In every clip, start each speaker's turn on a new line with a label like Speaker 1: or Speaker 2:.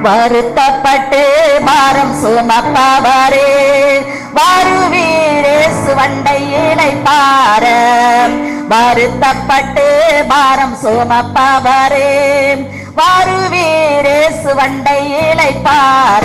Speaker 1: வருத்தப்பட்டு பாரம் சுமப்பவரே வருவீரே சுவண்டை இளைப்பார. வருத்தப்பட்டு பாரம் சுமப்பவரே வருவீரே சுவண்டை இளைப்பார.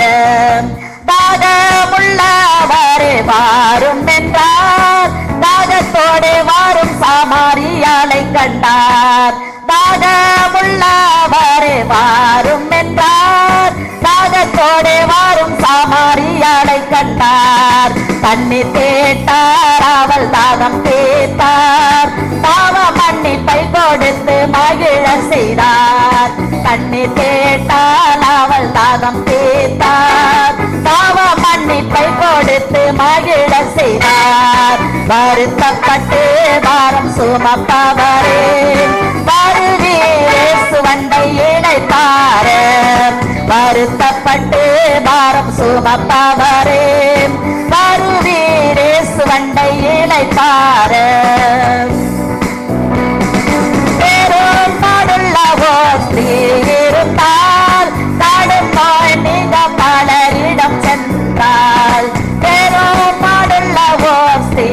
Speaker 1: தாகமுள்ளவரே வாரும் என்றார், தாகத்தோடு வாரும் சாமாரியாளை கண்டார். தாகமுள்ளவரே வாரும் என்றார், தாகத்தோடு வாரும் சாமாரியாளை கண்டார். தண்ணீர் கேட்டார், அவள் தாகம் தீர்த்தார், பாவ மன்னிப்பை கொடுத்து மகிழ செய்தார். தண்ணீர் கேட்டால் அவள் தாகம் தீர்த்தார், பாவ மன்னிப்பை கொடுத்து மகிழ செய்தார். வருத்தப்பட்டு பாரம் சுமப்பவரே வருவீரே சுவண்டை இளைப்பார. வருத்தப்பட்டு பாரம் சுமப்பவரே வருவீரே சுவண்டை இளைப்பார. பேரும் நாடுள்ளவோ ஸ்ரீ இருந்தால் தாடும் நோய் நீங்க பலரிடம் சென்றால். பேரும் நாடுள்ளவோ ஸ்ரீ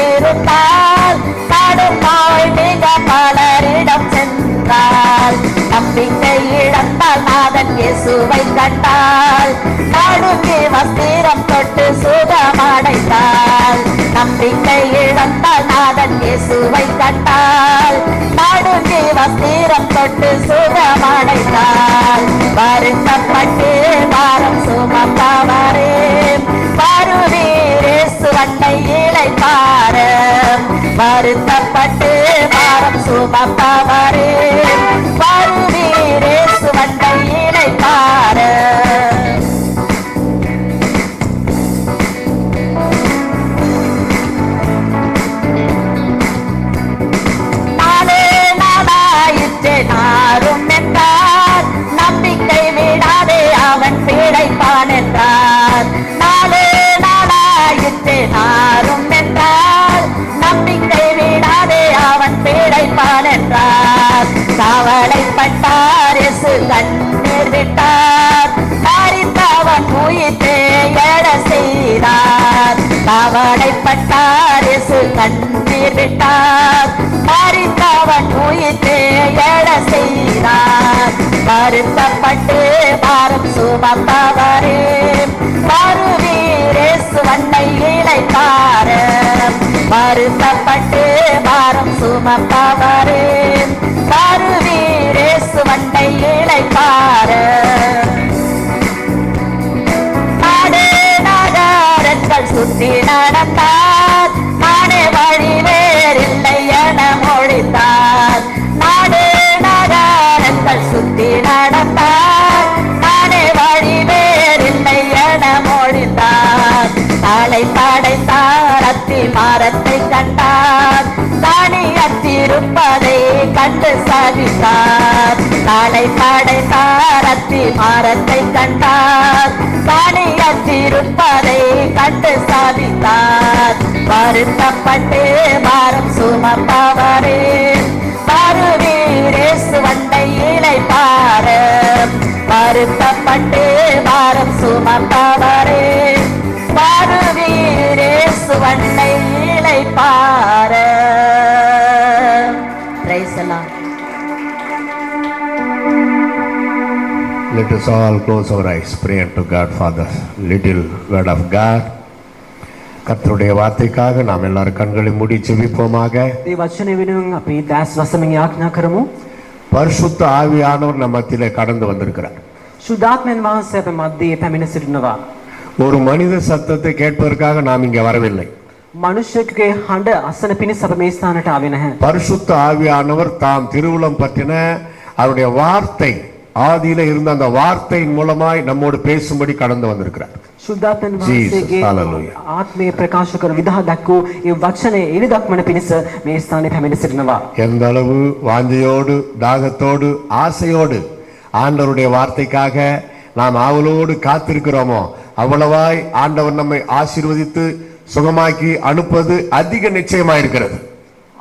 Speaker 1: இருந்தால் தாடும் நோய் நீங்க பலரிடம் சென்றால். நம்பிக்கை இழந்தால் நாதன் இயேசுவை கண்டால், நாடுங்கி வஸ்திரம் தொட்டு சுகமடைந்தால். நம்பிக்கை இழந்தால் நாதன் இயேசுவை கண்டால், நாடுங்கி வஸ்திரம் தொட்டு சுகமடைந்தால். வருத்தப்பட்டு பாரம் சுமப்பவரே வருவீரே சுவண்டை இளைப்பார. வருத்தப்பட்டு பாரம் சுமப்பவரே வருவீரே சுவண்டை இளைப்பார. நாளே நாளாயிற்றே நாரும் என்றார், நம்பிக்கை விடாதே அவன் பிழைப்பான் என்றார். நாளே நாளாயிற்றே நாரும் என்றார், நம்பிக்கை விடாதே அவன் பிழைப்பான் என்றார். கவலைப்பட்டார் இயேசு கண்ணீர் விட்டார், மரித்தவன் உயிர்த்தே எழ செய்தார். கவலைப்பட்டார் இயேசு கண்ணீர் விட்டார், மரித்தவன் உயிர்த்தே எழ செய்தார். வருத்தப்பட்டு பாரம் சுமப்பவரே வருவீரே சுவண்டை இளைப்பார. வருத்தப்பட்டு பாரம் சுமப்பவரே வருவீரே சுவண்டை இளைப்பார. நாடு நகரங்கள் சுற்றி நடந்தார், நானே வழி வேறில்லை என மொழிந்தார். நாடு நகரங்கள் சுற்றி நடந்தார், நானே வழி வேறில்லை என மொழிந்தார். தலை படைத்தார், அத்தி மரத்தை கண்டார், தானியற்றிருப்பதை கண்டு சாதித்தார். தலை படைத்தார், அத்தி மரத்தை கண்டார், தானியற்றிருப்பதை கண்டு சாதித்தார். வருத்தப்பட்டு பாரம் சுமப்பவரே வருவீரே சுவண்டை இளைப்பார. வருத்தப்பட்டு பாரம் சுமப்பவரே வருவீரே சுவண்டை இளைப்பார. Praise the Lord.
Speaker 2: Let us all close our eyes, pray unto God for the little word of God. கர்த்தருடைய வார்த்தைக்காக நாம் எல்லாரும் கண்களை மூடி ஜெபிப்போமாக.
Speaker 3: මේ වචනේ වෙනුවෙන් අපි දැස් වසමින් යාඥා කරමු.
Speaker 2: பரிசுத்த ஆவியானவர் நம்ம மத்தியிலே கடந்து வந்திருக்கிறார்.
Speaker 3: සුදාත්මයන් වහන්සේ අප මැදේ පැමිණ සිටිනවා.
Speaker 2: ஒரு மனித சத்தத்தை கேட்பதற்காக நாம் இங்கே வரவில்லை.
Speaker 3: மனுஷකගේ හඬ අසන පිණිස අප මේ ස්ථානට ආවේ නැහැ.
Speaker 2: பரிசுத்த ஆவியானவர் தாம் திருவுளம் பற்றின அவருடைய வார்த்தை ஆதியில இருந்த அந்த வார்த்தையின் மூலமாய் நம்மோடு பேசும்படி கடந்து வந்திருக்கிறார்.
Speaker 3: සුදාත්මයන් වහන්සේගේ ආත්මය ප්‍රකාශ කර විදහා දක්වූ ඒ වචනේ එළි දක්වන පිණිස මේ ස්ථානයේ පැමිණ සිටිනවා.
Speaker 2: எந்த அளவு வாஞ்சையோடு தாகத்தோடு ஆசையோடு ஆண்டவருடைய வார்த்தைக்காக நாம் ஆவலோடு காத்திருக்கிறோமோ அவ்வளவாய் ஆண்டவர் நம்மை ஆசீர்வதித்து சுகமாக்கி அனுப்புவது அதிக நிச்சயமாயிருக்கிறது.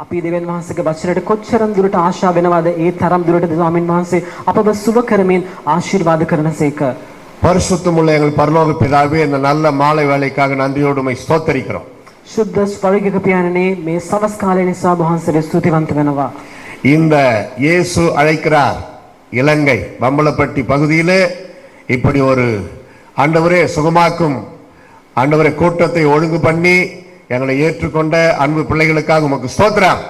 Speaker 3: අපි දෙවියන් වහන්සේගේ වචනයට කොච්චරම් දුරට ආශා වෙනවද ඒ තරම් දුරට ස්වාමීන් වහන්සේ අපව සුව කරමින් ආශිර්වාද කරනසේක.
Speaker 2: பரிசுத்தமுள்ள எங்கள் பரலோக பிதாவே, இந்த நல்ல மாலை வேலைக்காக நன்றியோடு உம்மை ஸ்தோத்தரிக்கிறோம்.
Speaker 3: ශුද්ධ ස්වර්ගික පියාණනේ මේ සවස් කාලය නිසා වහන්සේට ස්තුතිවන්ත වෙනවා.
Speaker 2: இந்த இயேசு அழைக்கிறார் இலங்கை பம்பலப்பட்டி பகுதியிலே இப்படி ஒரு ஆண்டவரே சுகமாக்கும் ஆண்டவரே கூட்டத்தை ஒழுங்கு பண்ணி எங்களை ஏற்றுக்கொண்ட அன்பு பிள்ளைகளுக்காக உமக்கு ஸ்தோத்திரம்.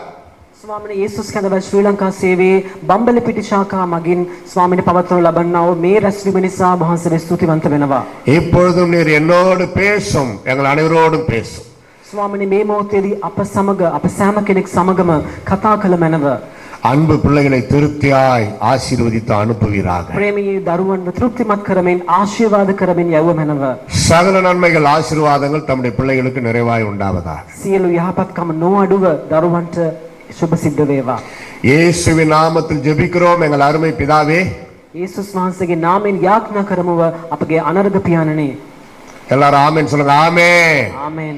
Speaker 3: ස්වාමීන් යේසුස් කැඳවන ශ්‍රී ලංකා සේවයේ බම්බලපිටි ශාඛා මගින් ස්වාමීන් පවත්වනු ලබන්නා වූ මේ රැස්වීම නිසා වහන්සේට ස්තුතිවන්ත වෙනවා.
Speaker 2: இப்பொழுதும் நீர் என்னோடு பேசும், எங்கள் அனைவரோடும் பேசும்.
Speaker 3: ස්වාමීන් මේ මොහොතේදී අප සමග අප සෑම කෙනෙක් සමගම කතා කළ මැනව.
Speaker 2: அன்பு பிள்ளைகளை திருப்தியாய் ஆசீர்வதித்து அனுப்புவீராக.
Speaker 3: ප්‍රේමී දරුවන්ව තෘප්තිමත් කරමින් ආශිර්වාද කරමින් යවුව මැනව.
Speaker 2: சகல நன்மைகள் ஆசீர்வாதங்கள் தம்முடைய பிள்ளைகளுக்கு நிறைவாய் உண்டாவதாக.
Speaker 3: සියලු යහපත්කම නොඅඩුව දරුවන්ට සුභ සිද්ධ වේවා.
Speaker 2: இயேசுவின் நாமத்தில் ஜெபிக்கிறோம் எங்கள் அருமை பிதாவே.
Speaker 3: යේසුස් වහන්සේගේ නාමයෙන් යාඥා කරමුව අපගේ අනර්ග පියාණනේ.
Speaker 2: எல்லாரும் ஆமென் சொல்லுங்க. ஆமென்.
Speaker 3: ආමෙන්.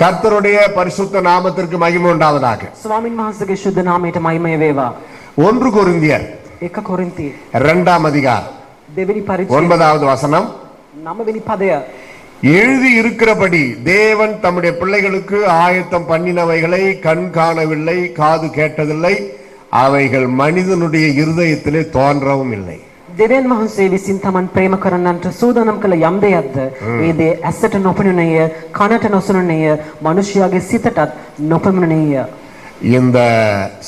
Speaker 2: கர்த்தருடைய பரிசுத்த நாமத்திற்கு மகிமை உண்டாவதாக.
Speaker 3: ස්වාමින් වහන්සේගේ ශුද්ධ නාමයට මහිමය වේවා.
Speaker 2: 1 கொரிந்தியர்
Speaker 3: 1 කොරින්ති
Speaker 2: 2ஆம் அதிகாரம்
Speaker 3: දෙවෙනි පරිච්ඡේදය
Speaker 2: 9வது வசனம்.
Speaker 3: 9 වෙනි පදය.
Speaker 2: எழுதி இருக்கிறபடி தேவன் தம்முடைய பிள்ளைகளுக்கு ஆயத்தம் பண்ணினவைகளை கண் காணவில்லை, காது கேட்டதில்லை, அவைகள் மனிதனுடைய இருதயத்திலே தோன்றவும் இல்லை.
Speaker 3: දෙවියන් වහන්සේ විසින් තමන් ප්‍රේම කරන්නන්ට සූදානම් කළ යම් දෙයක්ද ඒ දේ ඇසට නොපෙනුනේය, කනට නොසුනුනේය, මනුෂ්‍යයාගේ සිතටත් නොපෙනුනේය.
Speaker 2: இந்த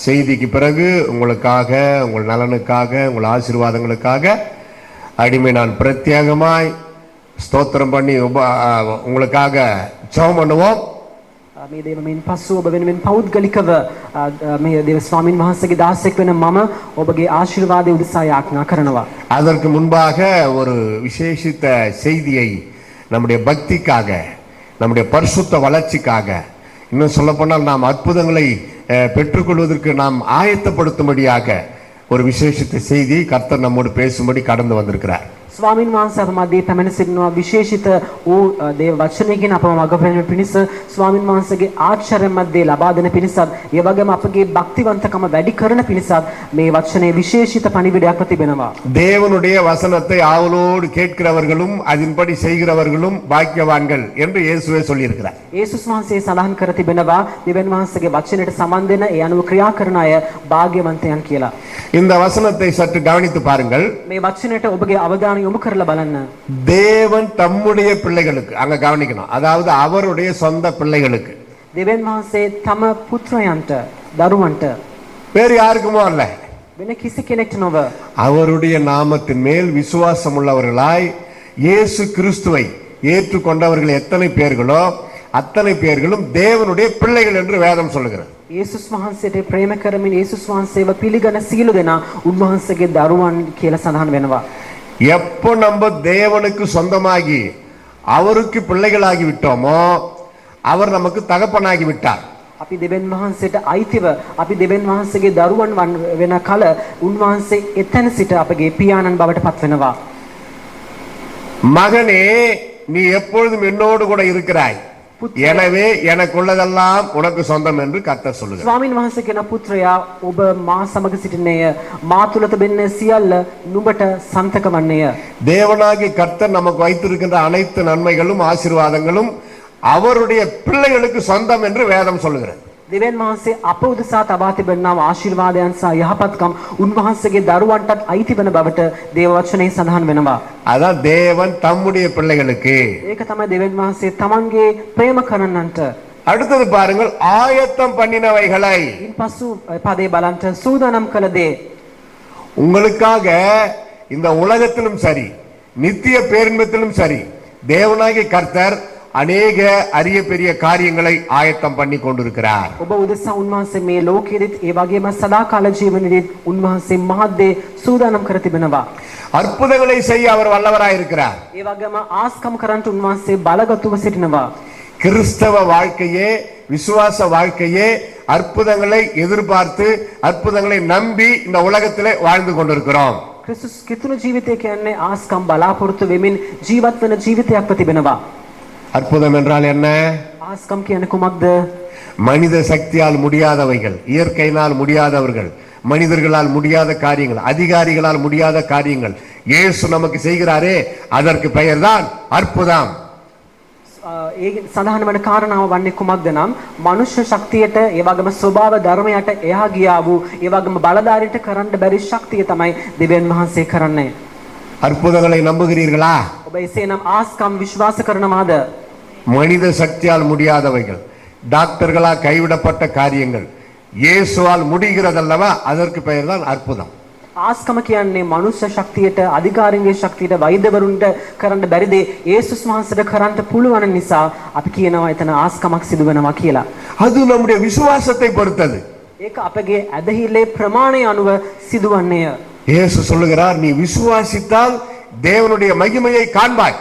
Speaker 2: செய்திக்கு பிறகு உங்களுக்காக, உங்கள் நலனுக்காக, உங்கள் ஆசீர்வாதங்களுக்காக அடிமை நான் பிரத்யேகமாய் ஸ்தோத்திரம் பண்ணி உங்களுக்காக ஜெபம் பண்ணுவோம்.
Speaker 3: මේ දේවමින් පසු ඔබ වෙනුවෙන් පෞද්ගලිකව මේ දේව ස්වාමින් වහන්සේගේ දාසෙක් වෙන මම ඔබගේ ආශිර්වාදය උදෙසා යාඥා කරනවා.
Speaker 2: அதற்கு முன்பாக ஒரு விசேஷித்த செய்தியை நம்முடைய பக்திக்காக, நம்முடைய பரிசுத்த வளர்ச்சிக்காக, இன்னும் சொல்லப்போனால் நாம் அற்புதங்களை பெற்றுக்கொள்வதற்கு நாம் ஆயத்தப்படுத்தும்படியாக ஒரு விசேஷித்த செய்தி கர்த்தர் நம்மோடு பேசும்படி கடந்து வந்திருக்கிறார்.
Speaker 3: ස්වාමින් වහන්සේ අප මැදේ පැමිණ සිටිනවා. විශේෂිත වූ දේව වචනයකින් අපව මඟ පෙන්වීම පිණිස ස්වාමින් වහන්සේගේ ආශ්චර්ය මැද්දේ ලබා දෙන පිණිසත් ඒ වගේම අපගේ භක්තිවන්තකම වැඩි කරන පිණිසත් මේ වචනේ විශේෂිත පණිවිඩයක් තිබෙනවා.
Speaker 2: தேவனுடைய வசனத்தை ஆவலோடு கேட்கிறவர்களும் அதின்படி செய்கிறவர்களும் பாக்கியவான்கள் என்று இயேசுவே சொல்லியிருக்கிறார்.
Speaker 3: යේසුස් වහන්සේ සඳහන් කර තිබෙනවා දෙවියන් වහන්සේගේ වචනයට සමන් දෙන ඒ අනුව ක්‍රියා කරන අය භාග්‍යවන්තයන් කියලා.
Speaker 2: இந்த வசனத்தை சற்று கவனித்து பாருங்கள்.
Speaker 3: මේ වචනයට ඔබගේ අවධානය යොමු කරලා බලන්න.
Speaker 2: தேவன் தம்முடைய பிள்ளைகளுக்கு, அங்க கவனிக்கணும், அதாவது அவருடைய சொந்த பிள்ளைகளுக்கு,
Speaker 3: දෙවියන් වහන්සේ තම පුත්‍රයන්ට දරුවන්ට
Speaker 2: வேறு யாருக்குமோ அல்ல,
Speaker 3: වෙන කිසි කෙනෙක්ට නොව
Speaker 2: அவருடைய நாமத்தின் மேல் விசுவாசம் உள்ளவர்களாய் இயேசு கிறிஸ்துவை ஏற்றுக்கொண்டவர்கள் எத்தனை பேர்களோ அத்தனை பேர்களும் தேவனுடைய பிள்ளைகள் என்று வேதம் சொல்லுகிறது.
Speaker 3: යේසුස් වහන්සේට ප්‍රේම කරමින් යේසුස් වහන්සේව පිළිගන සියලු දෙනා උන්වහන්සේගේ දරුවන් කියලා සඳහන් වෙනවා.
Speaker 2: எப்போ நம்ம தேவனுக்கு சொந்தமாகி அவருக்கு பிள்ளைகளாகி விட்டோமோ அவர் நமக்கு தகப்பனாகி விட்டார்.
Speaker 3: අපි දෙවියන් වහන්සේට අයිතිව අපි දෙවියන් වහන්සේගේ දරුවන් වෙන කල උන්වහන්සේ එතන සිට අපගේ පියාණන් බවට පත් වෙනවා.
Speaker 2: மகனே, நீ எப்பொழுதும் என்னோடு கூட இருக்கிறாய், எனவே எனக்குள்ளதெல்லாம் உனக்கு சொந்தம் என்று கர்த்தர் சொல்லுகிறார்.
Speaker 3: ස්වාමින් වහන්සේ කියන පුත්‍රයා ඔබ මා සමග සිටින්නේය, මා තුල තිබෙන්නේ සියල්ල නුඹට සන්තක වන්නේය.
Speaker 2: தேவனாகிய கர்த்தர் நமக்கு வைத்திருக்கின்ற அனைத்து நன்மைகளும் ஆசீர்வாதங்களும் அவருடைய பிள்ளைகளுக்கு சொந்தம் என்று வேதம் சொல்லுகிறது.
Speaker 3: දෙවියන් වහන්සේ අප උදෙසා තබා තිබෙනා ආශිර්වාදයන් සහ යහපත්කම් උන්වහන්සේගේ දරුවන්ටත් අයිති වන බවට දේව වචනේ සඳහන් වෙනවා.
Speaker 2: அதான் தேவன் தம்முடைய பிள்ளைகளுக்கு.
Speaker 3: ඒක තමයි දෙවියන් වහන්සේ තමන්ගේ ප්‍රේම කරන්නන්ට.
Speaker 2: அடுத்தது பாருங்கள், ஆயத்தம் பண்ணினவைகளை.
Speaker 3: ඉන්පසු පදේ බලන්ට සූදානම් කළ දේ.
Speaker 2: உங்களுக்காக இந்த உலகத்திலும் சரி, நித்திய பேரின்பத்திலும் சரி, தேவனாகிய கர்த்தர் அநேக அரிய பெரிய காரியங்களை ஆயத்தம் பண்ணி கொண்டிருக்கிறார்.
Speaker 3: ඔබ උදෙසා උන්වහන්සේ මේ ලෝකයේදීත් ඒ වගේම සදාකාල ජීවනයේදීත් උන්වහන්සේ මහත් දේ සූදානම් කර තිබෙනවා.
Speaker 2: அற்புதங்களை செய்ய அவர் வல்லவராய் இருக்கிறார்.
Speaker 3: ඒ වගේම ආස්කම් කරන්ට උන්වහන්සේ බලගතුව සිටිනවා.
Speaker 2: கிறிஸ்தவ வாழ்க்கையே, விசுவாச வாழ்க்கையே அற்புதங்களை எதிர்பார்த்து அற்புதங்களை நம்பி இந்த உலகத்திலே வாழ்ந்து கொண்டிருக்கிறோம்.
Speaker 3: ක්‍රිස්තුස් කිතුණු ජීවිතය කියන්නේ ආස්කම් බලාපොරොත්තු වෙමින් ජීවත් වෙන ජීවිතයක්ව තිබෙනවා.
Speaker 2: அற்புதம் என்றால் என்ன?
Speaker 3: ආස්කම් කියන්නේ කුමක්ද?
Speaker 2: மனித சக்தியால் முடியாதவைகள், இயற்கையினால் முடியாதவர்கள், மனிதர்களால் முடியாத காரியங்கள், அதிகாரிகளால் முடியாத காரியங்கள், இயேசு நமக்கு செய்கிறாரே அதற்கு பெயர்தான் அற்புதம்.
Speaker 3: ඒ සඳහන් වන කාරණාව වන්නේ කුමක්ද නම් මනුෂ්‍ය ශක්තියට ඒ වගේම ස්වභාව ධර්මයට එහා ගියා වූ ඒ වගේම බලධාරීන්ට කරන්න බැරි ශක්තිය තමයි දෙවියන් වහන්සේ කරන්නේ.
Speaker 2: அற்புதங்களை நம்புகிறீர்களா?
Speaker 3: ඔබ එසේනම් ආස්කම් විශ්වාස කරනවාද?
Speaker 2: மனித சக்தியால் முடியாதவைகள், டாக்டர்களால் கைவிடப்பட்ட காரியங்கள் இயேசுவால் முடிகிறதல்லவா, அதற்கு பெயர்தான் அற்புதம்.
Speaker 3: ආස්කම කියන්නේ මනුෂ්‍ය ශක්තියට අධිකාරින්ගේ ශක්තියට වෛද්‍යවරුන්ට කරන්න බැරි දේ යේසුස් වහන්සේට කරන්න පුළුවන් නිසා අපි කියනවා එතන ආස්කමක් සිදු වෙනවා කියලා.
Speaker 2: அது நம்முடைய விசுவாசத்தை பொறுத்தது.
Speaker 3: ඒක අපගේ ඇදහිල්ලේ ප්‍රමාණය අනුව සිදුවන්නේය.
Speaker 2: இயேசு சொல்லுகிறார், நீ விசுவாசித்தால் தேவனுடைய மகிமையை காண்பாய்.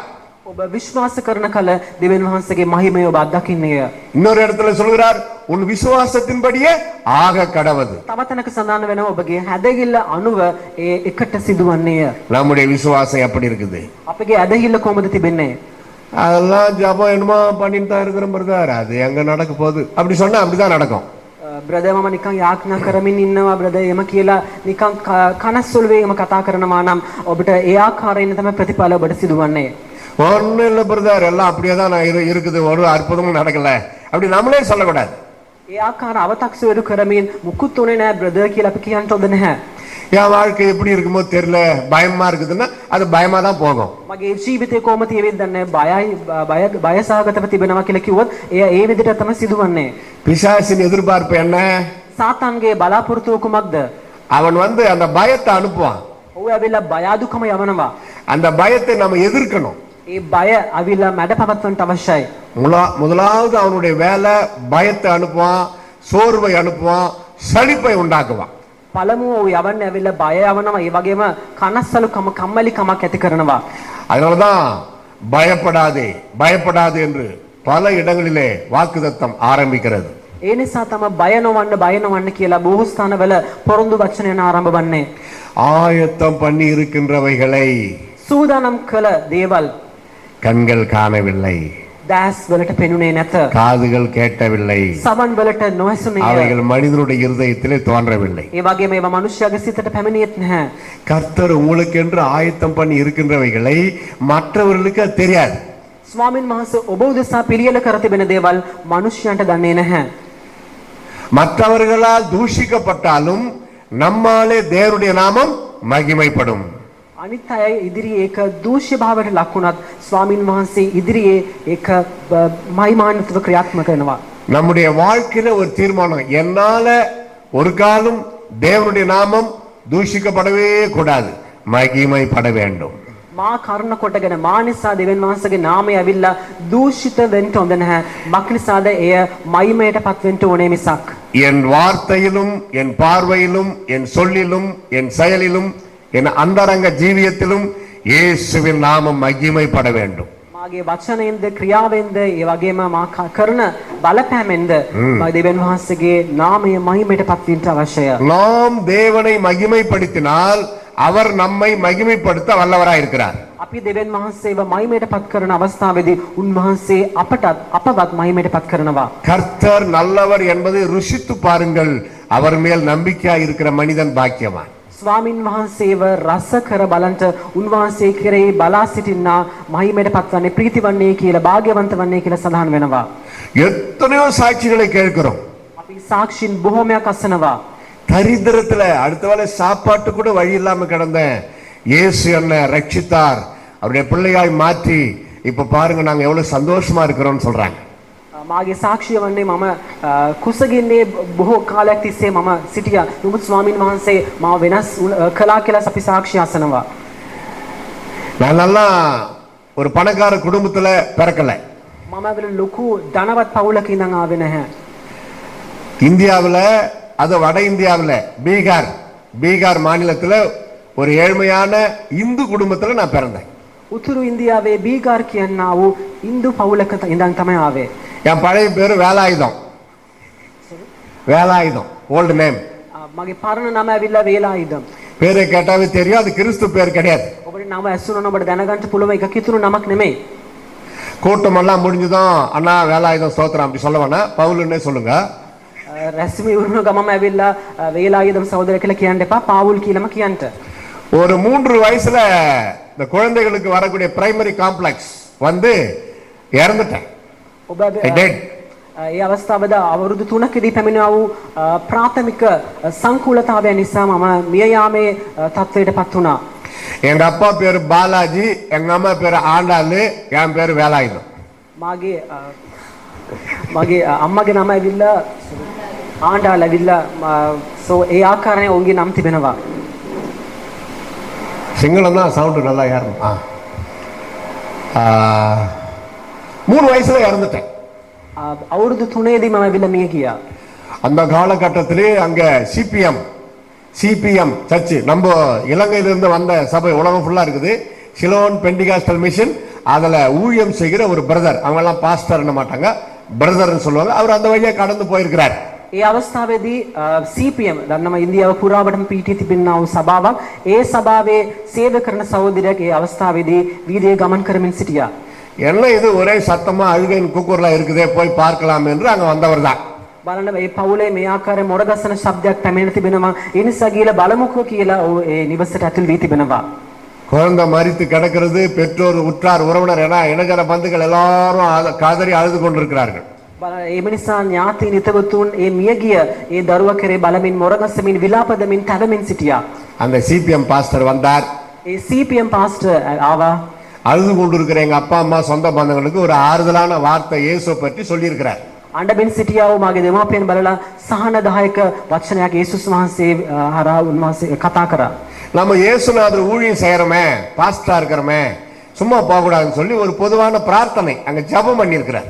Speaker 3: ඔබ විශ්වාස කරන කල දෙවියන් වහන්සේගේ මහිමය ඔබ අත්දකින්නේය.
Speaker 2: இன்னொரு இடத்துல சொல்கிறார், உன் விசுவாசத்தின்படியே ஆக கடவது.
Speaker 3: තව තැනක සඳහන් වෙනවා ඔබගේ හැදහිල්ල අනුව ඒ එකට සිදුවන්නේය.
Speaker 2: நம்முடைய விசுவாசம் எப்படி இருக்குது?
Speaker 3: අපගේ ඇදහිල්ල කොහොමද තිබෙන්නේ?
Speaker 2: அதெல்லாம் ஜபம் என்னமோ பண்ணிட்டு தான் இருக்கிறோம் பிரதர், அது எங்க நடக்க போகுது அப்படி சொன்னா அப்படிதான் நடக்கும்.
Speaker 3: බ්‍රදර් මම නිකන් යාඥා කරමින් ඉන්නවා බ්‍රදර් එම කියලා නිකන් කනස්සොල්වේ එම කතා කරනවා නම් ඔබට ඒ ආකාරයෙන් තමයි ප්‍රතිඵල ඔබට සිදුවන්නේ.
Speaker 2: ஒன்னும் இல்ல பிரதர், எல்லாம் அப்படியே தான் இருக்குது, ஒரு அற்புதமும் நடக்கல அப்படி நம்மளே சொல்லக்கூடாது.
Speaker 3: ඒ ආකාර අව탁සීරු කරමින් මුකුත් උනේ නැහැ බ්‍රදර් කියලා අපි කියන්න හොඳ නැහැ.
Speaker 2: என் வாழ்க்கை எப்படி இருக்குமோ தெரியல, பயமா இருக்குதுன்னா அது பயமா தான் போகும்.
Speaker 3: මගේ ජීවිතේ කොහොමද තියෙවිද දන්නේ බයසහගතව තිබෙනවා කියලා කිව්වොත් එය ඒ විදිහට තමයි සිදුවන්නේ.
Speaker 2: பிசாசின் எதிர்பார்ப்பு என்ன?
Speaker 3: සාතන්ගේ බලාපොරොත්තුව කුමක්ද?
Speaker 2: அவன் வந்து அந்த பயத்தை அனுப்புவான்.
Speaker 3: ඔහු ඇවිල්ලා බය අදුකම යවනවා.
Speaker 2: அந்த பயத்தை நம்ம எதிர்க்கணும்.
Speaker 3: ඒ බය අවිල්ලා මැඩ පවත්වන්නට අවශ්‍යයි.
Speaker 2: முதலாவது அவனுடைய வேலை பயத்தை அனுப்புவான், சோர்வை அனுப்புவான், சலிப்பை உண்டாக்குவான்.
Speaker 3: පළමුව ඔහු යවන්නේ ඇවිල්ලා බය යවනවා, ඒ වගේම කනස්සලුකම කම්මැලිකමක් ඇති කරනවා.
Speaker 2: அதனாலதான் பயப்படாதே பயப்படாதே என்று பல இடங்களிலே வாக்குத்தத்தம் ஆரம்பிக்கிறது.
Speaker 3: ඒ නිසා තමයි බය නොවන්න කියලා බොහෝ ස්ථානවල පොරොන්දු වචනයන් ආරම්භ වන්නේ.
Speaker 2: ஆயத்தம் பண்ணி இருக்கின்றவைகளை
Speaker 3: සූදානම් කළ දේවල්
Speaker 2: கண்கள் காணவில்லை,
Speaker 3: දැස් වලට පෙනුනේ නැත,
Speaker 2: காதுகள் கேட்கவில்லை,
Speaker 3: සවන් වලට නොඇසුනේ,
Speaker 2: அவைகள் மனிதனுடைய இருதயத்திலே தோன்றவில்லை.
Speaker 3: ඒ වගේම ඒවා මනුෂ්‍යයාගේ සිතට පැමිණියෙත් නැහැ.
Speaker 2: கர்த்தர் உங்களுக்கு என்று ஆயத்தம் பண்ணி இருக்கின்றவைகளை மற்றவர்களுக்கு அது தெரியாது.
Speaker 3: ස්වාමින් වහන්සේ ඔබ උදෙසා පිළියෙල කර තිබෙන දේවල් මනුෂ්‍යයන්ට දන්නේ නැහැ.
Speaker 2: மற்றவர்களால் தூஷிக்கப்பட்டாலும் நம்மாலே தேவனுடைய நாமம் மகிமைப்படும்.
Speaker 3: අනිත් අය ඉදිරියේ ඒක දූෂ්‍ය භාවයට ලක් වුණත් ස්වාමින් වහන්සේ ඉදිරියේ ඒක මහිමාන්විතව ක්‍රියාත්මක වෙනවා.
Speaker 2: நம்முடைய வாழ்க்கையில ஒரு தீர்மானம், என்னால ஒரு காலம் தேவனுடைய நாமம் தூஷிக்கப்படவே கூடாது, மகிமைப்பட வேண்டும்.
Speaker 3: මා කරුණ කොටගෙන මා නිසා දෙවියන් වහන්සේගේ නාමය ඇවිල්ලා දූෂිත වෙන්න හොඳ නැහැ. මක් නිසාද එය මහිමයටපත් වෙන්න ඕනේ මිසක්.
Speaker 2: என் வார்த்தையிலும் என் பார்வையிலும் என் சொல்லிலும் என் செயலிலும் என் அந்தரங்க ஜீவியத்திலும் இயேசுவின் நாமம் மகிமைப்பட வேண்டும்.
Speaker 3: මාගේ වචනයෙන්ද ක්‍රියාවෙන්ද ඒ වගේම මා කරන බලපෑමෙන්ද දෙවියන් වහන්සේගේ නාමය මහිමයටපත් වෙන්න අවශ්‍යයි.
Speaker 2: நாம் தேவனை மகிமைப்படுத்தினால் அவர் நம்மை மகிமைப்படுத்த வல்லவராய் இருக்கிறார்.
Speaker 3: අපි දෙවියන් වහන්සේව මහිමයටපත් කරන අවස්ථාවේදී උන්වහන්සේ අපවත් මහිමයටපත් කරනවා.
Speaker 2: கர்த்தர் நல்லவர் என்பதை ருசித்து பாருங்கள், அவர் மேல் நம்பிக்கையாய் இருக்கிற மனிதன் பாக்கியவான்.
Speaker 3: ස්වාමින් වහන්සේව රස කර බලන්ට උන්වහන්සේ කෙරෙහි බලා සිටින්නා මහිමයටපත් වන්නේ ප්‍රීති වන්නේ කියලා භාග්‍යවන්ත වන්නේ කියලා සඳහන් වෙනවා.
Speaker 2: எத்தனையோ சாட்சிகளை கேட்கிறோம்.
Speaker 3: අපි සාක්ෂින් බොහෝමයක් අසනවා.
Speaker 2: தரித்திரத்துல அடுத்த வேளை சாப்பாட்டு கூட வழி இல்லாம கிடந்த இயேசு என்ன ரட்சித்தார், அவருடைய பிள்ளையாய் மாற்றி இப்ப பாருங்க நாங்க எவ்வளவு சந்தோஷமா இருக்கிறோம்னு சொல்றாங்க.
Speaker 3: මාගේ සාක්ෂිය වන්නේ මම කුසගින්නේ බොහෝ කාලයක් තිස්සේ මම සිටියා. නමුත් ස්වාමින් වහන්සේ මාව වෙනස් කළා කියලා අපි සාක්ෂි අසනවා.
Speaker 2: நானெல்லாம் ஒரு பணக்கார குடும்பத்துல பிறக்கல.
Speaker 3: මම වෙල ලොකු ධනවත් පවුලක ඉඳන් ආවේ නැහැ.
Speaker 2: இந்தியாவுல, அது வட இந்தியாவுல பீகார் மாநிலத்துல ஒரு ஏழ்மையான இந்து குடும்பத்துல நான் பிறந்தேன்.
Speaker 3: උතුරු ඉන්දියාවේ බීගාර් කියනා වූ ඉන්දු පවුලක ඉඳන් තමයි ආවේ.
Speaker 2: என் பழைய பேரு வேலாயுதம். Old name.
Speaker 3: මගේ පරණ නම ඇවිල්ලා වේලාயுதம்.
Speaker 2: பேரை கேட்டாவே தெரியும், அது கிறிஸ்து பேர் கிடையாது.
Speaker 3: ඔබට නම ඇසුනොත් ඔබට දැනගන්න පුළුවන් එක කිතුණු නමක් නෙමෙයි.
Speaker 2: கூட்டம் எல்லாம் முடிஞ்சதும் அண்ணா வேலாயுதம் ஸ்தோத்திரம் அப்படி சொல்ல வேணா, பவுலுன்னே சொல்லுங்க.
Speaker 3: රැස්මි වුණ ගමම ඇවිල්ලා වේලාயுதம் සහෝදර කියලා කියන්න එපා, පාවුල් කියලාම කියන්න.
Speaker 2: ஒரு 3 வயசுல இந்த குழந்தைகளுக்கு வரக்கூடிய பிரைமரி காம்ப்ளெக்ஸ் வந்து இறந்துட்டேன்.
Speaker 3: ඔබ
Speaker 2: I dead.
Speaker 3: ඒ අවස්ථාවද අවුරුදු 3කදී පැමිණා වූ ප්‍රාථමික සංකූලතාවය නිසා මම මිය යාමේ තත්ත්වයටපත් වුණා.
Speaker 2: எங்க அப்பா பேரு பாலாஜி, எங்க அம்மா பேரு ஆண்டாளு, என் பேரு வேலாயுதம்.
Speaker 3: මාගේ මගේ අම්මගේ නම ඇවිල්ලා ආණ්ඩාල ඇවිල්ලා සෝ ඒ ආකාරයෙන් ඔවුන්ගේ නම් තිබෙනවා.
Speaker 2: சிங்களம் தான் சவுண்டு நல்லா ஏறணும். 3 வயசுல இறந்துட்டேன்.
Speaker 3: අවුරුදු 3ේදී මම ඇවිල්ලා මිය ගියා.
Speaker 2: அந்த காலகட்டத்திலே அங்க சிபிஎம் சர்ச் நம்ம இலங்கையிலிருந்து வந்த சபை உலகம் ஃபுல்லா இருக்குது. சிலோன் பெண்டிகாஸ்டல் மிஷன், அதுல ஊழியம் செய்கிற ஒரு பிரதர், அவங்க எல்லாம் பாஸ்டர் மாட்டாங்க, பிரதர்னு சொல்லுவாங்க. அவர் அந்த வழியா கடந்து போயிருக்கிறார்.
Speaker 3: ඒ අවස්ථාවේදී CPM දන්නම ඉන්දියාව පුරාවටම පීටි තිබෙනා වූ සභාවක්, ඒ සභාවේ සේවය කරන සහෝදරයෙක් ඒ අවස්ථාවේදී වීදියේ ගමන් කරමින් සිටියා.
Speaker 2: என்ன இது ஒரே சத்தமா அழுகையின் கூக்குரலா இருக்குதே, போய் பார்க்கலாம் என்று அங்க வந்தவர் தான்.
Speaker 3: බලන්න මේ පවුලේ මේ ආකාරයේ මොරගස්සන ශබ්දයක් පැමිණ තිබෙනවා. ඒ නිසා ගිහලා බලමුකෝ කියලා ඒ නිවසට ඇතුල් වී තිබෙනවා.
Speaker 2: குழந்தை மரித்து கிடக்கிறது. பெற்றோர், உற்றார், உறவினர் என இனஜன பந்துகள் எல்லாரும் காதறி அழுது கொண்டிருக்கிறார்கள்.
Speaker 3: ඒ නිසා ඥාති නිතවතුන් ඒ මියගිය ඒ දරුවා කෙරේ බලමින් මොරගස්සමින් විලාප දෙමින් තැවෙමින් සිටියා.
Speaker 2: அந்த சிபிஎம் பாஸ்டர் வந்தார்.
Speaker 3: ඒ CPM පාස්ටර් ආවා.
Speaker 2: அழுது கொண்டிருக்கிற எங்க அப்பா அம்மா சொந்த பந்தங்களுக்கு ஒரு ஆறுதலான வார்த்தை இயேசுவை பற்றி சொல்லியிருக்கிறார்.
Speaker 3: අඬමින් සිටියා වූ මාගේ දෙමාපියන් බලලා සහනදායක වචනයක් යේසුස් වහන්සේ හරහා උන්වහන්සේ කතා කරා.
Speaker 2: நம்ம இயேசுநாதர் ஊழியம் செய்யறோமே, பாஸ்டரா இருக்கிறோமே, சும்மா போகக்கூடாதுன்னு சொல்லி ஒரு பொதுவான பிரார்த்தனை அங்க ஜெபம் பண்ணியிருக்கிறார்.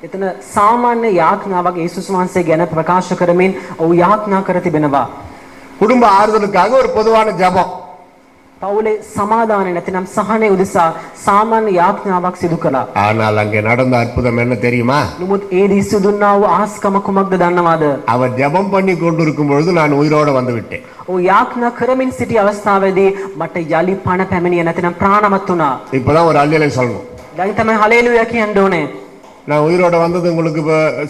Speaker 3: එතන සාමාන්‍ය යාඥාවක් යේසුස් වහන්සේ ගැන ප්‍රකාශ කරමින් ඔහු යාඥා කර තිබෙනවා.
Speaker 2: குடும்ப ஆறுதலுக்காக ஒரு பொதுவான ஜெபம்.
Speaker 3: පවුලේ සමාදානය නැතිනම් සහනය උදෙසා සාමාන්‍ය යාඥාවක් සිදු කළා.
Speaker 2: ஆனால் அங்கே நடந்த அற்புதம் என்ன தெரியுமா?
Speaker 3: නමුත් ඒ දී සිදුන්නා වූ ආස්කම කුමක්ද දන්නවද?
Speaker 2: அவர் ஜெபம் பண்ணி கொண்டிருக்கும் பொழுது நான் உயிரோட வந்து விட்டேன்.
Speaker 3: ඔහු යාඥා කරමින් සිටි අවස්ථාවේදී මට යලි පණ පැමිණිය නැතිනම් ප්‍රාණවත් වුණා.
Speaker 2: இப்பதான் ஒரு அல்லேலூயா சொல்லணும்.
Speaker 3: දැන් තමයි හලෙලූයා කියන්න ඕනේ.
Speaker 2: நான் உயிரோட வந்தது உங்களுக்கு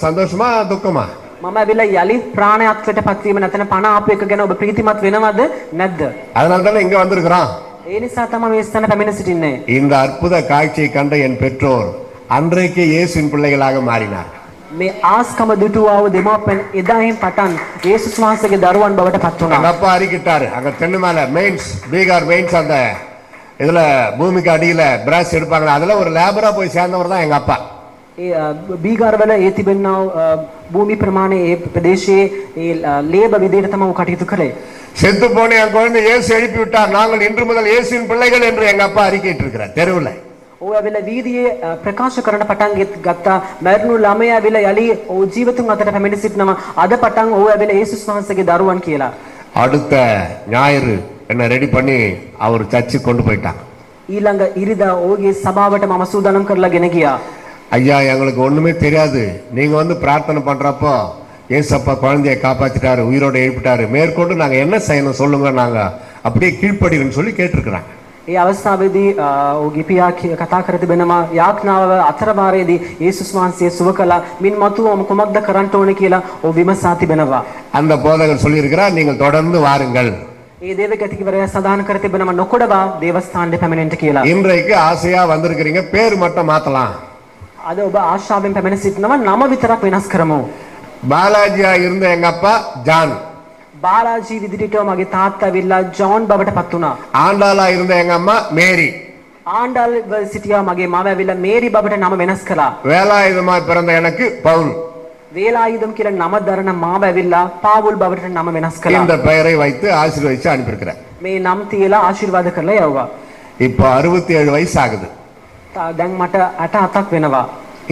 Speaker 2: சந்தோஷமா துக்கமா?
Speaker 3: මම ඇවිල්ලා යලි ප්‍රාණයත්වයට පත්වීම නැතන පණ ආපු එක ගැන ඔබ ප්‍රීතිමත් වෙනවද නැද්ද?
Speaker 2: அதனால தானே இங்க வந்திருக்கிறோம்.
Speaker 3: ඒ නිසා තමයි මේ ස්ථාන පැමිණ සිටින්නේ.
Speaker 2: இந்த அற்புத காட்சியை கண்ட என் பெற்றோர் அன்றைக்கே இயேசுவின் பிள்ளைகளாக மாறினார்.
Speaker 3: මේ ආස්කම දුටුවා වූ දෙමාපියන් එදායින් පටන් යේසුස් වහන්සේගේ දරුවන් බවට පත් වුණා.
Speaker 2: எங்க அப்பா அறிக்கிட்டாரு. அங்க தென்னு மேல மெயின்ஸ், பீகார் மெயின்ஸ், அந்த இதுல பூமிக்கு அடியில பிராஸ் எடுப்பாங்க, அதுல ஒரு லேபரா போய் சேர்ந்தவர் தான் எங்க அப்பா.
Speaker 3: ඒ බීගාරවල ඒ තිබෙනා භූමි ප්‍රමාණය ඒ ප්‍රදේශයේ ඒ ලේබ විදිහට තමයි කටයුතු කළේ.
Speaker 2: செத்து போன என் குழந்தை இயேசு எழுப்பி விட்டார், நாங்கள் இன்று முதல் இயேசுவின் பிள்ளைகள் என்று எங்க அப்பா அறிக்கையிட்டு இருக்கிறார் தெருவில்.
Speaker 3: ඔය ඇවිල්ලා වීදියේ ප්‍රකාශ කරන පටන් ගත්තා. මරණු ළමයා ඇවිල්ලා යලි ඔව් ජීවිතුන් අතර පැමිණ සිටිනවා. අද පටන් ඔය ඇවිල්ලා යේසුස් වහන්සේගේ දරුවන් කියලා.
Speaker 2: அடுத்த ஞாயிறு என்ன ரெடி பண்ணி அவர் சர்ச்சுக்கு கொண்டு போயிட்டாங்க.
Speaker 3: ඊළඟ ඉරිදා ඔහුගේ සභාවට මම සූදානම් කරලා ගෙන ගියා.
Speaker 2: ஐயா, எங்களுக்கு ஒண்ணுமே தெரியாது, நீங்க வந்து பிரார்த்தனை பண்றப்போ ஏசப்பா குழந்தைய காப்பாத்திட்டாரு, உயிரோட எழுப்பிட்டாரு, மேற்கொண்டு நாங்க என்ன செய்யணும் சொல்லுங்க, நாங்க அப்படியே கீழ்ப்படின்னு சொல்லி கேட்டிருக்கிறாங்க.
Speaker 3: ඒ අවස්ථාවේදී ඔහුගේ පියා කතා කර තිබෙනවා යාඥාව අතරවාරයේදී යේසුස් වහන්සේ සුව කළා. මින් මතුව කුමක්ද කරන්න ඕනේ කියලා ඔහු විමසා තිබෙනවා.
Speaker 2: அந்த போதகர் சொல்லியிருக்கிறார், நீங்கள் தொடர்ந்து வாருங்கள்.
Speaker 3: ඒ දේවගතිකවරයා සඳහන් කර තිබෙනවා නොකොඩවා දේවස්ථානයේ පැමිණෙන්න කියලා.
Speaker 2: இன்றைக்கு ஆசையா வந்திருக்கிறீங்க, பேர் மட்டும் மாத்தலாம்.
Speaker 3: අද ඔබ ආශාවෙන් පැමිණ සිටිනවා නම විතරක් වෙනස් කරමු.
Speaker 2: பாலாஜியா இருந்த எங்க அப்பா ஜான்.
Speaker 3: බාලාජී විදිහට මගේ තාත්තා ඇවිල්ලා ජෝන් බවට පත් වුණා.
Speaker 2: ஆண்டாளா இருந்த எங்க அம்மா மேரி.
Speaker 3: ආණ්ඩල් සිටියා මගේ මව ඇවිල්ලා මේරි බවට නම වෙනස් කළා.
Speaker 2: வேலாயுதமா பிறந்த எனக்கு பவுல்.
Speaker 3: වේලායුධම් කියලා නම දරන මාව ඇවිල්ලා පාවුල් බවට නම වෙනස් කළා.
Speaker 2: இந்த பெயரை வைத்து ஆசீர்வதிச்சு அனுப்பியிருக்கிறார்.
Speaker 3: මේ නම් තියලා ආශිර්වාද කරලා යවුවා.
Speaker 2: இப்போ 67 வயசு ஆகுது.
Speaker 3: දැන් මට 87ක් වෙනවා.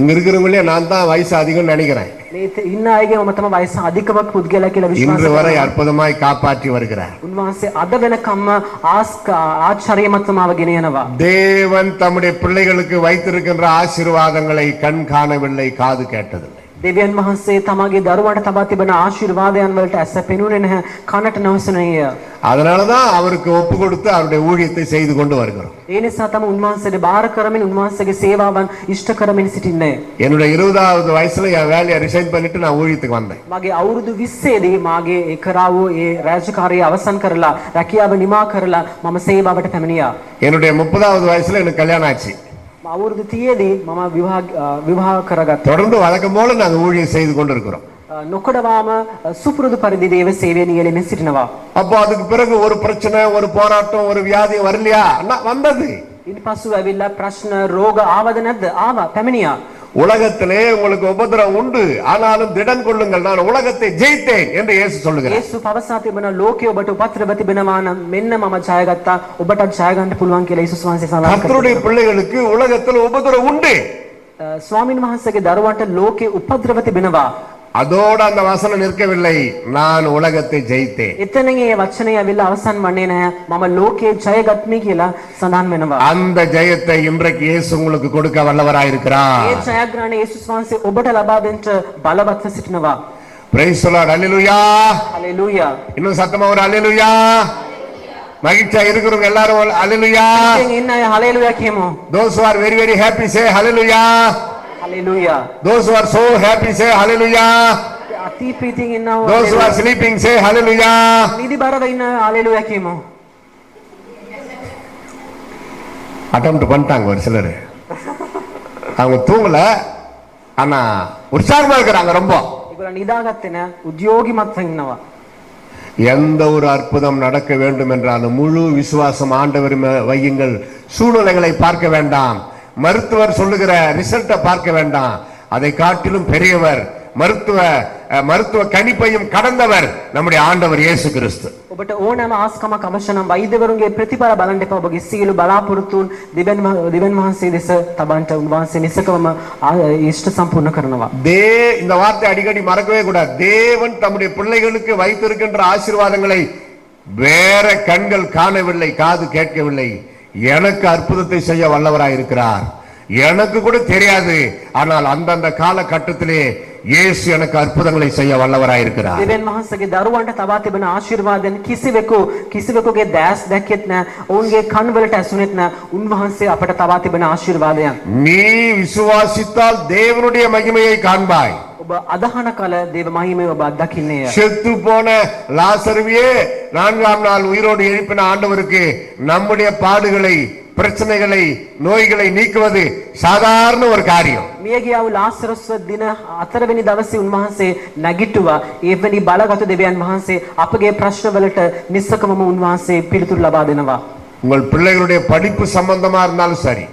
Speaker 2: இங்க இருக்கிறவங்களே நான் தான் வயசு அதிகம்னு நினைக்கிறேன்.
Speaker 3: මේ ඉන්න අයගේ මම තමයි වයස අධිකම පුද්ගලයා කියලා විශ්වාස
Speaker 2: இன்று வரை அற்புதமாய் காப்பாற்றி வருகிறார்.
Speaker 3: උන්වහන්සේ අද වෙනකම්ම ආශ්චර්යමත් මාව ගෙන යනවා.
Speaker 2: தேவன் தம்முடைய பிள்ளைகளுக்கு வைத்திருக்கின்ற ஆசீர்வாதங்களை கண் காணவில்லை, காது கேட்டதில்லை.
Speaker 3: දෙවියන් වහන්සේ තමගේ දරුවන්ට තබා තිබෙන ආශිර්වාදයන් වලට ඇස පෙනුනේ නැහැ, කනට නොඇසුනේය.
Speaker 2: அதனாலதான் அவருக்கு ஒப்பு கொடுத்து அவருடைய ஊழியத்தை செய்து கொண்டு வருகிறோம்.
Speaker 3: ඒ නිසා තම උන්වහන්සේට බාර කරමින් උන්වහන්සේගේ සේවාවන් ඉෂ්ට කරමින් සිටින්නේ.
Speaker 2: என்னுடைய 20வது வயசுல என் வேலையை ரிசைன் பண்ணிட்டு நான் ஊழியத்துக்கு வந்தேன்.
Speaker 3: මගේ අවුරුදු 20 දී මාගේ ඒ කරා වූ ඒ රාජකාරිය අවසන් කරලා රැකියාව නිමා කරලා මම සේවාවට පැමිණියා.
Speaker 2: என்னுடைய 30வது வயசுல எனக்கு கல்யாணம் ஆச்சு.
Speaker 3: අවුරුදු 30 දී මම විවාහ කරගත්තා.
Speaker 2: தொடர்ந்து வழக்கம் போல நாங்க ஊழியம் செய்து கொண்டு இருக்கிறோம்.
Speaker 3: නොකඩවාම සුපුරුදු පරිදි දේව සේවය නියැලෙමින් සිටිනවා.
Speaker 2: அப்போ அதுக்கு பிறகு ஒரு பிரச்சனை, ஒரு போராட்டம், ஒரு வியாதி வரலையா? வந்தது.
Speaker 3: ඉන්පසු ඇවිල්ලා ප්‍රශ්න රෝග ආවද නැද්ද? ආවා, පැමිණියා.
Speaker 2: உலகத்திலே உங்களுக்கு உபத்திரவம் உண்டு, ஆனாலும் திடன் கொள்ளுங்கள், நான் உலகத்தை ஜெயித்தேன் என்று இயேசு சொல்லுகிறார்.
Speaker 3: යේසු පවසා තිබෙන ලෝකයේ ඔබට උපද්‍රව තිබෙනවා නම් මෙන්න මම ජයගත්තා, ඔබටත් ජය ගන්න පුළුවන් කියලා යේසුස් වහන්සේ සඳහන් කළා.
Speaker 2: கர்த்தருடைய பிள்ளைகளுக்கு உலகத்தில் உபத்திரவம் உண்டு.
Speaker 3: ස්වාමින් වහන්සේගේ දරුවන්ට ලෝකයේ උපද්‍රව තිබෙනවා.
Speaker 2: அதோடு அந்த வசனம் நிற்கவில்லை, நான் உலகத்தை ஜெயித்தேன்.
Speaker 3: එතනින් ඒ වචනය ඇවිල්ලා අවසන් වන්නේ නැහැ. මම ලෝකයේ ජයගත්මි කියලා සඳහන් වෙනවා.
Speaker 2: அந்த ජெயத்தை இன்றைக்கு இயேசு உங்களுக்கு கொடுக்க வல்லவராய் இருக்கிறார்.
Speaker 3: ඒ ජයග්‍රහණය යේසුස් වහන්සේ ඔබට ලබා දෙන්න බලවත්ව සිටිනවා.
Speaker 2: Praise the Lord. Hallelujah.
Speaker 3: Hallelujah.
Speaker 2: இன்னும் சத்தமா ஒரு ஹalleluya. மகிழ்ச்சியா இருக்கிறவங்க எல்லாரும் ஹalleluya.
Speaker 3: ඉන්න අය hallelujah කියමු.
Speaker 2: Those who are very very happy say hallelujah.
Speaker 3: Hallelujah.
Speaker 2: Those who are so happy say hallelujah.
Speaker 3: අති ප්‍රීතියෙන් ඉන්නව.
Speaker 2: Those who are sleeping say hallelujah.
Speaker 3: නිදි බරව ඉන්න hallelujah කියමු.
Speaker 2: அட்டெம்ப்ட் பண்ணிட்டாங்க ஒரு சிலர். அவங்க தூங்கல, ஆனா உற்சாகமா இருக்கிறாங்க ரொம்ப.
Speaker 3: ඒගොල්ලෝ නිදාගත්තේ නැහැ, උද්‍යෝගිමත්ව ඉන්නවා.
Speaker 2: எந்த ஒரு அற்புதம் நடக்க வேண்டும் என்றாலும் முழு விசுவாசம் ஆண்டவர் வையுங்கள். சூழ்நிலைகளை பார்க்க வேண்டாம், மருத்துவர் சொல்லுகிற ரிசல்ட்டை பார்க்க வேண்டாம். அதை காட்டிலும் பெரியவர், மருத்துவ கணிப்பையும் கடந்தவர் நம்முடைய ஆண்டவர் இயேசு கிறிஸ்து.
Speaker 3: ඔබට ඕනෑම ආස්කමක් අවශ්‍ය නම් වෛද්‍යවරුන්ගේ ප්‍රතිඵල බලන්න එපා. ඔබගේ සියලු බලාපොරොත්තුන් දෙවියන් වහන්සේ දෙස තබන්ට උන්වහන්සේ නිසකවම ඉෂ්ට සම්පූර්ණ කරනවා.
Speaker 2: இந்த வார்த்தை அடிக்கடி மறக்கவே கூடாது. தேவன் தம்முடைய பிள்ளைகளுக்கு வைத்திருக்கின்ற ஆசீர்வாதங்களை வேற கண்கள் காணவில்லை, காது கேட்கவில்லை. எனக்கு அற்புதத்தை செய்ய வல்லவராய் இருக்கிறார். எனக்கு கூட தெரியாது, ஆனால் அந்தந்த காலகட்டத்திலே இயேசு எனக்கு அற்புதங்களை செய்ய வல்லவராய் இருக்கிறார்.
Speaker 3: දෙවියන් වහන්සේගේ දරුවන්ට තබා තිබෙන ආශිර්වාදයන් කිසිවෙකුගේ දැස් දැක්කෙත් නැහැ, ඔවුන්ගේ කන් වලට ඇසුනේත් නැහැ. උන්වහන්සේ අපට තබා තිබෙන ආශිර්වාදයන්.
Speaker 2: நீ விசுவாசித்தால் தேவனுடைய மகிமையை காண்பாய்.
Speaker 3: ඔබ අදහන කල දේව මහිමය ඔබ අත්දකින්නේය.
Speaker 2: செத்து போன லாசருவையே 4ஆம் நாள் உயிரோடு எழுப்பின ஆண்டவருக்கு நம்முடைய பாடுகளை, பிரச்சனைகளை, நோய்களை நீக்குவது சாதாரண ஒரு காரியம்.
Speaker 3: මියගියා වූ ලාසරස් දින 4 වෙනි දවසේ උන්වහන්සේ නැගිටුවා. එවැනි බලගත් දෙවියන් වහන්සේ අපගේ ප්‍රශ්න වලට නිස්සකවම උන්වහන්සේ පිළිතුරු ලබා දෙනවා.
Speaker 2: உங்கள் பிள்ளைகளுடைய படிப்பு சம்பந்தமா இருந்தாலும் சரி,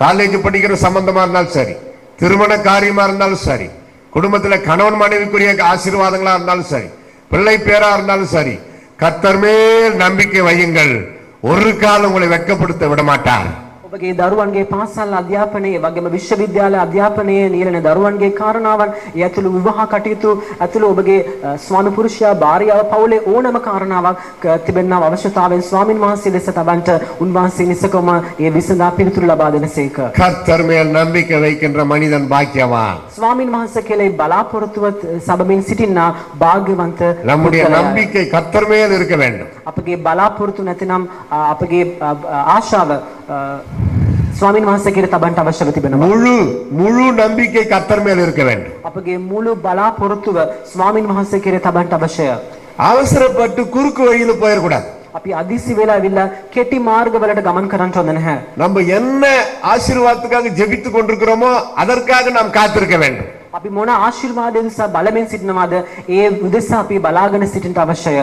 Speaker 2: காலேஜ் படிக்கிற சம்பந்தமா இருந்தாலும் சரி, திருமண காரியமா இருந்தாலும் சரி, குடும்பத்துல கணவன் மனைவிக்குரிய ஆசீர்வாதங்களா இருந்தாலும் சரி, பிள்ளை பேரா இருந்தாலும் சரி, கர்த்தர் மேல் நம்பிக்கை வையுங்கள். ஒரு காலம் உங்களை வெட்கப்படுத்த விட மாட்டார்.
Speaker 3: ඔබගේ දරුවන්ගේ පාසල් අධ්‍යාපනයේ වගේම විශ්වවිද්‍යාල අධ්‍යාපනයේ නියැලෙන දරුවන්ගේ කාරණාවන්, ඒ ඇතුළු විවාහ කටයුතු ඇතුළු ඔබගේ ස්වාමි පුරුෂයා භාර්යාව පවුලේ ඕනෑම කාරණාවක් තිබෙනා අවශ්‍යතාවයෙන් ස්වාමින් වහන්සේ දෙස තබන්ට උන්වහන්සේ නිසකවම ඒ විසඳා පිළිතුරු ලබා දෙනසේක.
Speaker 2: கர்த்தர் மேல் நம்பிக்கை வைக்கின்ற மனிதன் பாக்கியவான்.
Speaker 3: ස්වාමින් වහන්සේ කෙරෙහි බලාපොරොත්තුව සබමින් සිටිනා භාග්‍යවන්ත.
Speaker 2: நம்முடைய நம்பிக்கை கர்த்தர் மேல் இருக்க வேண்டும்.
Speaker 3: අපගේ බලාපොරොත්තු නැතිනම් අපගේ ආශාව ස්වාමින් වහන්සේ කෙරෙහි තබන්ට අවශ්‍යව තිබෙනවා.
Speaker 2: முழு நம்பிக்கை கர்த்தர் மேல் இருக்க வேண்டும்.
Speaker 3: අපගේ මුළු බලාපොරොත්තුව ස්වාමින් වහන්සේ කෙරෙහි තබන්ට අවශ්‍යය.
Speaker 2: அவசரப்பட்டு குறுக்கு வழியில போயிடக்கூடாது.
Speaker 3: අපි අදිසි වෙලා ඇවිල්ලා කෙටි මාර්ගවලට ගමන් කරන්න හොඳ නැහැ.
Speaker 2: நம்ம என்ன ஆசீர்வாதத்துக்காக ஜெபித்துக் கொண்டிருக்கிறோமோ அதற்காக நாம் காத்திருக்க வேண்டும்.
Speaker 3: අපි මොන ආශිර්වාදය උදෙසා බලමින් සිටිනවාද ඒ උදෙසා අපි බලාගෙන සිටින්න අවශ්‍යය.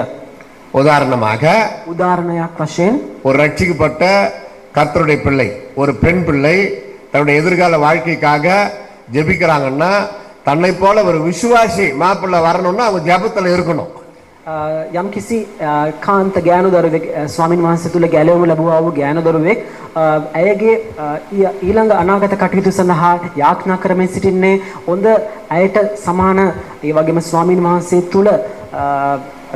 Speaker 2: உதாரணமாக
Speaker 3: උදාහරණයක් වශයෙන්
Speaker 2: ஒரு ரட்சிக்கப்பட்ட கர்த்தருடைய பிள்ளை, ஒரு பெண் பிள்ளை தன்னுடைய எதிர்கால வாழ்க்கைக்காக ஜெபிக்கிறாங்கன்னா, தன்னை போல ஒரு விசுவாசி மாப்பிள்ளை வரணும்னா அவங்க ஜெபத்துல இருக்கணும்.
Speaker 3: යම් කිසි කාන්ත ගෑනු දරුවෙක් ස්වාමින් වහන්සේ තුල ගැලවීම ලැබුවා වූ ගෑනු දරුවෙක් ඇයගේ ඊළඟ අනාගත කටයුතු සඳහා යාඥා කරමින් සිටින්නේ හොඳ ඇයට සමාන, ඒ වගේම ස්වාමින් වහන්සේ තුල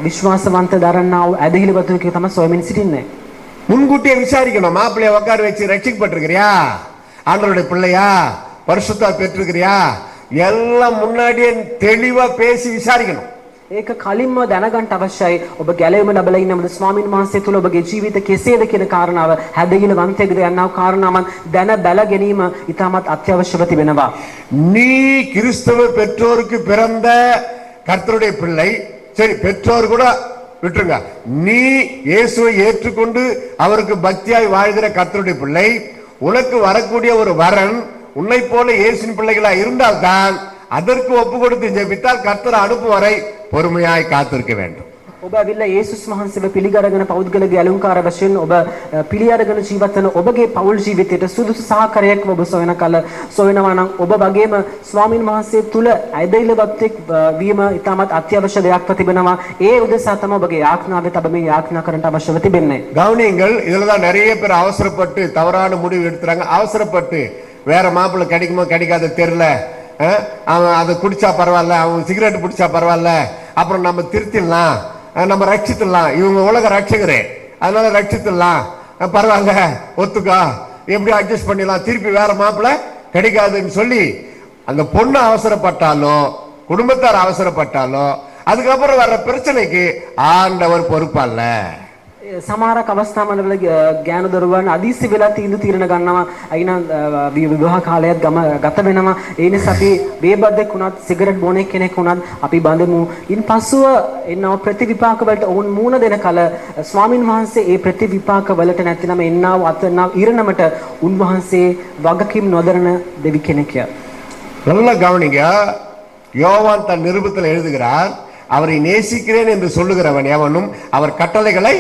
Speaker 3: විශ්වාසවන්ත දරන්නා වූ ඇදහිලිවතුෙක් තමයි සොයමින් සිටින්නේ.
Speaker 2: முன்கூட்டியே விசாரிக்கணும். மாப்பிள்ளைய உட்கார வச்சு ரட்சிக்கப்பட்டிருக்கிறியா, ஆண்டவருடைய பிள்ளையா, பரிசுத்தா பெற்றிருக்கிறியா, எல்லாம் முன்னாடியே தெளிவா பேசி விசாரிக்கணும்.
Speaker 3: ඒක කලින්ම දැනගන්න අවශ්‍යයි. ඔබ ගැලවීම ලැබලා ඉන්නවද ස්වාමීන් වහන්සේ තුල ඔබගේ ජීවිත කෙසේද කියන කාරණාව හැදගෙන වන්තයකද යනවා කාරණාවන් දැන බැල ගැනීම ඉතාමත් අත්‍යවශ්‍යව තිබෙනවා.
Speaker 2: நீ கிறிஸ்தவ பெற்றோருக்கு பிறந்த கர்த்தருடைய பிள்ளை, சரி பெற்றோர் கூட விட்டுருங்க, நீ இயேசுவை ஏற்றுக்கொண்டு அவருக்கு பக்தியாய் வாழ்கிற கர்த்தருடைய பிள்ளை, உனக்கு வரக்கூடிய ஒரு வரன் உன்னை போல இயேசுவின் பிள்ளைகளா இருந்தால்தான் அதற்கு ஒப்பு கொடுத்து ஜெபித்தால் கர்த்தர் அனுப்பும் வரை பொறுமையாய் காத்திருக்க வேண்டும்.
Speaker 3: ඔබ ඇවිල්ලා යේසුස් වහන්සේව පිළිගරගෙන පෞද්ගලික ඇලුම්කාර වශයෙන් ඔබ පිළි අරගෙන ජීවත් වෙන ඔබගේ පෞල් ජීවිතයට සුදුසු සහකාරයක් ඔබ සොයන කල සොයනවා නම් ඔබ වගේම ස්වාමින් වහන්සේ තුල ඇදහිලිවත් වීම ඉතාමත් අත්‍යවශ්‍ය දෙයක්ව තිබෙනවා. ඒ උදෙසා තමයි ඔබගේ යාඥාවේ තබ මේ යාඥා කරන්න අවශ්‍යව තිබෙන්නේ.
Speaker 2: கவனியுங்கள், இதுல தான் நிறைய பேர் அவசரப்பட்டு தவறான முடிவு எடுத்துறாங்க. அவசரப்பட்டு வேற மாப்பிள்ளை கிடைக்குமோ கிடைக்காத தெரியல, அவன் அதை குடிச்சா பரவாயில்ல, அவன் சிகரெட் பிடிச்சா பரவாயில்ல, அப்புறம் நம்ம திருத்திடலாம், நம்ம ரட்சித்துடலாம், இவங்க உலக ரட்சகரே அதனால ரட்சித்துடலாம், பரவாயில்ல ஒத்துக்கா, எப்படி அட்ஜஸ்ட் பண்ணிடலாம், திருப்பி வேற மாப்பிள்ளை கிடைக்காதுன்னு சொல்லி அந்த பொண்ணு அவசரப்பட்டாலோ குடும்பத்தார் அவசரப்பட்டாலோ அதுக்கப்புறம் வர்ற பிரச்சனைக்கு ஆண்டவர் பொறுப்பல்ல.
Speaker 3: සමහරක් අවස්ථාවල ඥාන දරුවන් අදීසි වෙලා තීරණ ගන්නවා. අයින විවාහ කාලයත් ගත වෙනවා. ඒ නිසා අපි බේබද්දෙක් වුණත් සිගරට් බොන කෙනෙක් වුණත් අපි බඳමු. ඉන්පසුව එන්නව ප්‍රතිවිපාක වලට ඔවුන් මූණ දෙන කල ස්වාමින් වහන්සේ ඒ ප්‍රතිවිපාක වලට නැතිනම් එන්නව අතනව ඉරණමට උන්වහන්සේ වගකීම් නොදරන දෙවි කෙනෙක්ය.
Speaker 2: நல்ல கவனிங்க, யோவான் தன் நிருபத்தில் எழுதுகிறார், அவரை நேசிக்கிறேன் என்று சொல்லுகிறவன் எவனும் அவர் கட்டளைகளை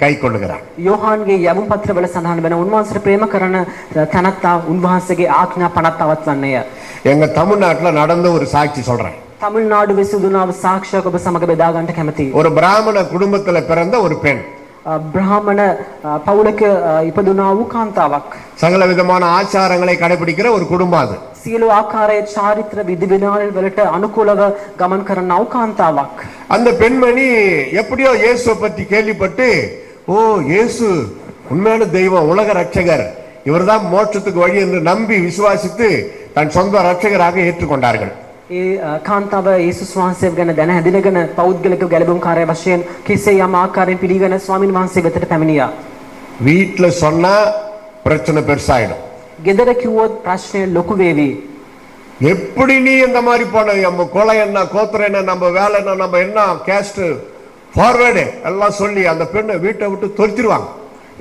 Speaker 2: கை கொள்ளுகிறான்.
Speaker 3: යෝහාන්ගේ යවුම් පත්‍රවල සඳහන් වෙන උන්වහන්සේ ප්‍රේම කරන තනත්තා උන්වහන්සේගේ ආඥා පනත් පවත්වන්නේය.
Speaker 2: எங்க தமிழ்நாட்டுல நடந்த ஒரு சாட்சி சொல்றேன்.
Speaker 3: තමිල්නාඩුවේ සිදුනාව සාක්ෂියක් ඔබ සමග බෙදා ගන්නට කැමතියි.
Speaker 2: ஒரு பிராமண குடும்பத்துல பிறந்த ஒரு பெண்,
Speaker 3: බ්‍රාහ්මණ පවුලක ඉපදුනා වූ කාන්තාවක්.
Speaker 2: சகல விதமான ஆச்சாரங்களை கடைபிடிக்கிற ஒரு குடும்பம் அது.
Speaker 3: සියලු ආකාරයේ චාරිත්‍ර විධිවිධාන වලට අනුකූලව ගමන් කරන වූ කාන්තාවක්.
Speaker 2: அந்த பெண்மணி எப்படியோ இயேசுவை பற்றி கேள்விப்பட்டு, ஓ இயேசு உண்மையான தெய்வம், உலக ரட்சகர், இவர்தான் மோட்சத்துக்கு வழி என்று நம்பி விசுவாசித்து தன் சொந்த ரட்சகராக ஏற்றுக்கொண்டார்கள்.
Speaker 3: ඒ කාන්තාව යේසුස් වහන්සේ ගැන දැන හැදිනගෙන පෞද්ගලික ගැලවුම් කාර්ය වශයෙන් කෙසේ යම් ආකාරයෙන් පිළිගෙන ස්වාමින් වහන්සේ වෙතට පැමිණියා.
Speaker 2: வீட்டுல சொன்னா பிரச்சனை பெருசாயிடும்.
Speaker 3: ගෙදර කිව්වොත් ප්‍රශ්නය ලොකු වේවි.
Speaker 2: எப்படி நீ இந்த மாதிரி போன, நம்ம கொலை என்ன, கோத்திரம் என்ன, நம்ம வேலை என்ன, நம்ம என்ன கேஸ்ட் ஃபார்வர்டு எல்லாம் சொல்லி அந்த பெண்ணை வீட்டை விட்டு தொலைச்சிருவாங்க.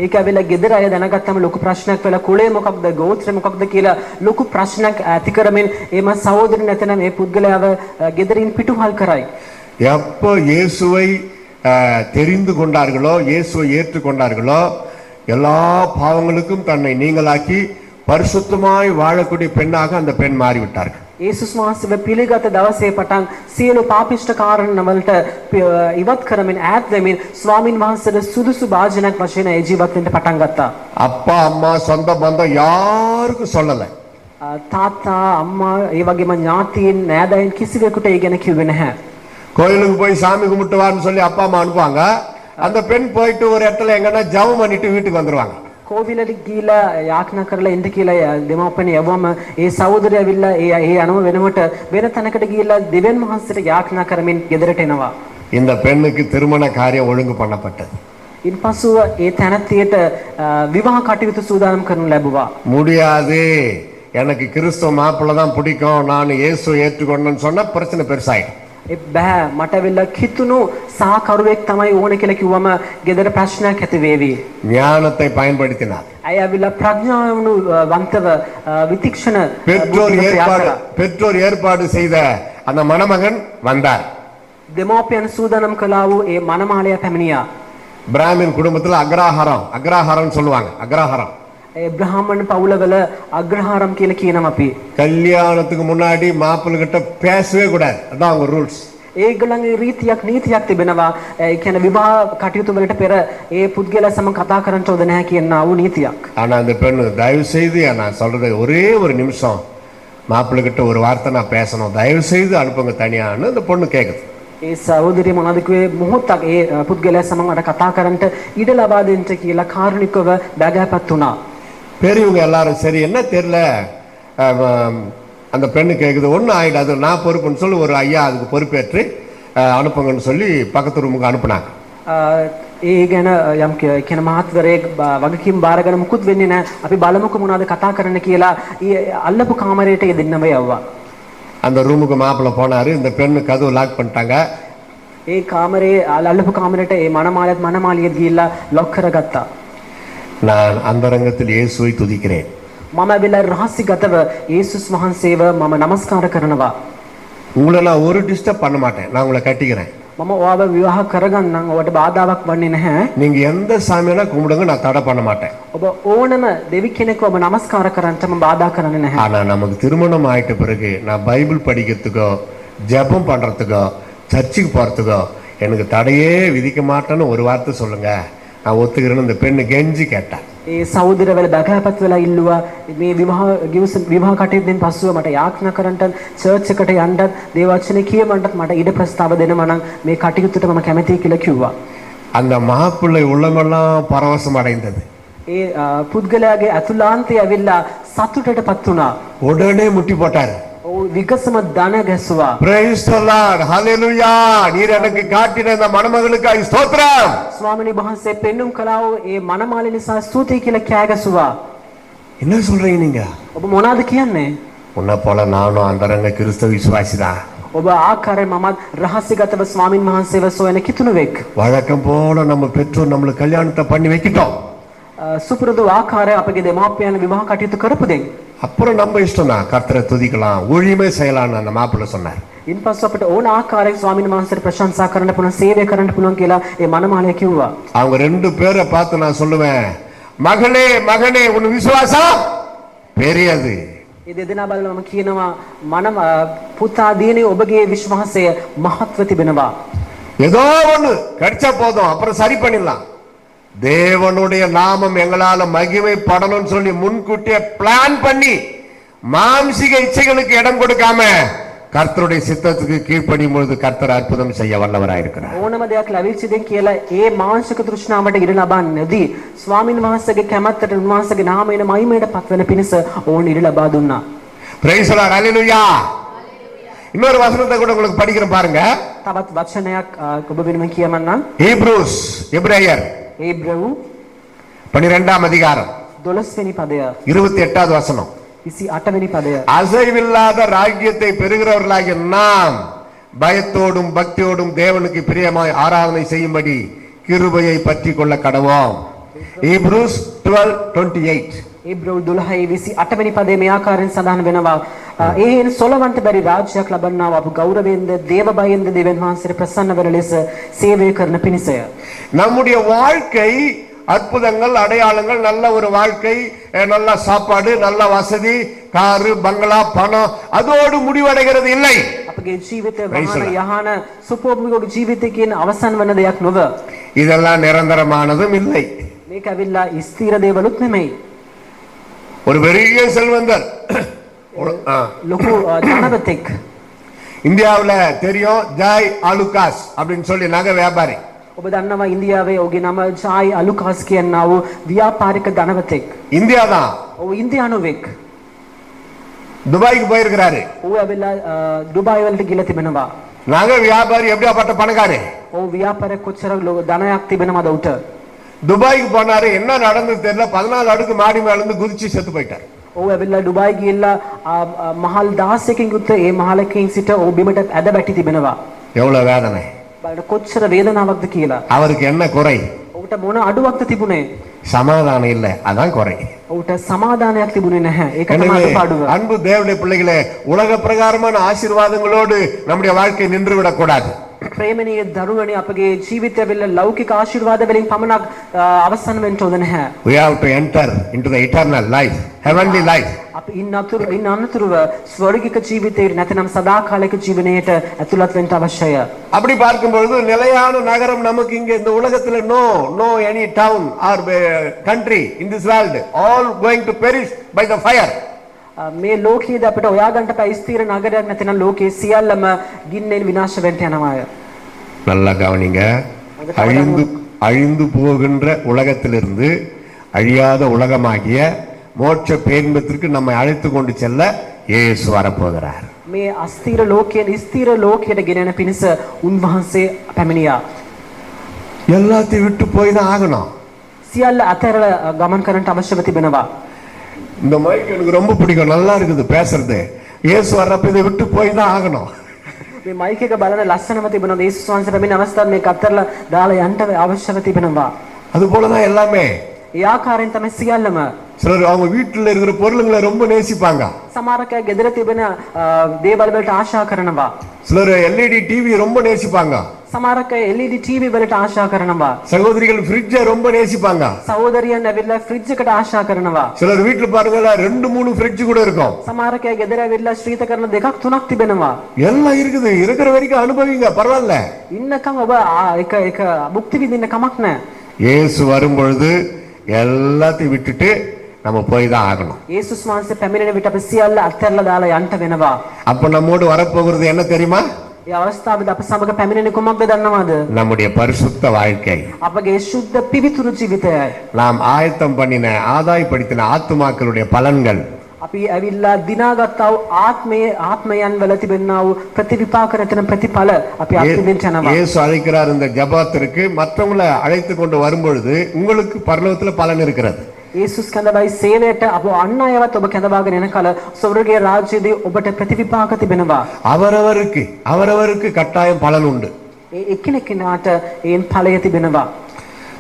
Speaker 3: ඒක ඇවිල්ලා ගෙදර අය දැනගත්තම ලොකු ප්‍රශ්නයක් වෙලා කුලය මොකක්ද ගෝත්‍රය මොකක්ද කියලා ලොකු ප්‍රශ්නයක් ඇති කරමින් එම සහෝදරි නැතන මේ පුද්ගලයාව ගෙදරින් පිටුහල් කරයි.
Speaker 2: எப்போ இயேசுவை தெரிந்து கொண்டார்களோ, இயேசுவை ஏற்றுக்கொண்டார்களோ, எல்லா பாவங்களுக்கும் தன்னை நீங்களாக்கி பரிசுத்தமாய் வாழக்கூடிய பெண்ணாக அந்த பெண் மாறிவிட்டார்கள். යේසුස් වහන්සේව පිළිගත දවසේ පටන් සියලු පාපිෂ්ඨ කාරණා වලට ඉවත් කරමින් ඈත් වෙමින් ස්වාමින් වහන්සේට සුදුසු භාජනයක් වශයෙන් ඒ ජීවත් වෙන්න පටන් ගත්තා. அப்பா அம்மா சொந்த பந்தம் யாருக்கும் சொல்லல.
Speaker 3: තාත්තා අම්මා ඒ වගේම ඥාතීන් නෑදෑයන් කිසිවෙකුට ඒ ගැන කිව්වේ නැහැ.
Speaker 2: கோயிலுக்கு போய் சாமி கும்பிட்டு வான்னு சொல்லி அப்பா அம்மா அனுப்புவாங்க. அந்த பெண் போயிட்டு ஒரு இடத்துல எங்கன்னா ஜெபம் பண்ணிட்டு வீட்டுக்கு வந்துருவாங்க. කෝවිලට ගිහිලා යාඥා කරලා ඉන්න කියලා දෙමව්පියන් යවම ඒ සහෝදරය ඇවිල්ලා ඒ අනුව වෙනකොට වෙන තැනකට ගිහිලා දෙවියන් වහන්සේට යාඥා කරමින් ගෙදරට එනවා. இந்த பெண்ணுக்கு திருமண காரியம் ஒழுங்கு பண்ணப்பட்டது.
Speaker 3: ඉන්පසුව ඒ තැනැත්තියට විවාහ කටයුතු සූදානම් කරනු ලැබුවා.
Speaker 2: முடியாது, எனக்கு கிறிஸ்துவ மாப்பிள்ளை தான் பிடிக்கும், நான் இயேசுவை ஏற்றுக்கொண்டேன்னு சொன்னா பிரச்சனை பெருசாயிடும்.
Speaker 3: බෑ, මට වෙලා කිතුණු සහකරුවෙක් තමයි ඕන කියලා කිව්වම ගෙදර ප්‍රශ්නයක් ඇති වේවි.
Speaker 2: ஞானத்தை பயன்படுத்தினார்.
Speaker 3: අය ඇවිල්ලා ප්‍රඥාවණු වන්තව විතික්ෂණ
Speaker 2: பெற்றோர் ஏற்பாடு செய்த அந்த மணமகன் வந்தார்.
Speaker 3: දෙමෝපියන් සූදානම් කළා වූ ඒ මනමාලයා පැමිණියා.
Speaker 2: பிராமின் குடும்பத்துல அக்ரஹாரம் சொல்லுவாங்க. அக்ரஹாரம்
Speaker 3: ඒ බ්‍රාහ්මණ පවුලවල අග්‍රහාரம் කියලා කියනවා අපි.
Speaker 2: கல்யாணத்துக்கு முன்னாடி மாப்பிள்ளை கிட்ட பேசவே கூடாது, அதான் அவங்க ரூல்ஸ்.
Speaker 3: ඒගොල්ලන්ගේ රීතියක් නීතියක් තිබෙනවා. ඒ කියන්නේ විවාහ කටයුතු වලට පෙර ඒ පුද්ගලයා සමග කතා කරන්න ඕද නැහැ කියන ආ වූ නීතියක්.
Speaker 2: ஆனா அந்த பெண்ணு, தயவு செய்து நான் சொல்றது ஒரே ஒரு நிமிஷம் மாப்பிள்ளை கிட்ட ஒரு வார்த்தை நான் பேசணும், தயவு செய்து அனுப்புங்க தனியான்னு அந்த பொண்ணு கேக்குது.
Speaker 3: ඒ සහෝදරිය මොනවද කිව්වේ, මොහොතක් ඒ පුද්ගලයා සමග මට කතා කරන්නට ඉඩ ලබා දෙන්න කියලා කාරුණිකව බැගෑපත් වුණා.
Speaker 2: பெரியவங்க எல்லாரும் சரி என்ன தெரியல, அந்த பெண்ணு கேட்குது, ஒன்றும் ஆகிடாது, நான் பொறுப்புன்னு சொல்லி ஒரு ஐயா அதுக்கு பொறுப்பேற்று அனுப்புங்கன்னு சொல்லி பக்கத்து ரூமுக்கு அனுப்புனாங்க.
Speaker 3: ඒ ගැන යම් කියන මහත්වරයෙක් වගකීම් බාරගෙන මුකුත් වෙන්නේ නැහැ. අපි බලමුකෝ මොනවද කතා කරන්න කියලා. ඒ අල්ලපු කාමරයට ඒ දෙන්නම යවුවා.
Speaker 2: அந்த ரூமுக்கு மாப்பிள்ளை போனாரு. இந்த பெண்ணு கதவு லாக் பண்ணிட்டாங்க.
Speaker 3: ඒ කාමරේ අල්ලපු කාමරයට ඒ මනමාලියත් ගිහිල්ලා ලොක් කරගත්තා.
Speaker 2: நான் அந்தரங்கத்தில் இயேசுவை துதிக்கிறேன்.
Speaker 3: මම ඇවිල්ලා රහස්‍යගතව යේසුස් වහන්සේව මම නමස්කාර කරනවා.
Speaker 2: உங்களை நான் ஒரு டிஸ்டர்ப் பண்ண மாட்டேன். நான் உங்களை கட்டிக்கிறேன்.
Speaker 3: මම ඔයාව විවාහ කරගන්නම්. ඔයාට බාධාවක් වන්නේ නැහැ.
Speaker 2: நீங்க எந்த சாமியானா கும்பிடுங்க, நான் தடை பண்ண மாட்டேன்.
Speaker 3: ඔබ ඕනම දෙවි කෙනෙක්ව ඔබ නමස්කාර කරන්නට මම බාධා කරන්නේ නැහැ.
Speaker 2: ஆனா நமக்கு திருமணம் ஆயிட்ட பிறகு நான் பைபிள் படிக்கிறதுக்கோ ஜெபம் பண்றதுக்கோ சர்ச்சுக்கு போறதுக்கோ எனக்கு தடையே விதிக்க மாட்டேன்னு ஒரு வார்த்தை சொல்லுங்க, நான் ஒத்துக்கிறேன்னு இந்த பெண்ணு கெஞ்சி கேட்டா.
Speaker 3: ඒ සහෝදරවල බගහපත් වෙලා ඉල්ලුවා මේ විවාහ කටයුත්තෙන් පස්සුව මට යාඥා කරන්නත් චර්ච් එකට යන්නත් දේවචනේ කියවන්නත් මට ඉඩ ප්‍රස්තාව දෙනවා නම් මේ කටයුත්තට මම කැමතියි කියලා කිව්වා.
Speaker 2: அந்த மாப்பிள்ளை உள்ளமெல்லாம் பரவசம் அடைந்தது.
Speaker 3: ඒ පුද්ගලයාගේ අතුලාන්තය ඇවිල්ලා සතුටටපත් වුණා.
Speaker 2: உடனே முட்டி போட்டாரு.
Speaker 3: විගසම දන ගැසුවා.
Speaker 2: Praise the Lord. Hallelujah. நீர் எனக்கு காட்டின இந்த மணமகளுக்காய் ஸ்தோத்திரம்.
Speaker 3: ස්වාමීනි වහන්සේ පෙන්눔 කළා වූ ඒ මනමාලි නිසා ස්තුතියි කියලා කෑ ගැසුවා.
Speaker 2: என்ன சொல்றீங்க நீங்க?
Speaker 3: ඔබ මොනවද කියන්නේ?
Speaker 2: உன்னை போல நானும் அந்தரங்க கிறிஸ்தவ விசுவாசிதான்.
Speaker 3: ඔබ ආකාරයෙන් මමත් රහස්‍යගතව ස්වාමින් වහන්සේව සොයන කිතුණුවෙක්.
Speaker 2: வழக்கம் போல நம்ம பெற்றோர் நம்மளுக்கு கல்யாணத்தை பண்ணி வைக்கிட்டோம்.
Speaker 3: සුපුරුදු ආකාරය අපගේ දෙමාපියන් විවාහ කටයුතු කරපු දෙන්.
Speaker 2: அப்புறம் நம்ம இஷ்டம் தான், கர்த்தரை துதிக்கலாம், ஊழியமே செய்யலாம்னு அந்த மாப்பிள்ளை சொன்னார்.
Speaker 3: ඉන්පස්සේ අපිට ඕන ආකාරයෙන් ස්වාමීන් වහන්සේට ප්‍රශංසා කරන්න පුළුවන්, සේවය කරන්න පුළුවන් කියලා ඒ මනමාලය කිව්වා.
Speaker 2: அவங்க ரெண்டு பேரை பார்த்து நான் சொல்லுவேன், மகளே மகனே உன் விசுவாசம் பெரியது.
Speaker 3: ඒ දෙදෙනා බලලා මම කියනවා, පුතා දිනේ ඔබගේ විශ්වාසය මහත්ව තිබෙනවා.
Speaker 2: ஏதோ ஒண்ணு கிடைச்சா போதும், அப்புறம் சரி பண்ணிடலாம். தேவனுடைய நாமம் எங்களால மகிமைப்படணும்னு சொல்லி முன்கூட்டியே பிளான் பண்ணி மாம்சிக இச்சைகளுக்கு இடம் கொடுக்காம கர்த்தருடைய சித்தத்துக்கு கீழ்ப்படியும் பொழுது கர்த்தர் அற்புதம் செய்ய வல்லவராயிருக்கிறார்.
Speaker 3: ඕනම දෙයක් ලැබිච්ච දෙයක් කියලා ඒ මානසික තෘෂ්ණාවට ඉඩ ලබන්නේදී ස්වාමීන් වහන්සේගේ කැමැත්තට උන්වහන්සේගේ නාමයෙන් මහිමයට පත්වන පිණිස ඕන ඉඩ ලබා දුන්නා.
Speaker 2: Praise the Lord. Hallelujah. இன்னொரு வசனத்தை கூட உங்களுக்கு படிக்கிறேன் பாருங்க.
Speaker 3: තවත් වචනයක් ඔබ වෙනුවෙන් කියමන්නම්.
Speaker 2: ஹீப்ரூஸ், எபிரேயர்
Speaker 3: ඒබ්‍රවු
Speaker 2: 12ஆம் அதிகாரம்
Speaker 3: 12 වෙනි පදය
Speaker 2: 28வது வசனம்.
Speaker 3: 28 වෙනි පදය.
Speaker 2: அசைவில்லாத ராஜ்யத்தை பெறுகிறவர்களாகிய நாம் பயத்தோடும் பக்தியோடும் தேவனுக்கு பிரியமாய் ஆராதனை செய்யும்படி கிருபையை பற்றி கொள்ள கடவோம். ஹீப்ரூஸ் 12:28.
Speaker 3: ඒබ්‍රවු 12:28 වෙනි පදයේ මේ ආකාරයෙන් සඳහන් වෙනවා. ඒන් සොලවන්ට බැරි රාජ්‍යයක් ලබන්නා වූ ගෞරවයෙන්ද දේව බයෙන්ද දෙවියන් වහන්සේට ප්‍රසන්න වන ලෙස සේවය කරන පිණිසය.
Speaker 2: நம்முடைய வாழ்க்கை அற்புதங்கள் அடையாளங்கள், நல்ல ஒரு வாழ்க்கை, நல்ல சாப்பாடு, நல்ல வசதி, காரு, பங்களா, பணம் அதோடு முடிவடைகிறது இல்லை.
Speaker 3: අපගේ ජීවිතය වහන යහන සුපෝභෝග ජීවිතයකින් අවසන් වන දෙයක් නොව.
Speaker 2: இதெல்லாம் நிரந்தரமானதும் இல்லை.
Speaker 3: මේක ඇවිල්ලා ස්ථිර දේවලුත් නෙමෙයි.
Speaker 2: ஒரு பெரிய செல்வந்தர்,
Speaker 3: ලොකු ධනවතෙක්,
Speaker 2: இந்தியாவுல தெரியும், ஜாய் ஆலுகாஸ் அப்படின்னு சொல்லி நகை வியாபாரி.
Speaker 3: ඔබ දන්නවා ඉන්දියාවේ ඔහුගේ නම ජායි අලුකාස් කියනා වූ ව්‍යාපාරික ධනවතෙක්.
Speaker 2: இந்தியா தான்.
Speaker 3: ඔහු ඉන්දියානුවෙක්.
Speaker 2: துபாய்க்கு போயிருக்கிறாரு.
Speaker 3: ඔහු ඇවිල්ලා ඩුබායි වලට ගිහලා තිබෙනවා.
Speaker 2: நகை வியாபாரி எப்படியாப்பட்ட பணக்காரே.
Speaker 3: ඔහු ව්‍යාපාරයක් කොච්චර ධනයක් තිබෙනවද උට.
Speaker 2: துபாய்க்கு போனாரு, என்ன நடந்தது தெரியல, 14 அடுக்கு மாடி மேல இருந்து குதிச்சு செத்து போயிட்டார்.
Speaker 3: ඔහු ඇවිල්ලා ඩුබායි ගිහිල්ලා මහල් 16කින් යුක්ත ඒ මහලකින් සිට ඔහු බිමට ඇද බැටි තිබෙනවා.
Speaker 2: எவ்வளவு வேதனை.
Speaker 3: බලන්න කොච්චර වේදනාවක්ද කියලා.
Speaker 2: அவருக்கு என்ன குறை?
Speaker 3: ඔහුට මොන අඩුවක්ද තිබුණේ?
Speaker 2: சமாதானம் இல்ல, அதான் குறை.
Speaker 3: ඔහුට සමාදානයක් තිබුණේ නැහැ. ඒක තමයි අඩුපාඩුව.
Speaker 2: அன்பு தேவனுடைய பிள்ளைகளே, உலக பிரகாரமான ஆசீர்வாதங்களோடு நம்முடைய வாழ்க்கை நின்று விடக் கூடாது.
Speaker 3: ප්‍රේමණීය දරුවනේ, අපගේ ජීවිතය වෙල ලෞකික ආශිර්වාද වලින් පමණක් අවසන් වෙන්න ඕන නැහැ.
Speaker 2: We have to enter into the eternal life, heavenly life.
Speaker 3: අපි ඉන්න අනතුරුව ස්වර්ගික ජීවිතයට නැත්නම් සදාකාලික ජීවනයට ඇතුළත් වෙන්න අවශ්‍යය.
Speaker 2: அப்படி பார்க்கும் பொழுது நிலையான நகரம் நமக்கு இங்க இந்த உலகத்துல no any town or country in this world, all going to perish by the fire.
Speaker 3: මේ ලෝකයේද අපිට හොයාගන්න බෑ ස්ථිර නගරයක් නැත්නම් ලෝකයේ සියල්ලම ගින්නෙන් විනාශ වෙන්න යනවාය.
Speaker 2: நல்லா கவனிங்க. அழிந்து போகின்ற உலகத்திலிருந்து அழியாத உலகமாகிய மோட்ச பேரின்பத்திற்கு நம்மை அழைத்து கொண்டு செல்ல இயேசு வரப்போகிறார்.
Speaker 3: මේ අස්ථීර ලෝකයෙන් ස්ථීර ලෝකයට ගෙනෙන පිණිස උන්වහන්සේ පැමිණියා.
Speaker 2: எல்லாத்தையும் விட்டு போய் தான் ஆகணும்.
Speaker 3: සියල්ල අතහැරලා ගමන් කරන්නට අවශ්‍යව තිබෙනවා.
Speaker 2: இந்த மைக் எனக்கு ரொம்ப பிடிக்கும், நல்லா இருக்குது பேசுறது. இயேசு வர்றப்ப இதை விட்டு போய் தான் ஆகணும்.
Speaker 3: මේ මයික් එක බලන ලස්සනම තිබෙනවා. යේසුස් වහන්සේ පැමිණ අවස්ථාවේ මේක අත්හැරලා දාලා යන්න අවශ්‍යව තිබෙනවා.
Speaker 2: அது போலதான் எல்லாமே.
Speaker 3: ඒ ආකාරයෙන් තමයි සියල්ලම.
Speaker 2: சிலர் அவங்க வீட்டுல இருக்கிற பொருளுங்களை ரொம்ப நேசிப்பாங்க.
Speaker 3: සමහරක ගෙදර තිබෙන දේවල් වලට ආශා කරනවා.
Speaker 2: சிலர் எல்இடி டிவி ரொம்ப நேசிப்பாங்க.
Speaker 3: සමහරක LED TV වලට ආශා කරනවා.
Speaker 2: சகோதரிகள் ஃப்ரிட்ஜை ரொம்ப நேசிப்பாங்க.
Speaker 3: සහෝදරියන් ඇවිල්ලා ෆ්‍රිජ් එකට ආශා කරනවා.
Speaker 2: சிலர் வீட்டுல பாருங்களா 2-3 ஃப்ரிட்ஜ் கூட இருக்கும்.
Speaker 3: සමහරක ගෙදර ඇවිල්ලා ශ්‍රීත කරන දෙකක් තුනක් තිබෙනවා.
Speaker 2: எல்லாம் இருக்குது, இருக்கிற வரைக்கும் அனுபவிங்க, பரவாயில்ல.
Speaker 3: ඉන්නකම් ඔබ එක භුක්ති විඳින්න කමක් නැහැ.
Speaker 2: இயேசு வரும்பொழுது எல்லாத்தையும் விட்டுட்டு நம்ம போய் தான் ஆகணும்.
Speaker 3: යේසුස් වහන්සේ පැමිණෙන විට අපි සියල්ල අත්හැරලා දාලා යන්න වෙනවා.
Speaker 2: அப்ப நம்மோடு வரப்போகிறது என்ன தெரியுமா?
Speaker 3: ඒ අවස්ථාවේදී අප සමග පැමිණෙන්නේ කුමක්ද දන්නවද?
Speaker 2: நம்முடைய பரிசுத்த வாழ்க்கை.
Speaker 3: අපගේ ශුද්ධ පිවිතුරු ජීවිතයයි.
Speaker 2: நாம் ஆயத்தம் பண்ணின ஆதாயப்படுத்தின ஆத்துமாக்களுடைய பலன்கள்.
Speaker 3: අපි ඇවිල්ලා දිනාගත්තා වූ ආත්මයන් වල තිබෙනා වූ ප්‍රතිවිපාක නැතන ප්‍රතිඵල අපි අත්විඳින්න යනවා.
Speaker 2: இயேசு அழைக்கிறார் இந்த ஜெபத்திற்கு. மற்றவங்களை அழைத்து கொண்டு வரும்பொழுது உங்களுக்கு பரலோகத்துல பலன் இருக்கிறது.
Speaker 3: යේසුස් කැඳවයි සේවයට අප අන් අයවත් ඔබ කැඳවාගෙන යන කල ස්වර්ගයේ රාජ්‍යයේදී ඔබට ප්‍රතිවිපාක තිබෙනවා.
Speaker 2: அவரவருக்கு கட்டாயம் பலன் உண்டு.
Speaker 3: ඒ එකිනෙකාට ඒන් ඵලය තිබෙනවා.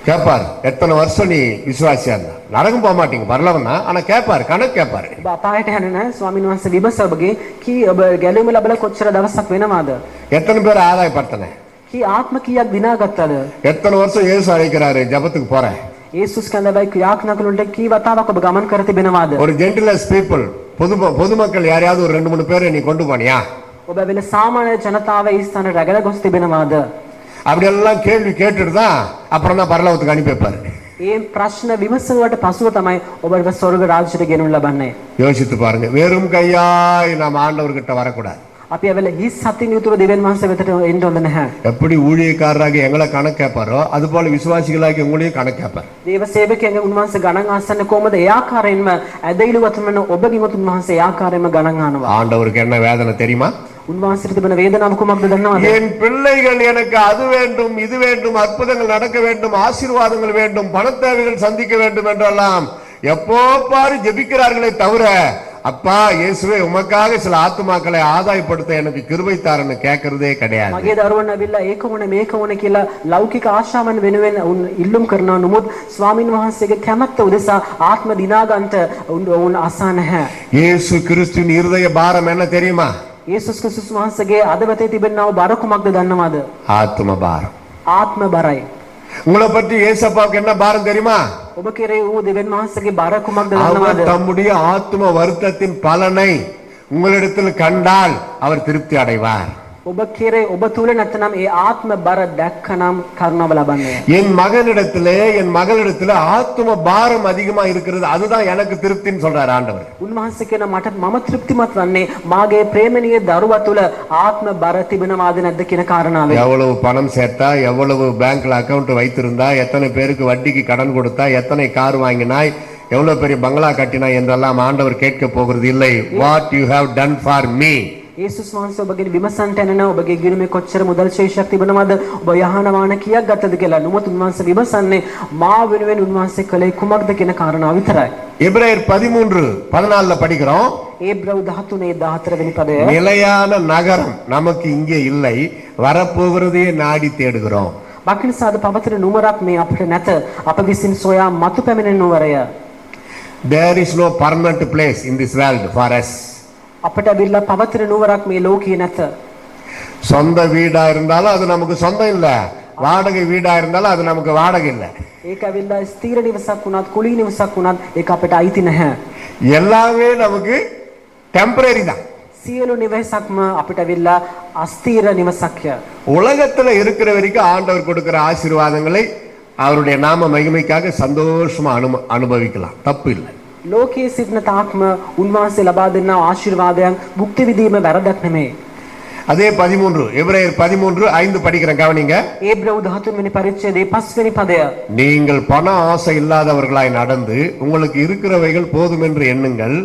Speaker 2: கேட்பார், எத்தனை வருஷம் நீ விசுவாசியா இருந்தா? நரகம் போக மாட்டீங்க, பரலவனா. ஆனா கேட்பாரு, கணக்கு கேட்பாரு.
Speaker 3: ඔබ අපායට යන්නේ නැහැ. ස්වාමීන් වහන්සේ විමස ඔබගේ කී ඔබ ගැලවීම ලැබලා කොච්චර දවසක් වෙනවද?
Speaker 2: எத்தனை பேர் ஆதாயப்படுத்தின?
Speaker 3: කී ආත්ම කීයක් දිනාගත්තද?
Speaker 2: எத்தனை வருஷம் இயேசு அழைக்கிறாரு ஜெபத்துக்கு போறேன்.
Speaker 3: යේසුස් කැඳවයි ක්‍රියාත්මක වලට කී වතාවක් ඔබ ගමන් කර තිබෙනවද?
Speaker 2: ஒரு ஜென்டிலஸ் பீப்புள், பொதுமக்கள் யாரையாவது ஒரு 2-3 பேரை நீ கொண்டு போனியா?
Speaker 3: ඔබ වෙල සාමාන්‍ය ජනතාව ඒ ස්ථාන රැගෙන ගොස් තිබෙනවද?
Speaker 2: அப்படியெல்லாம் கேள்வி கேட்டுட்டு தான் அப்புறம் தான் பரலோகத்துக்கு அனுப்பி வைப்பாரு.
Speaker 3: ඒ ප්‍රශ්න විමසුවට පසුව තමයි ඔබට ස්වර්ග රාජ්‍යයට ගෙනුන ලබන්නේ.
Speaker 2: யோசித்து பாருங்க, வெறும் கையாய் நாம் ஆண்டவர்கிட்ட வரக்கூடாது.
Speaker 3: අපි ඇවිල්ලා හිස් සතින් යුතුව දෙවියන් වහන්සේ වෙතට එන්න හොඳ නැහැ.
Speaker 2: எப்படி ஊழியக்காரராக எங்களை கணக்கு கேட்பாரோ அது போல விசுவாசிகளாக உங்களையும் கணக்கு கேட்பார்.
Speaker 3: දේව සේවකයන්ගේ උන්වහන්සේ ගණන් අස්සන්නේ කොහොමද? ඒ ආකාරයෙන්ම ඇදහිලි වතුන ඔබගේ උන්වහන්සේ ඒ ආකාරයෙන්ම ගණන් අහනවා.
Speaker 2: ஆண்டவருக்கு என்ன வேதனை தெரியுமா?
Speaker 3: උන්වහන්සේට තිබෙන වේදනාව කුමක්ද දන්නවද?
Speaker 2: என் பிள்ளைகள் எனக்கு அது வேண்டும், இது வேண்டும், அற்புதங்கள் நடக்க வேண்டும், ஆசீர்வாதங்கள் வேண்டும், பணத்தேவைகள் சந்திக்க வேண்டும் என்றெல்லாம் எப்போ பாரு ஜெபிக்கிறார்களே தவிர, அப்பா இயேசுவே உமக்காக சில ஆத்துமாக்களை ஆதாயப்படுத்த எனக்கு கிருபை தாரன்னு கேட்கறதே கிடையாது.
Speaker 3: මගේ දරුවන් ඇවිල්ලා ඒක ඕනේ මේක ඕනේ කියලා ලෞකික ආශාවන් වෙනුවෙන් ඉල්ලුම් කරනවා. නමුත් ස්වාමින් වහන්සේගේ කැමැත්ත උදෙසා ආත්ම දිනාගන්ට උන් ආසා නැහැ.
Speaker 2: இயேசு கிறிஸ்துவின் இருதய பாரம் என்ன தெரியுமா?
Speaker 3: යේසුස් ක්‍රිස්තුස් වහන්සේගේ අදවතේ තිබෙනා වූ බර කුමක්ද දන්නවද?
Speaker 2: ஆத்ம பாரம்.
Speaker 3: ආත්ම බරයි.
Speaker 2: உங்களை பற்றி ஏசப்பாவுக்கு என்ன பாரம் தெரியுமா?
Speaker 3: ඔබ කෙරේ වූ දෙවියන් වහන්සේගේ බර කුමක්ද
Speaker 2: அவர்
Speaker 3: දන්නවද?
Speaker 2: தம்முடைய ஆத்ம வருத்தத்தின் பலனை உங்களிடத்தில் கண்டால் அவர் திருப்தி அடைவார்.
Speaker 3: ඔබ කෙරේ ඔබ තුල නැත්නම් ඒ ආත්ම බර දැක්කනම් කරුණාව ලබන්නේ.
Speaker 2: என் மகளிடத்திலே ஆத்ம பாரம் அதிகமா இருக்கிறது, அதுதான் எனக்கு திருப்தின்னு சொல்றாரு ஆண்டவர்.
Speaker 3: උන්වහන්සේ කියන මට මම තෘප්තිමත් වන්නේ මාගේ ප්‍රේමණීය දරුවා තුල ආත්ම බර තිබෙනවාද නැද්ද කියන කාරණාවෙන්.
Speaker 2: எவ்வளவு பணம் சேர்த்தா, எவ்வளவு பேங்க்ல அக்கவுண்ட் வைத்திருந்தா, எத்தனை பேருக்கு வட்டிக்கு கடன் கொடுத்தா, எத்தனை கார் வாங்கினாய், எவ்வளவு பெரிய பங்களா கட்டினாய் என்றெல்லாம் ஆண்டவர் கேட்க போகிறது இல்லை. What you have done for me.
Speaker 3: යේසුස් වහන්සේ ඔබගේ විමසන්ට යන ඔබගේ ගිණුමේ කොච්චර මුදල් ශේෂයක් තිබෙනවද? ඔබ යහන වාහන කීයක් ගත්තද කියලා. නමුත් උන්වහන්සේ විමසන්නේ මා වෙනුවෙන් උන්වහන්සේ කළේ කුමක්ද කියන කාරණාව විතරයි. எபிரேயர் 13:14 படிக்கிறோம். ඒබ්‍රව් 13:14 වෙනි පදය.
Speaker 2: நிலையான நகரம் நமக்கு இங்கே இல்லை, வரப்போகிறதையே நாடி தேடுகிறோம்.
Speaker 3: බකිනසාද පවතින නුවරක් මේ අපිට නැත. අප විසින් සොයා මතු පැමිණෙන නුවරය.
Speaker 2: There is no permanent place in this world for us.
Speaker 3: අපට ඇවිල්ලා පවතින නුවරක් මේ ලෝකේ නැත.
Speaker 2: சொந்த வீடா இருந்தாலும் அது நமக்கு சொந்தம் இல்ல, வாடகை வீடா இருந்தாலும் அது நமக்கு வாடகை இல்ல.
Speaker 3: ඒක ඇවිල්ලා ස්ථීර නිවසක් වුණත් කුලී නිවසක් වුණත් ඒක අපිට අයිති නැහැ.
Speaker 2: எல்லாமே நமக்கு டெம்பரரி தான்.
Speaker 3: සියලු නිවසක්ම අපිට ඇවිල්ලා අස්ථීර නිවසක්ය.
Speaker 2: உலகத்துல இருக்கிற வரைக்கும் ஆண்டவர் கொடுக்கிற ஆசீர்வாதங்களை அவருடைய நாம மகிமைக்காக சந்தோஷமா அனுபவிக்கலாம், தப்பு இல்லை.
Speaker 3: ලෝකයේ සිටින තාක්ම උන්වහන්සේ ලබා දෙනා ආශිර්වාදයන් භුක්ති විඳීම වැරදක් නෙමෙයි.
Speaker 2: அதே 13 எபிரேயர் 13:5 படிக்கிறேன், கவனிங்க.
Speaker 3: ඒබ්‍රව් 13 වෙනි පරිච්ඡේදයේ 5 වෙනි පදය.
Speaker 2: நீங்கள் பண ஆசை இல்லாதவர்களாய் நடந்து உங்களுக்கு இருக்கிறவைகள் போதும் என்று எண்ணுங்கள்.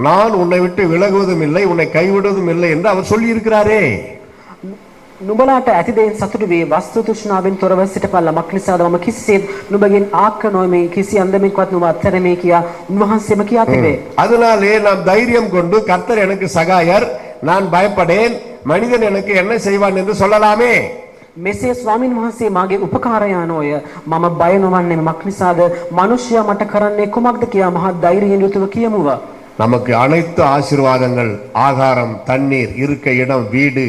Speaker 2: நான் உன்னை விட்டு விலகுவதும் இல்லை உன்னை கைவிடுவதும் இல்லை என்று அவர் சொல்லி இருக்கிறாரே.
Speaker 3: නුඹලාට ඇති දෙයින් සතුටු වේ වස්තු තෘෂ්ණාවෙන් තොරව සිටපල්ලා මක් නිසාද මම කිසිසේත් නුඹගෙන් ආක්ක නොමේ කිසි අන්දමකින්වත් නුඹ අත්හැරෙමේ කියා උන්වහන්සේම කියා තිබේ.
Speaker 2: அதனாலே நாம் தைரியம் கொண்டு கர்த்தர் எனக்கு சகாயர் நான் பயப்படேன் மனிதன் எனக்கு என்ன செய்வான் என்று சொல்லலாமே.
Speaker 3: මෙසේ ස්වාමින් වහන්සේ මාගේ උපකාරයානෝය මම බය නොවන්නේ මක් නිසාද මනුෂ්‍යයා මට කරන්නේ කුමක්ද කියා මහත් ධෛර්යයෙන් යුතුව කියමුවා.
Speaker 2: நமக்கு அனைத்து ஆசீர்வாதங்கள் ஆகாரம் தண்ணீர் இருக்க இடம் வீடு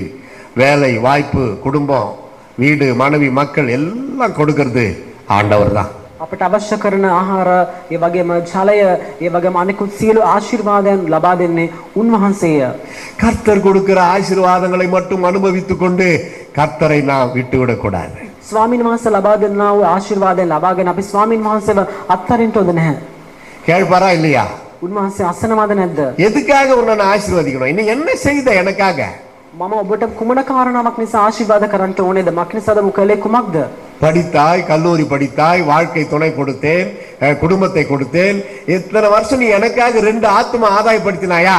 Speaker 2: வேலை வாய்ப்பு குடும்பம் வீடு மனைவி மக்கள் எல்லாம் கொடுக்கிறது ஆண்டவர் தான்.
Speaker 3: අපට අවශ්‍ය කරන ආහාර ඒ වගේම ජලය ඒ වගේම අනෙකුත් සියලු ආශිර්වාදයන් ලබා දෙන්නේ උන්වහන්සේය.
Speaker 2: கர்த்தர் கொடுக்கிற ஆசீர்வாதங்களை மட்டும் அனுபவித்துக் கொண்டு கர்த்தரை நாம் விட்டுவிடக் கூடாது.
Speaker 3: ස්වාමින් වහන්සේ ලබා දෙනා වූ ආශිර්වාදයන් ලබාගෙන අපි ස්වාමින් වහන්සේව අත්හරින්න ඕද නැහැ.
Speaker 2: கேள்பாரா இல்லையா?
Speaker 3: උන්වහන්සේ අසනවාද නැද්ද?
Speaker 2: எதுக்காக உன்னை நான் ஆசீர்வதிக்கணும்? இன்னும் என்ன செய்த எனக்காக?
Speaker 3: මම ඔබට කුමන කාරණාවක් නිසා ආශිර්වාද කරන්න ඕනේද? මක් නිසාද ඔබ කළේ කුමක්ද?
Speaker 2: படித்தாய் கல்லூரி படித்தாய் வாழ்க்கை துணை கொடுத்தேன் குடும்பத்தை கொடுத்தேன் இத்தனை வருஷம் நீ எனக்காக 2 ஆத்மா ஆதாயப்படுத்தினாயா?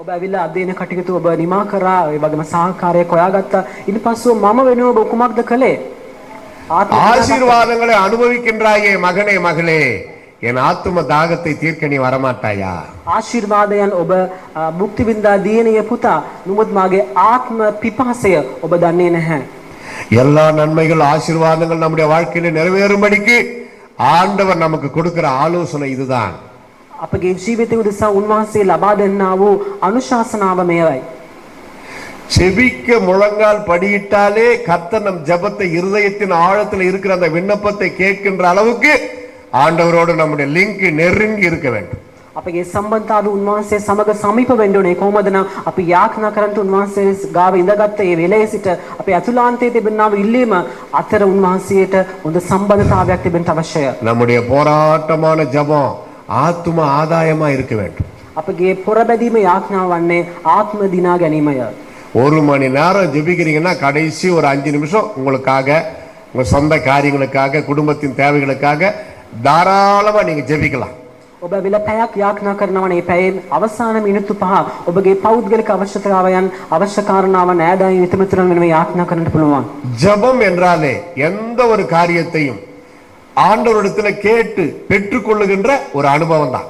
Speaker 3: ඔබ ඇවිල්ලා අධ්‍යයන කටයුතු ඔබ නිමා කරා ඒ වගේම සහකාරයක් හොයාගත්තා. ඊට පස්සෙ මම වෙනුව ඔබ කුමක්ද කළේ?
Speaker 2: ஆசீர்வாதங்களை அனுபவிக்கின்றாயே மகனே மகளே என் ஆத்ம தாகத்தை தீர்க்க நீ வரமாட்டாயா?
Speaker 3: ආශිර්වාදයන් ඔබ මුක්ති විඳා දියණිය පුතා නුඹත් මාගේ ආත්ම පිපාසය ඔබ දන්නේ නැහැ.
Speaker 2: எல்லா நன்மைகள் ஆசீர்வாதங்கள் நம்முடைய வாழ்க்கையில நிறைவேறும்படிக்கு ஆண்டவர் நமக்கு கொடுக்கிற ஆலோசனை இதுதான்.
Speaker 3: අපගේ ජීවිතය උදෙසා උන්වහන්සේ ලබා දෙන්නා වූ අනුශාසනාව මේවයි.
Speaker 2: செபிக்க முழங்கால் படியிட்டாலே கர்த்தர் நம் ஜெபத்தை இருதயத்தின் ஆழத்தில் இருக்கிற அந்த விண்ணப்பத்தை கேட்கின்ற அளவுக்கு ஆண்டவரோடு நம்முடைய லிங்க் நெருங்கி இருக்க வேண்டும்.
Speaker 3: අපගේ සම්බන්ධතාවය උන්වහන්සේ සමග සමීප වෙන්න ඕනේ. කොහොමද නම් අපි යාඥා කරන්ට උන්වහන්සේ ගාව ඉඳගත්ත මේ වෙලේ සිට අපි අතුලාන්තයේ තිබෙනා වූ ඉල්ලීම අතර උන්වහන්සේට හොඳ සම්බන්ධතාවයක් තිබෙන්න අවශ්‍යයි.
Speaker 2: நம்முடைய போராட்டமான ஜெபம் ஆத்ம ஆதாயமா இருக்க வேண்டும்.
Speaker 3: අපගේ පොරබැදීම යාඥාව වන්නේ ආත්ම දිනා ගැනීමය.
Speaker 2: 1 மணி நேரம் ஜெபிக்கிறீங்கன்னா கடைசி ஒரு 5 நிமிஷம் உங்களுக்காக உங்க சொந்த காரியங்களுக்காக குடும்பத்தின் தேவைகளுக்காக தாராளமா நீங்க ஜெபிக்கலாம்.
Speaker 3: ඔබ විල පැයක් යාඥා කරනවා නේ පැයෙන් අවසාන මිනිත්තු 5 ඔබගේ පෞද්ගලික අවශ්‍යතාවයන් අවශ්‍ය කාරණාවන් ඈදායි විතමතුරන් වෙනම යාඥා කරන්නට පුළුවන්.
Speaker 2: ஜெபம் என்றாலே எந்த ஒரு காரியத்தையும் ஆண்டவரிடத்துல கேட்டு பெற்றுக்கொள்ளுகின்ற ஒரு அனுபவம் தான்.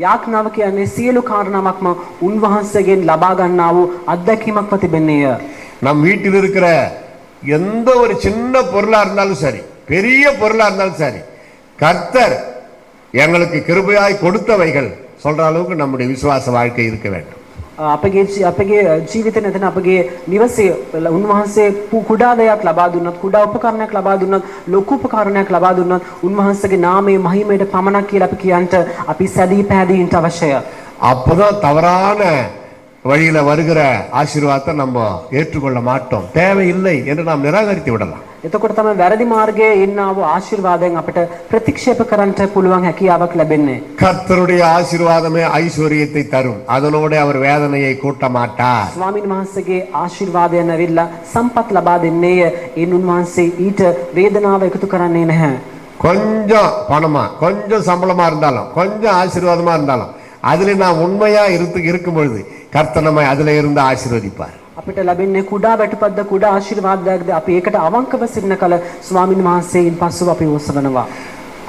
Speaker 3: යාඥාව කියන්නේ සියලු කාරණාවක්ම උන්වහන්සේගෙන් ලබා ගන්නා වූ අත්දැකීමක්ව තිබෙන්නේය.
Speaker 2: நம் வீட்டில் இருக்கிற எந்த ஒரு சின்ன பொருளா இருந்தாலும் சரி பெரிய பொருளா இருந்தாலும் சரி கர்த்தர் எங்களுக்கு கிருபையாய் கொடுத்தவைகள் சொல்ற அளவுக்கு நம்முடைய விசுவாச வாழ்க்கை இருக்க வேண்டும்.
Speaker 3: අපගේ ජීවිතේ නැතන අපගේ නිවසේ උන්වහන්සේ කුඩා දෙයක් ලබා දුන්නත් කුඩා උපකරණයක් ලබා දුන්නත් ලොකු උපකරණයක් ලබා දුන්නත් උන්වහන්සේගේ නාමයේ මහිමයට පමණක් කියලා අපි කියන්ට අපි සැදී පැහැදීන්ට අවශ්‍යය.
Speaker 2: அப்பதான் தவறான வழியில வருகிற ஆசீர்வாதத்தை நம்ம ஏற்றுக்கொள்ள மாட்டோம். தேவையில்லை என்று நாம் நிராகரித்து விடலாம்.
Speaker 3: එතකොට තමයි වැරදි මාර්ගයේ ඉන්නා වූ ආශිර්වාදයෙන් අපිට ප්‍රතික්ෂේප කරන්නට පුළුවන් හැකියාවක් ලැබෙන්නේ.
Speaker 2: கர்த்தருடைய ஆசீர்வாதமே ஐஸ்வரியத்தை தரும். அதனோட அவர் வேதனையை கூட்ட மாட்டார்.
Speaker 3: ස්වාමීන් වහන්සේගේ ආශිර්වාදයන් ඇවිල්ලා සම්පත් ලබා දෙන්නේය. ඒ උන්වහන්සේ ඊට වේදනාව එකතු කරන්නේ නැහැ.
Speaker 2: கொஞ்சம் பணமா கொஞ்சம் சம்பளமா இருந்தாலும் கொஞ்சம் ஆசீர்வாதமா இருந்தாலும் அதுல நான் உண்மையா இருக்கும் பொழுது கர்த்தர் நம்மை அதுல இருந்து ஆசீர்வதிப்பார்.
Speaker 3: අපිට ලැබෙන්නේ කුඩා වැටපත්ද කුඩා ආශිර්වාදයක්ද අපි ඒකට අවංකව සිටින කල ස්වාමීන් වහන්සේයින් පස්සෙ අපි ඔසවනවා.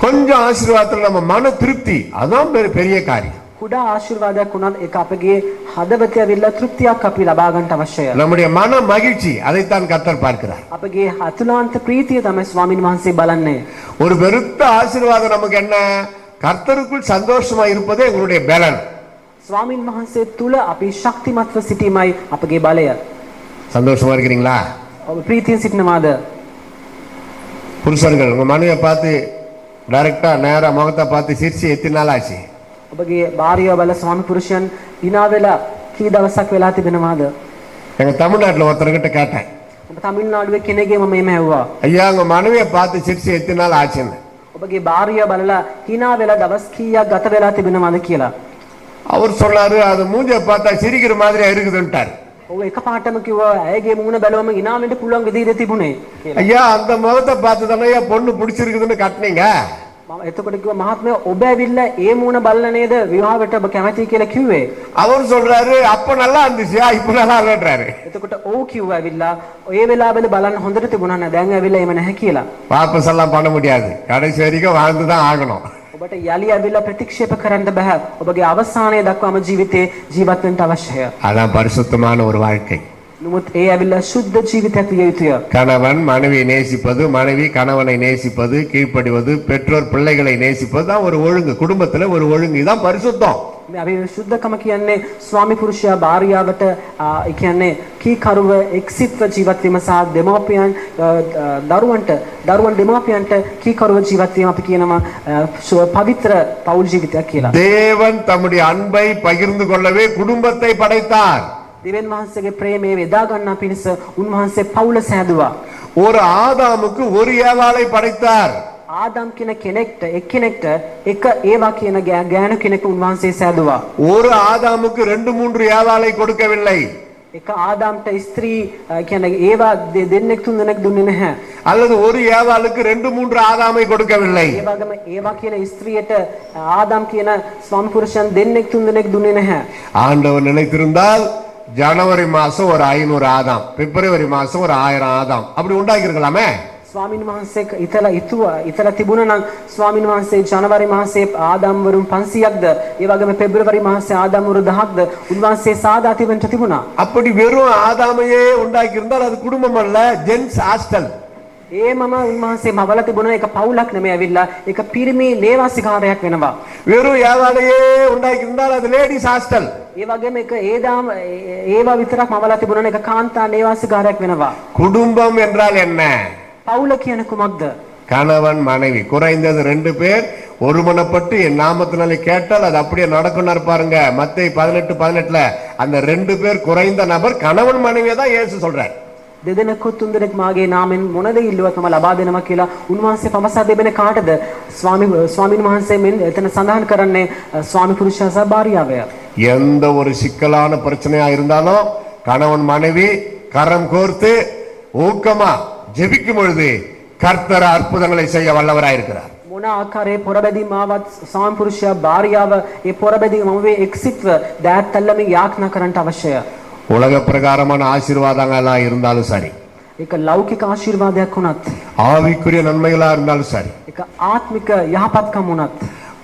Speaker 2: கொஞ்சம் ஆசீர்வாதத்துல நம்ம மன திருப்தி அதான் பெரிய காரியம்.
Speaker 3: කුඩා ආශිර්වාදයක් වුණත් ඒක අපගේ හදවතේ ඇවිල්ලා තෘප්තියක් අපි ලබා ගන්නට අවශ්‍යයි.
Speaker 2: நம்முடைய மன மகிழ்ச்சி அதைத்தான் கர்த்தர் பார்க்கிறார்.
Speaker 3: අපගේ අතුලාන්ත ප්‍රීතිය තමයි ස්වාමීන් වහන්සේ බලන්නේ.
Speaker 2: ஒரு பெருத்த ஆசீர்வாதம் நமக்கு என்ன? கர்த்தருக்குள் சந்தோஷமா இருப்பதே எங்களுடைய பலன்.
Speaker 3: ස්වාමීන් වහන්සේ තුල අපි ශක්තිමත්ව සිටීමයි අපගේ බලය.
Speaker 2: சந்தோஷமா இருக்கிறீங்களா?
Speaker 3: ඔබ ප්‍රීතියෙන් සිටිනවාද?
Speaker 2: புருஷர்கள் உங்க மனைவியை பார்த்து டைரக்டா நேரா முகத்தை பார்த்து சிரிச்சு எத்தனை நாள் ஆச்சு?
Speaker 3: ඔබගේ භාර්යාව බල ස්වාමි පුරුෂයන් hina වෙලා කී දවසක් වෙලා තිබෙනවාද?
Speaker 2: எங்க தமிழ்நாட்டுல ஒருத்தர்கிட்ட கேட்டேன்.
Speaker 3: ඔබ තමිල්නාඩුවේ කෙනෙක්ගේ මම එහෙම ඇහුවා.
Speaker 2: ஐயா உங்க மனைவியை பார்த்து சிரிச்சு எத்தனை நாள் ஆச்சுன்னு.
Speaker 3: ඔබගේ භාර්යාව බලලා hina වෙලා දවස් කීයක් ගත වෙලා තිබෙනවද කියලා.
Speaker 2: அவர் சொன்னாரு அது மூஞ்சியை பார்த்தா சிரிக்கிற மாதிரியா இருக்குதுன்ட்டார்.
Speaker 3: ඔව් එකපාරටම කිව්වා ඇයගේ මූණ බැලුවම hina වෙන්න පුළුවන් විදිහට තිබුණේ කියලා.
Speaker 2: ஐயா அந்த முகத்தை பார்த்து தானே பொண்ணு பிடிச்சிருக்குதுன்னு கட்டினீங்க.
Speaker 3: එතකොට කිව්වා මහත්මයා ඔබ ඇවිල්ලා ඒ මූණ බලලා නේද විවාහයට ඔබ කැමතියි කියලා කිව්වේ.
Speaker 2: அவர் சொல்றாரு அப்ப நல்லா இருந்துச்சியா இப்ப நல்லா இல்லன்றாரு.
Speaker 3: එතකොට ඔව් කිව්වා ඇවිල්ලා ඒ වෙලාවෙල බලන්න හොඳට තිබුණා නේද දැන් ඇවිල්ලා එහෙම නැහැ කියලා.
Speaker 2: வாபஸ் எல்லாம் பண்ண முடியாது, கடைசி வரைக்கும் வாழ்ந்து தான் ஆகணும்.
Speaker 3: ඔබට යලි ඇවිල්ලා ප්‍රතික්ෂේප කරන්න බෑ. ඔබගේ අවසානයේ දක්වාම ජීවිතේ ජීවත් වෙන්න අවශ්‍යය.
Speaker 2: அதான் பரிசுத்தமான ஒரு வாழ்க்கை.
Speaker 3: නමුත් ඒ ඇවිල්ලා සුද්ධ ජීවිතයක් විය යුතුය.
Speaker 2: கணவன் மனைவியை நேசிப்பது, மனைவி கணவனை நேசிப்பது, கீழ்ப்படிவது, பெற்றோர் பிள்ளைகளை நேசிப்பது தான் ஒரு ஒழுங்கு. குடும்பத்துல ஒரு ஒழுங்கு, இதான் பரிசுத்தம்.
Speaker 3: මේ අපි සුද්ධකම කියන්නේ ස්වාමි පුරුෂයා භාර්යාවට ඒ කියන්නේ කීකරුව එක්සිත්ව ජීවත් වීම සහ දෙමාපියන් දරුවන් දෙමාපියන්ට කීකරුව ජීවත් වීම අපි කියනවා පවිත්‍ර පෞල් ජීවිතයක් කියලා.
Speaker 2: தேவன் தம்முடைய அன்பை பகிர்ந்து கொள்ளவே குடும்பத்தை படைத்தார்.
Speaker 3: දෙවියන් වහන්සේගේ ප්‍රේමය වේදා ගන්නා පිණිස උන්වහන්සේ පවුල සෑදුවා.
Speaker 2: ஒரு ஆதாமுக்கு ஒரு ஏவாளை படைத்தார்.
Speaker 3: ආදම් කියන කෙනෙක්ට එක්කෙනෙක්ට එක ඒවා කියන ගෑනු කෙනෙක් උන්වහන්සේ සෑදුවා.
Speaker 2: ஒரு ஆதாமுக்கு 2-3 ஏவாளை கொடுக்கவில்லை.
Speaker 3: එක ආදාම්ට ස්ත්‍රී කියන්නේ ඒවා දෙන්නෙක් තුන් දෙනෙක් දුන්නේ නැහැ.
Speaker 2: அல்லது ஒரு ஏவாளுக்கு 2-3 ஆதாமை கொடுக்கவில்லை.
Speaker 3: ඒ වගේම ඒවා කියන ස්ත්‍රියට ආදාම් කියන ස්වාමි පුරුෂයන් දෙන්නෙක් තුන් දෙනෙක් දුන්නේ නැහැ.
Speaker 2: ஆண்டவர் நினைத்திருந்தால் ஜனவரி மாசம் ஒரு 500 ஆதாம், பிப்ரவரி மாசம் ஒரு 1000 ஆதாம் அப்படி உண்டாக்கி இருக்கலாமே.
Speaker 3: ස්වාමීන් වහන්සේ ඉතලා තිබුණා නම් ස්වාමීන් වහන්සේ ජනවාරි මාසේ ආදාම් වරුන් 500ක්ද ඒ වගේම පෙබ්‍රවරි මාසේ ආදාම් වරු 1000ක්ද උන්වහන්සේ සාදා තිබෙන්න තිබුණා.
Speaker 2: அப்படி வெறும் ஆதாமையே உண்டாக்கி இருந்தால் அது குடும்பம் அல்ல, ஜென்ஸ் ஹாஸ்டல்.
Speaker 3: ඒ මම උන්වහන්සේ මවලා තිබුණා එක පවුලක් නෙමෙයි ඇවිල්ලා ඒක පිරිමි ලේවාසිකාරයක් වෙනවා.
Speaker 2: வெறும் ஏவாளையே உண்டாக்கி இருந்தால் அது லேடிஸ் ஹாஸ்டல்.
Speaker 3: ඒ වගේම එක ඒවා විතරක් මවලා තිබුණා එක කාන්තා ලේවාසිකාරයක් වෙනවා.
Speaker 2: குடும்பம் என்றால் என்ன?
Speaker 3: පවුල කියන්නේ කුමක්ද?
Speaker 2: கணவன் மனைவி குறைந்தது 2 பேர் ஒருமனப்பட்டு என் நாமத்தினாலே கேட்டால் அது அப்படியே நடக்கும்னு பாருங்க. மத்தேயு 18:18ல அந்த 2 பேர் குறைந்த நபர் கணவன் மனைவியை தான் இயேசு சொல்றார்.
Speaker 3: දෙදෙනෙකු තුන්දෙනෙක් මාගේ නාමෙන් මොනද ඉල්ලුවත් මම ලබා දෙනවා කියලා උන්වහන්සේ පමසා දෙබෙන කාටද? ස්වාමීන් වහන්සේ මෙන් එතන සඳහන් කරන්නේ ස්වාමි පුරුෂයා සහ භාර්යාවය.
Speaker 2: எந்த ஒரு சிக்கலான பிரச்சனையா இருந்தாலும் கணவன் மனைவி கரம் கோர்த்து ஊக்கமா ஜெபிக்கும் பொழுது கர்த்தர் அற்புதங்களை செய்ய வல்லவராயிருக்கிறார்.
Speaker 3: මොන ආකාරයේ පොරබැදීම ආවත් ස්වාමි පුරුෂයා භාර්යාව ඒ පොරබැදීම මම එක්සිත්ව දෑත් අල්ලමින් යාඥා කරන්නට අවශ්‍යය.
Speaker 2: உலக பிரகாரமான ஆசீர்வாதங்களா இருந்தாலும் சரி,
Speaker 3: ඒක ලෞකික ආශිර්වාදයක් වුණත්,
Speaker 2: ஆவிக்குரிய நன்மைகளா இருந்தாலும் சரி,
Speaker 3: ඒක ආත්මික යහපත්කම් වුණත්,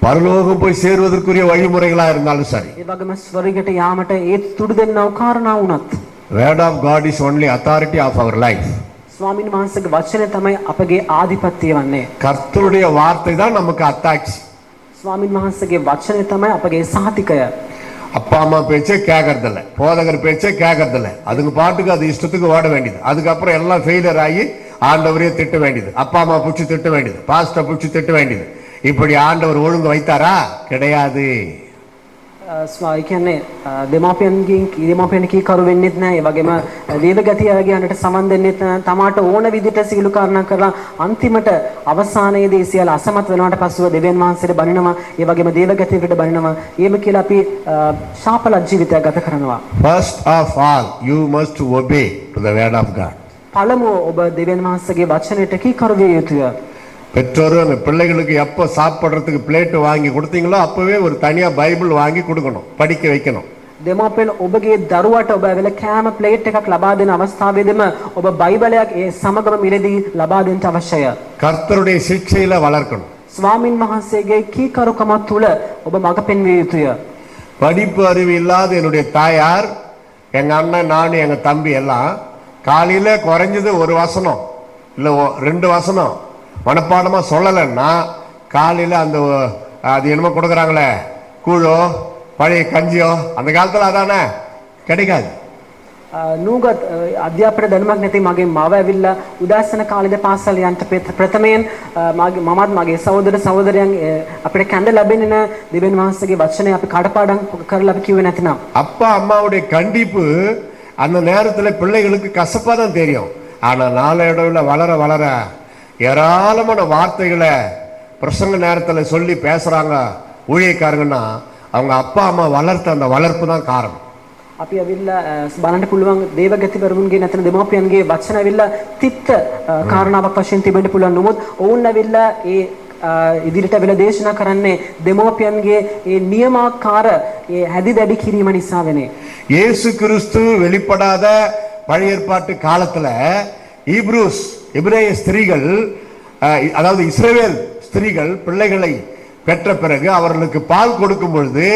Speaker 2: பரலோகம் போய் சேருவதற்குரிய வழிமுறைகளா இருந்தாலும் சரி,
Speaker 3: ඒ වගේම ස්වර්ගයට යාමට ඒ තුඩු දෙන්නව කාරණා වුණත්,
Speaker 2: word of God is only authority of our life.
Speaker 3: ස්වාමීන් වහන්සේගේ වචනය තමයි අපගේ ආධිපත්‍යය වන්නේ.
Speaker 2: கர்த்தருடைய வார்த்தை தான் நமக்கு அத்தாட்சி.
Speaker 3: ස්වාමීන් වහන්සේගේ වචනය තමයි අපගේ සහතිකය.
Speaker 2: அப்பா அம்மா பேச்சே கேட்கறதில்ல, போதகர் பேச்சே கேட்கறதில்ல, அதுங்க பாட்டுக்கு அது இஷ்டத்துக்கு ஓட வேண்டியது. அதுக்கப்புறம் எல்லாம் ஃபெயிலியர் ஆகி ஆண்டவரையே திட்ட வேண்டியது, அப்பா அம்மா பிடிச்சி திட்ட வேண்டியது, பாஸ்டர் பிடிச்சி திட்ட வேண்டியது. இப்படி ஆண்டவர் ஒழுங்கு வைத்தாரா? கிடையாது.
Speaker 3: කියන්නේ දෙමාපියන් කීකරු වෙන්නෙත් නැහැ. ඒ වගේම දේවගතියගේ අනට සමන් දෙන්නෙත් නැහැ. තමාට ඕන විදිහට සීලු කාරණා කරලා අන්තිමට අවසානයේදී සියල්ල අසමත් වෙනවට පස්සෙ දෙවියන් වහන්සේට බණිනවා. ඒ වගේම දේවගතියකට බණිනවා. එහෙම කියලා අපි ශාපලත් ජීවිතයක් ගත කරනවා.
Speaker 2: First of all, you must obey to the word of God.
Speaker 3: පළමුව ඔබ දෙවියන් වහන්සේගේ වචනයට කීකරු විය යුතුය.
Speaker 2: பெற்றோர் அந்த பிள்ளைகளுக்கு எப்போ சாப்பிட்றதுக்கு பிளேட் வாங்கி கொடுத்தீங்களோ அப்பவே ஒரு தனியா பைபிள் வாங்கி கொடுக்கணும், படிக்க வைக்கணும்.
Speaker 3: දෙමාපියන් ඔබගේ දරුවාට ඔබ ඇවිල්ලා කෑම ප්ලේට් එකක් ලබා දෙන අවස්ථාවේදීම ඔබ බයිබලයක් ඒ සමගම මිලදී ලබා දෙන්න අවශ්‍යය.
Speaker 2: கர்த்தருடைய சிக்ஷையில வளர்க்கணும்.
Speaker 3: ස්වාමින් වහන්සේගේ කීකරුකම තුල ඔබ මඟ පෙන්විය යුතුය.
Speaker 2: படிப்பு அறிவு இல்லாத என்னுடைய தாயார், எங்க அண்ணன், நான், எங்க தம்பி எல்லாம் காலையில குறைஞ்சது ஒரு வசனம் இல்ல 2 வசனம் மனப்பாடமா சொல்லலைன்னா காலையில அந்த அது என்னமோ கொடுக்குறாங்களே கூழோ பழைய கஞ்சியோ, அந்த காலத்துல அதானே கிடைக்காது.
Speaker 3: නූගත් අධ්‍යාපන දැනුමක් නැති මගේ මව ඇවිල්ලා උදාසන කාලේද පාසල් යන්න ප්‍රථමයෙන් මමත් මගේ සහෝදර සහෝදරයන් අපිට කැඳ ලැබෙන්නේ නැහැ. දෙවියන් වහන්සේගේ වචනේ අපි කඩපාඩම් කරලා අපි කිව්වේ නැතිනම්
Speaker 2: அப்பா அம்மாவுடைய கண்டிப்பு அந்த நேரத்துல பிள்ளைகளுக்கு கசப்பா தான் தெரியும். ஆனா நாளடைவுல வளர வளர ஏராளமான வார்த்தைகளை பிரசங்க நேரத்துல சொல்லி பேசுறாங்க ஊழியக்காரங்கன்னா அவங்க அப்பா அம்மா வளர்த்த அந்த வளர்ப்பு தான் காரணம்.
Speaker 3: අපි ඇවිල්ලා බලන්න පුළුවන් දේවගතිවරුන්ගේ නැත්නම් දෙමාපියන්ගේ වචන ඇවිල්ලා තිත්ත කාරණාවක් වශයෙන් තිබෙන්න පුළුවන්. නමුත් ඔවුන් ඇවිල්ලා ඒ ඉදිරියට වෙලා දේශනා කරන්නේ දෙමෝපියන්ගේ ඒ නියමාකාර ඒ හැදි දැඩි කිරීම නිසා වෙන්නේ.
Speaker 2: இயேசு கிறிஸ்து வெளிப்படாத பழைய ஏற்பாட்டு காலத்துல ஈப்ரூஸ் எபிரேய ஸ்திரீகள் அதாவது இஸ்ரவேல் ஸ்திரீகள் பிள்ளைகளை பெற்ற பிறகு அவர்களுக்கு பால் கொடுக்கும் பொழுது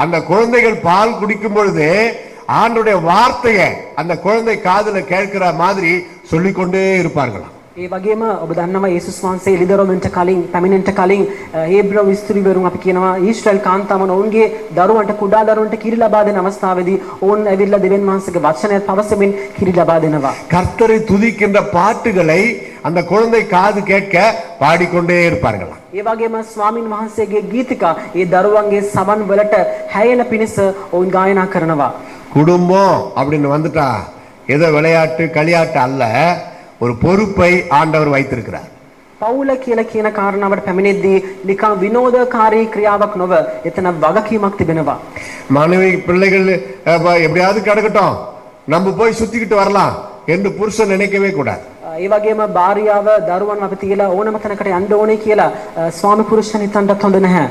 Speaker 2: அந்த குழந்தைகள் பால் குடிக்கும் பொழுது ஆண்டவருடைய வார்த்தையை அந்த குழந்தை காதுல கேட்கிற மாதிரி சொல்லிக்கொண்டே இருப்பார்களாம்.
Speaker 3: ඒ වගේම ඔබ දන්නවා යේසුස් වහන්සේ එළිදරවුන්ට කලින් පැමිණෙන්නට කලින් හේබ්‍රව ස්ත්‍රීවරුන් අපි කියනවා ඊශ්‍රායල් කාන්තාවන් ඔවුන්ගේ දරුවන්ට කුඩා දරුවන්ට කිරි ලබා දෙන අවස්ථාවේදී ඔවුන් ඇවිල්ලා දෙවියන් වහන්සේගේ වචනය පවසමින් කිරි ලබා දෙනවා.
Speaker 2: கர்த்தரை துதிக்கின்ற பாட்டுகளை அந்த குழந்தை காது கேட்க பாடிக்கொண்டே இருப்பார்களாம்.
Speaker 3: ඒ වගේම ස්වාමින් වහන්සේගේ ගීතිකා ඒ දරුවන්ගේ සවන් වලට හැයෙන පිණිස ඔවුන් ගායනා කරනවා.
Speaker 2: குடும்பம் அப்படின்னு வந்துட்டா ஏதோ விளையாட்டு களியாட்டு அல்ல, ஒரு பொறுப்பை ஆண்டவர் வைத்திருக்கிறார்.
Speaker 3: පවුල කියලා කියන කාරණාවට පැමිණෙද්දී නිකන් විනෝදකාරී ක්‍රියාවක් නොව එතන වගකීමක් තිබෙනවා.
Speaker 2: மனைவி பிள்ளைகள் எப்படியாவது கிடக்கட்டும், நம்ம போய் சுத்திக்கிட்டு வரலாம் என்று புருஷன் நினைக்கவே கூடாது.
Speaker 3: ඒ වගේම භාර්යාව දරුවන් අපි තියලා ඕනම තැනකට යන්න ඕනේ කියලා ස්වාමි පුරුෂයන් හිතන්නත් හොඳ නැහැ.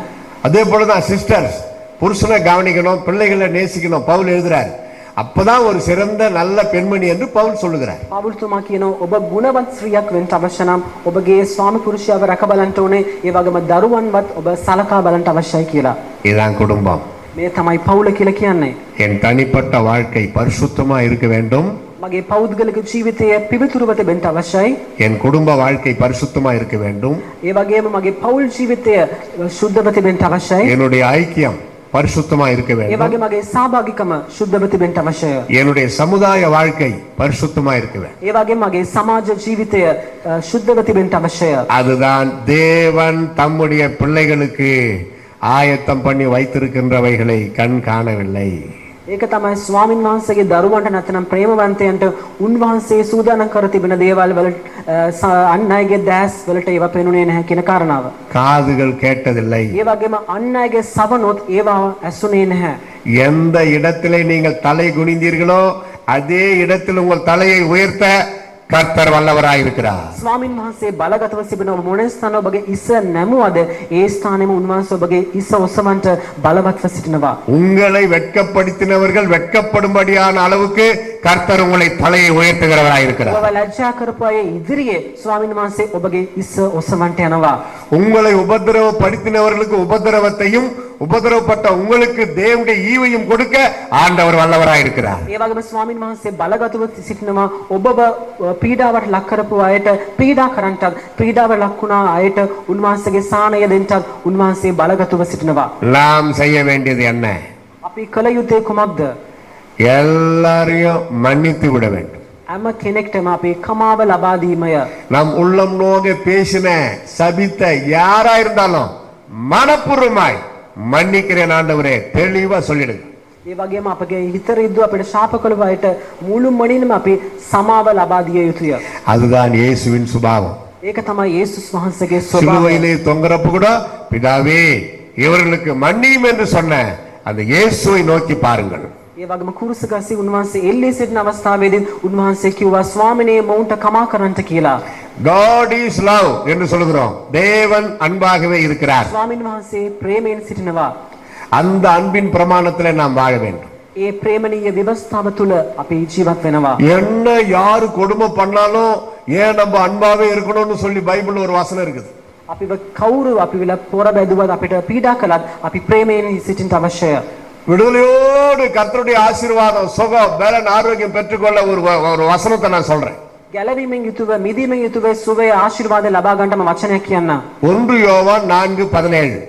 Speaker 2: அதே போலதான் சிஸ்டர்ஸ், புருஷனை கவனிக்கணும், பிள்ளைகளை நேசிக்கணும் பவுல் எழுதுறார். அப்பதான் ஒரு சிறந்த நல்ல பெண்மணி என்று பவுல் சொல்லுகிறார்.
Speaker 3: පාවුල්තුමා කියනවා ඔබ ගුණවත් ස්ත්‍රියක් වෙන්න අවශ්‍ය නම් ඔබගේ ස්වාමි පුරුෂයාව රැක බලන්න ඕනේ, ඒ වගේම දරුවන්වත් ඔබ සලකා බලන්න අවශ්‍යයි කියලා.
Speaker 2: இதுதான் குடும்பம்.
Speaker 3: මේ තමයි පවුල කියලා කියන්නේ.
Speaker 2: என் தனிப்பட்ட வாழ்க்கை பரிசுத்தமா இருக்க வேண்டும்.
Speaker 3: මගේ පෞද්ගලික ජීවිතය පිවිතුරුව තිබෙන්න අවශ්‍යයි.
Speaker 2: என் குடும்ப வாழ்க்கை பரிசுத்தமா இருக்க வேண்டும்.
Speaker 3: ඒ වගේම මගේ පෞල් ජීවිතය සුද්ධව තිබෙන්න අවශ්‍යයි.
Speaker 2: என்னுடைய ஐக்கியம் பரிசுத்தமா இருக்க
Speaker 3: ඒ
Speaker 2: வேண்டும்.
Speaker 3: වගේ මගේ සහභාගීකම සුද්ධව තිබෙන්න අවශ්‍යයි.
Speaker 2: என்னுடைய சமுதாய வாழ்க்கை பரிசுத்தமா இருக்க வேண்டும்.
Speaker 3: ඒ වගේ මගේ සමාජ ජීවිතය සුද්ධව තිබෙන්න අවශ්‍යයි.
Speaker 2: அதுதான் தேவன் தம்முடைய பிள்ளைகளுக்கு ஆயத்தம் பண்ணி வைத்திருக்கின்றவைகளை கண் காணவில்லை.
Speaker 3: ඒක තමයි ස්වාමින් වහන්සේගේ දරුවන්ට නැත්නම් ප්‍රේමවන්තයන්ට උන්වහන්සේ සූදානම් කර තිබෙන දේවල් වල අන් අයගේ දැස් වලට ඒවා පෙනුනේ නැහැ කියන කාරණාව.
Speaker 2: காதுகள் கேட்டதில்லை.
Speaker 3: ඒ වගේම අන් අයගේ සවනොත් ඒවා ඇසුනේ නැහැ.
Speaker 2: எந்த இடத்திலே நீங்கள் தலை குனிந்தீர்களோ அதே இடத்தில் உங்கள் தலையை உயர்த்த கர்த்தர் வல்லவராய் இருக்கிறார்.
Speaker 3: ස්වාමින් වහන්සේ බලගතව සිටින ඔබ මොන ස්ථාන ඔබගේ ඉස නැමුවද ඒ ස්ථානෙම උන්වහන්සේ ඔබගේ ඉස ඔසවන්ට බලවත්ව සිටිනවා.
Speaker 2: உங்களை வெட்கப்படுத்தினவர்கள் வெட்கப்படும்படியான அளவுக்கு கர்த்தர் உங்களை தலையை உயர்த்துகிறவராய் இருக்கிறார்.
Speaker 3: ඔබව ලැජ්ජා කරපු අය ඉදිරියේ ස්වාමින් වහන්සේ ඔබගේ ඉස ඔසවන්ට යනවා.
Speaker 2: உங்களை உபத்திரவப்படுத்தினவர்களுக்கு உபத்திரவத்தையும் உபத்திரவப்பட்ட உங்களுக்கு தேவனுடைய ஈவையும் கொடுக்க ஆண்டவர் வல்லவராய் இருக்கிறார்.
Speaker 3: ඒ වගේම ස්වාමින් වහන්සේ බලගතව සිටිනවා ඔබව පීඩාවට ලක් කරපු අයට පීඩා කරන්නටත් පීඩාවට ලක් වුණා අයට උන්වහන්සේගේ සානය දෙන්නටත් උන්වහන්සේ බලගතව සිටිනවා.
Speaker 2: நாம் செய்ய வேண்டியது என்ன?
Speaker 3: අපි කල යුත්තේ කුමක්ද?
Speaker 2: எல்லாரையும் மன்னித்து விட வேண்டும்.
Speaker 3: හැම කෙනෙක්ටම අපි කමාව ලබා දීමය.
Speaker 2: நாம் உள்ளம் நோக பேசின சபித்த யாரா இருந்தாலும் மனப்பூர்வமாய் மன்னிக்கிறேன் ஆண்டவரே தெளிவா சொல்லிடுங்க.
Speaker 3: ඒ වගේම අපගේ හිත රිද්දුව අපිට ශාප කළ අයට මුළුමනින්ම අපි සමාව ලබා දිය යුතුය.
Speaker 2: அதுதான் இயேசுவின் சுபாவம்.
Speaker 3: ඒක තමයි යේසුස් වහන්සේගේ ස්වභාවය.
Speaker 2: சிலுவையிலே தொங்குறப்ப கூட பிதாவே இவர்களுக்கு மன்னியும் என்று சொன்ன அந்த இயேசுவை நோக்கி பாருங்கள்.
Speaker 3: ඒ වගේම කුරුසගසී උන්වහන්සේ එල්ලී සිටින අවස්ථාවේදී උන්වහන්සේ කිව්වා ස්වාමිනේ මොවුන්ට කමා කරන්නට කියලා.
Speaker 2: God is love என்று சொல்கிறோம். தேவன் அன்பாகவே இருக்கிறார்.
Speaker 3: ස්වාමින් වහන්සේ ප්‍රේමයෙන් සිටිනවා.
Speaker 2: அந்த அன்பின் பிரமாணத்திலே நாம் வாழ வேண்டும்.
Speaker 3: ඒ ප්‍රේමණීය ව්‍යවස්ථාව තුල අපි ජීවත් වෙනවා.
Speaker 2: என்ன யாரு கொடுமை பண்ணாலும் ஏன் நம்ம அன்பாவே இருக்கணும்னு சொல்லி பைபிள் ஒரு வசனம் இருக்குது.
Speaker 3: අපිව කවුරු අපි විල පොර බැදුවත් අපිට පීඩා කළත් අපි ප්‍රේමයෙන් සිටින්න අවශ්‍යය.
Speaker 2: விடுதலையோடு கர்த்தருடைய ஆசீர்வாதம் சுகம் பலன் ஆரோக்கியம் பெற்றுக்கொள்ள ஒரு வசனத்தை நான் சொல்றேன்.
Speaker 3: ගැලවීමෙන් යුතුව මිදීමෙන් යුතුව සුවය ආශිර්වාද ලබා ගන්නම වචනයක් කියන්න.
Speaker 2: 1 யோவான் 4:17.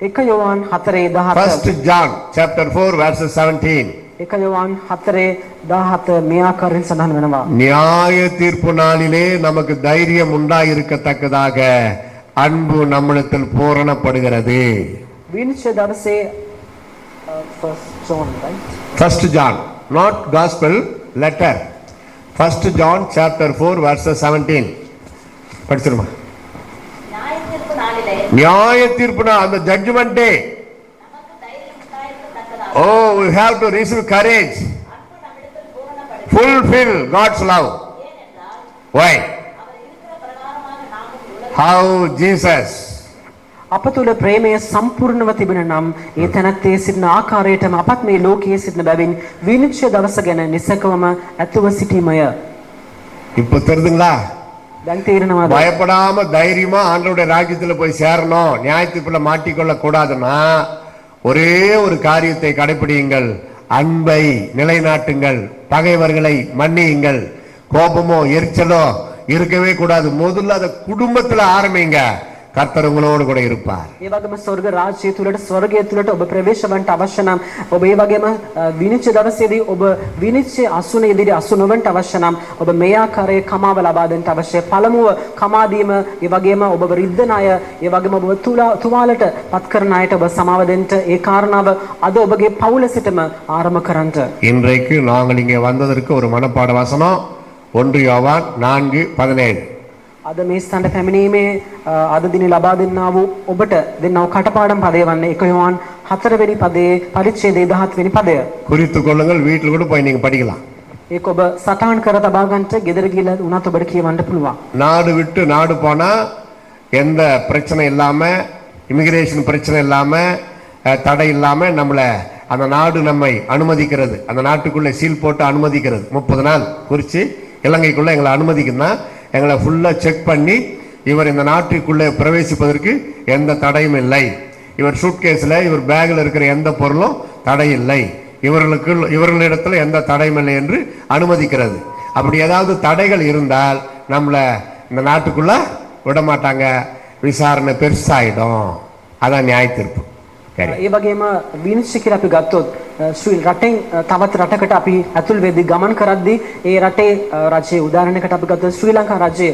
Speaker 3: 1 යෝවාන් 4:17.
Speaker 2: 1 John chapter 4 verses 17.
Speaker 3: 1 යෝවාන් 4:17 මේ ආකාරයෙන් සඳහන් වෙනවා.
Speaker 2: நியாய தீர்ப்பு நாளிலே நமக்கு தைரியம் உண்டாயிருக்கத்தக்கதாக அன்பு நம்மிடத்தில் பூரணப்படுகிறது.
Speaker 3: විනිශ්චය දවසේ first John, right?
Speaker 2: 1 John, not gospel letter. 1 John chapter 4 verses 17. படிச்சிருமா?
Speaker 1: நியாயத்தீர்ப்பு நாளிலே
Speaker 2: நியாய தீர்ப்புனா அந்த ஜட்ஜ்மென்ட் டே.
Speaker 1: நமக்கு தைரியம் உண்டாயிருக்கத்தக்கதாக
Speaker 2: Oh, we have to receive courage.
Speaker 1: அன்பு நம்மிடத்தில் பூரணப்படும்.
Speaker 2: Fulfill God's love.
Speaker 1: ஏனென்றால்
Speaker 2: Why?
Speaker 1: அவர் இருக்கிற பிரகாரமாக நாமும் உலகில்
Speaker 2: How Jesus
Speaker 3: අප තුළ ප්‍රේමය සම්පූර්ණව තිබෙන නම් ඒ තැනැත්තේ සිටින ආකාරයටම අපත් මේ ලෝකයේ සිටින බැවින් විනිශ්චය දවස ගැන නිසකවම ඇතුව සිටීමය.
Speaker 2: இப்ப தெரியுதுங்களா?
Speaker 3: දැන් තේරෙනවාද?
Speaker 2: பயப்படாம தைரியமா ஆண்டவருடைய ராஜ்யத்துல போய் சேரணும், நியாயத்தீர்ப்புல மாட்டிக்கொள்ள கூடாதுன்னா ஒரே ஒரு காரியத்தை கடைபிடியுங்கள். அன்பை நிலைநாட்டுங்கள், பகைவர்களை மன்னியுங்கள். கோபமோ எரிச்சலோ இருக்கவே கூடாது. முதல்ல அதை குடும்பத்துல ஆரம்பிங்க. கர்த்தர் உங்களோடு கூட இருப்பார்.
Speaker 3: ඒ වගේම ස්වර්ග රාජ්‍යය තුලට ස්වර්ගය තුලට ඔබ ප්‍රවේශ වන්නට අවශ්‍ය නම් ඔබ ඒ වගේම විනිශ්චය දවසේදී ඔබ විනිශ්චය අසුන ඉදිරි අසු නොවන්නට අවශ්‍ය නම් ඔබ මේ ආකාරයේ කමාව ලබා දෙන්නට අවශ්‍ය. පළමුව කමා දීම, ඒ වගේම ඔබ රිද්දන අය, ඒ වගේම ඔබ තුවාලට පත් කරන අයට ඔබ සමාව දෙන්න ඒ කාරණාව අද ඔබගේ පවුල සිටම ආරම්භ කරන්නට.
Speaker 2: இன்றைக்கு நாங்கள் இங்கே வந்ததற்கு ஒரு மனப்பாட வசனம் 1 யோவான் 4:17.
Speaker 3: අද මේ ස්ථානට පැමිණීමේ අද දිනේ ලබා දෙන්නා වූ ඔබට දෙන්නා වූ කටපාඩම් පදය වන්නේ 1 යොහාන් 4 වෙනි පදයේ පරිච්ඡේදයේ 17 වෙනි පදය.
Speaker 2: குறித்து கொள்ளுங்கள், வீட்டில் கூட போய் நீங்க படிக்கலாம்.
Speaker 3: ඒක ඔබ සටහන් කර තබා ගන්නට ගෙදර ගිහලා උනත් ඔබට කියවන්න පුළුවන්.
Speaker 2: நாடு விட்டு நாடு போனா எந்த பிரச்சனை இல்லாம, இமிகிரேஷன் பிரச்சனை இல்லாம, தடை இல்லாம நம்மள அந்த நாடு நம்மை அனுமதிக்கிறது. அந்த நாட்டுக்குள்ள சீல் போட்டு அனுமதிக்கிறது. 30 நாள் குறிச்சு இலங்கைக்குள்ள எங்களை அனுமதிக்குன்னா எங்களை ஃபுல்லா செக் பண்ணி இவர் இந்த நாட்டுக்குள்ளே பிரவேசிப்பதற்கு எந்த தடையும் இல்லை, இவர் சூட்கேஸ்ல இவர் பேக்ல இருக்கிற எந்த பொருளும் தடை இல்லை, இவர்களிடத்துல எந்த தடையும் இல்லை என்று அனுமதிக்கிறது. அப்படி ஏதாவது தடைகள் இருந்தால் நம்மள இந்த நாட்டுக்குள்ள விட மாட்டாங்க. விசாரணை பெருசாயிடும். அதான் நியாய தீர்ப்பு.
Speaker 3: ඒ වගේම විනිශ්චය කියලා අපි ගත්තොත් ශ්‍රී රටෙන් තවත් රටකට අපි ඇතුල් වෙද්දී ගමන් කරද්දී ඒ රටේ රජයේ උදාහරණයකට අපි ගත්තොත් ශ්‍රී ලංකා රජයේ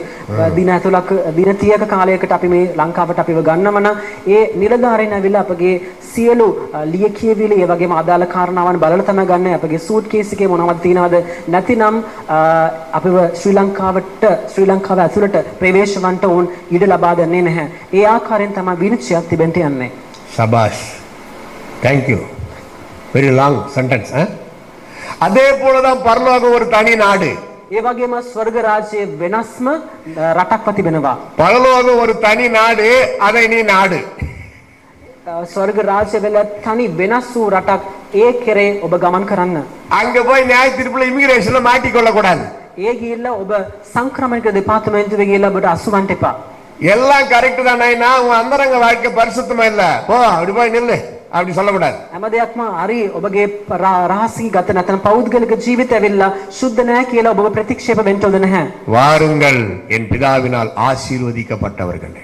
Speaker 3: දින 30ක කාලයකට අපි මේ ලංකාවට අපිව ගන්නව නම් ඒ නිලධාරීන් ඇවිල්ලා අපගේ සියලු ලියකියවිලි ඒ වගේම අදාළ කාරණාවන් බලලා තමයි ගන්න. අපගේ සූට්කේස් එකේ මොනවද තියෙනවද නැතිනම් අපිව ශ්‍රී ලංකාව ඇතුළට ප්‍රවේශ වන්නට උන් ඉඩ ලබා දෙන්නේ නැහැ. ඒ ආකාරයෙන් තමයි විනිශ්චයක් තිබෙන්න යන්නේ.
Speaker 2: சபாஷ், தேங்க்யூ. Very long sentence. அதே போலதான் பரலோகம் ஒரு தனி நாடு.
Speaker 3: ඒ වගේම ස්වර්ග රාජ්‍යයේ වෙනස්ම රටක්ව තිබෙනවා.
Speaker 2: பரலோகம் ஒரு தனி நாடு, அதை நீ நாடு.
Speaker 3: ස්වර්ග රාජ්‍ය වල තනි වෙනස් වූ රටක්, ඒ කෙරේ ඔබ ගමන් කරන්න.
Speaker 2: அங்க போய் நியாய தீர்ப்புல இமிகிரேஷன்ல மாட்டிக்கொள்ள கூடாது.
Speaker 3: ඒ ගිහිල්ලා ඔබ සංක්‍රමණික දෙපාර්තමේන්තුවේ ගිහිල්ලා ඔබට අසුවන්ට එපා.
Speaker 2: எல்லாம் கரெக்ட் தானே, உன் அந்தரங்க வாழ்க்கை பரிசுத்தமா இல்ல, போ அப்படி போய் நில்லு அப்படி சொல்லக்கூடாது.
Speaker 3: හැම දෙයක්ම හරි ඔබගේ රහසිගත නැත්නම් පෞද්ගලික ජීවිතය ඇවිල්ලා සුද්ධ නැහැ කියලා ඔබව ප්‍රතික්ෂේප වෙන්න ඕන නැහැ.
Speaker 2: வாருங்கள் என் பிதாவினால் ஆசீர்வதிக்கப்பட்டவர்களே,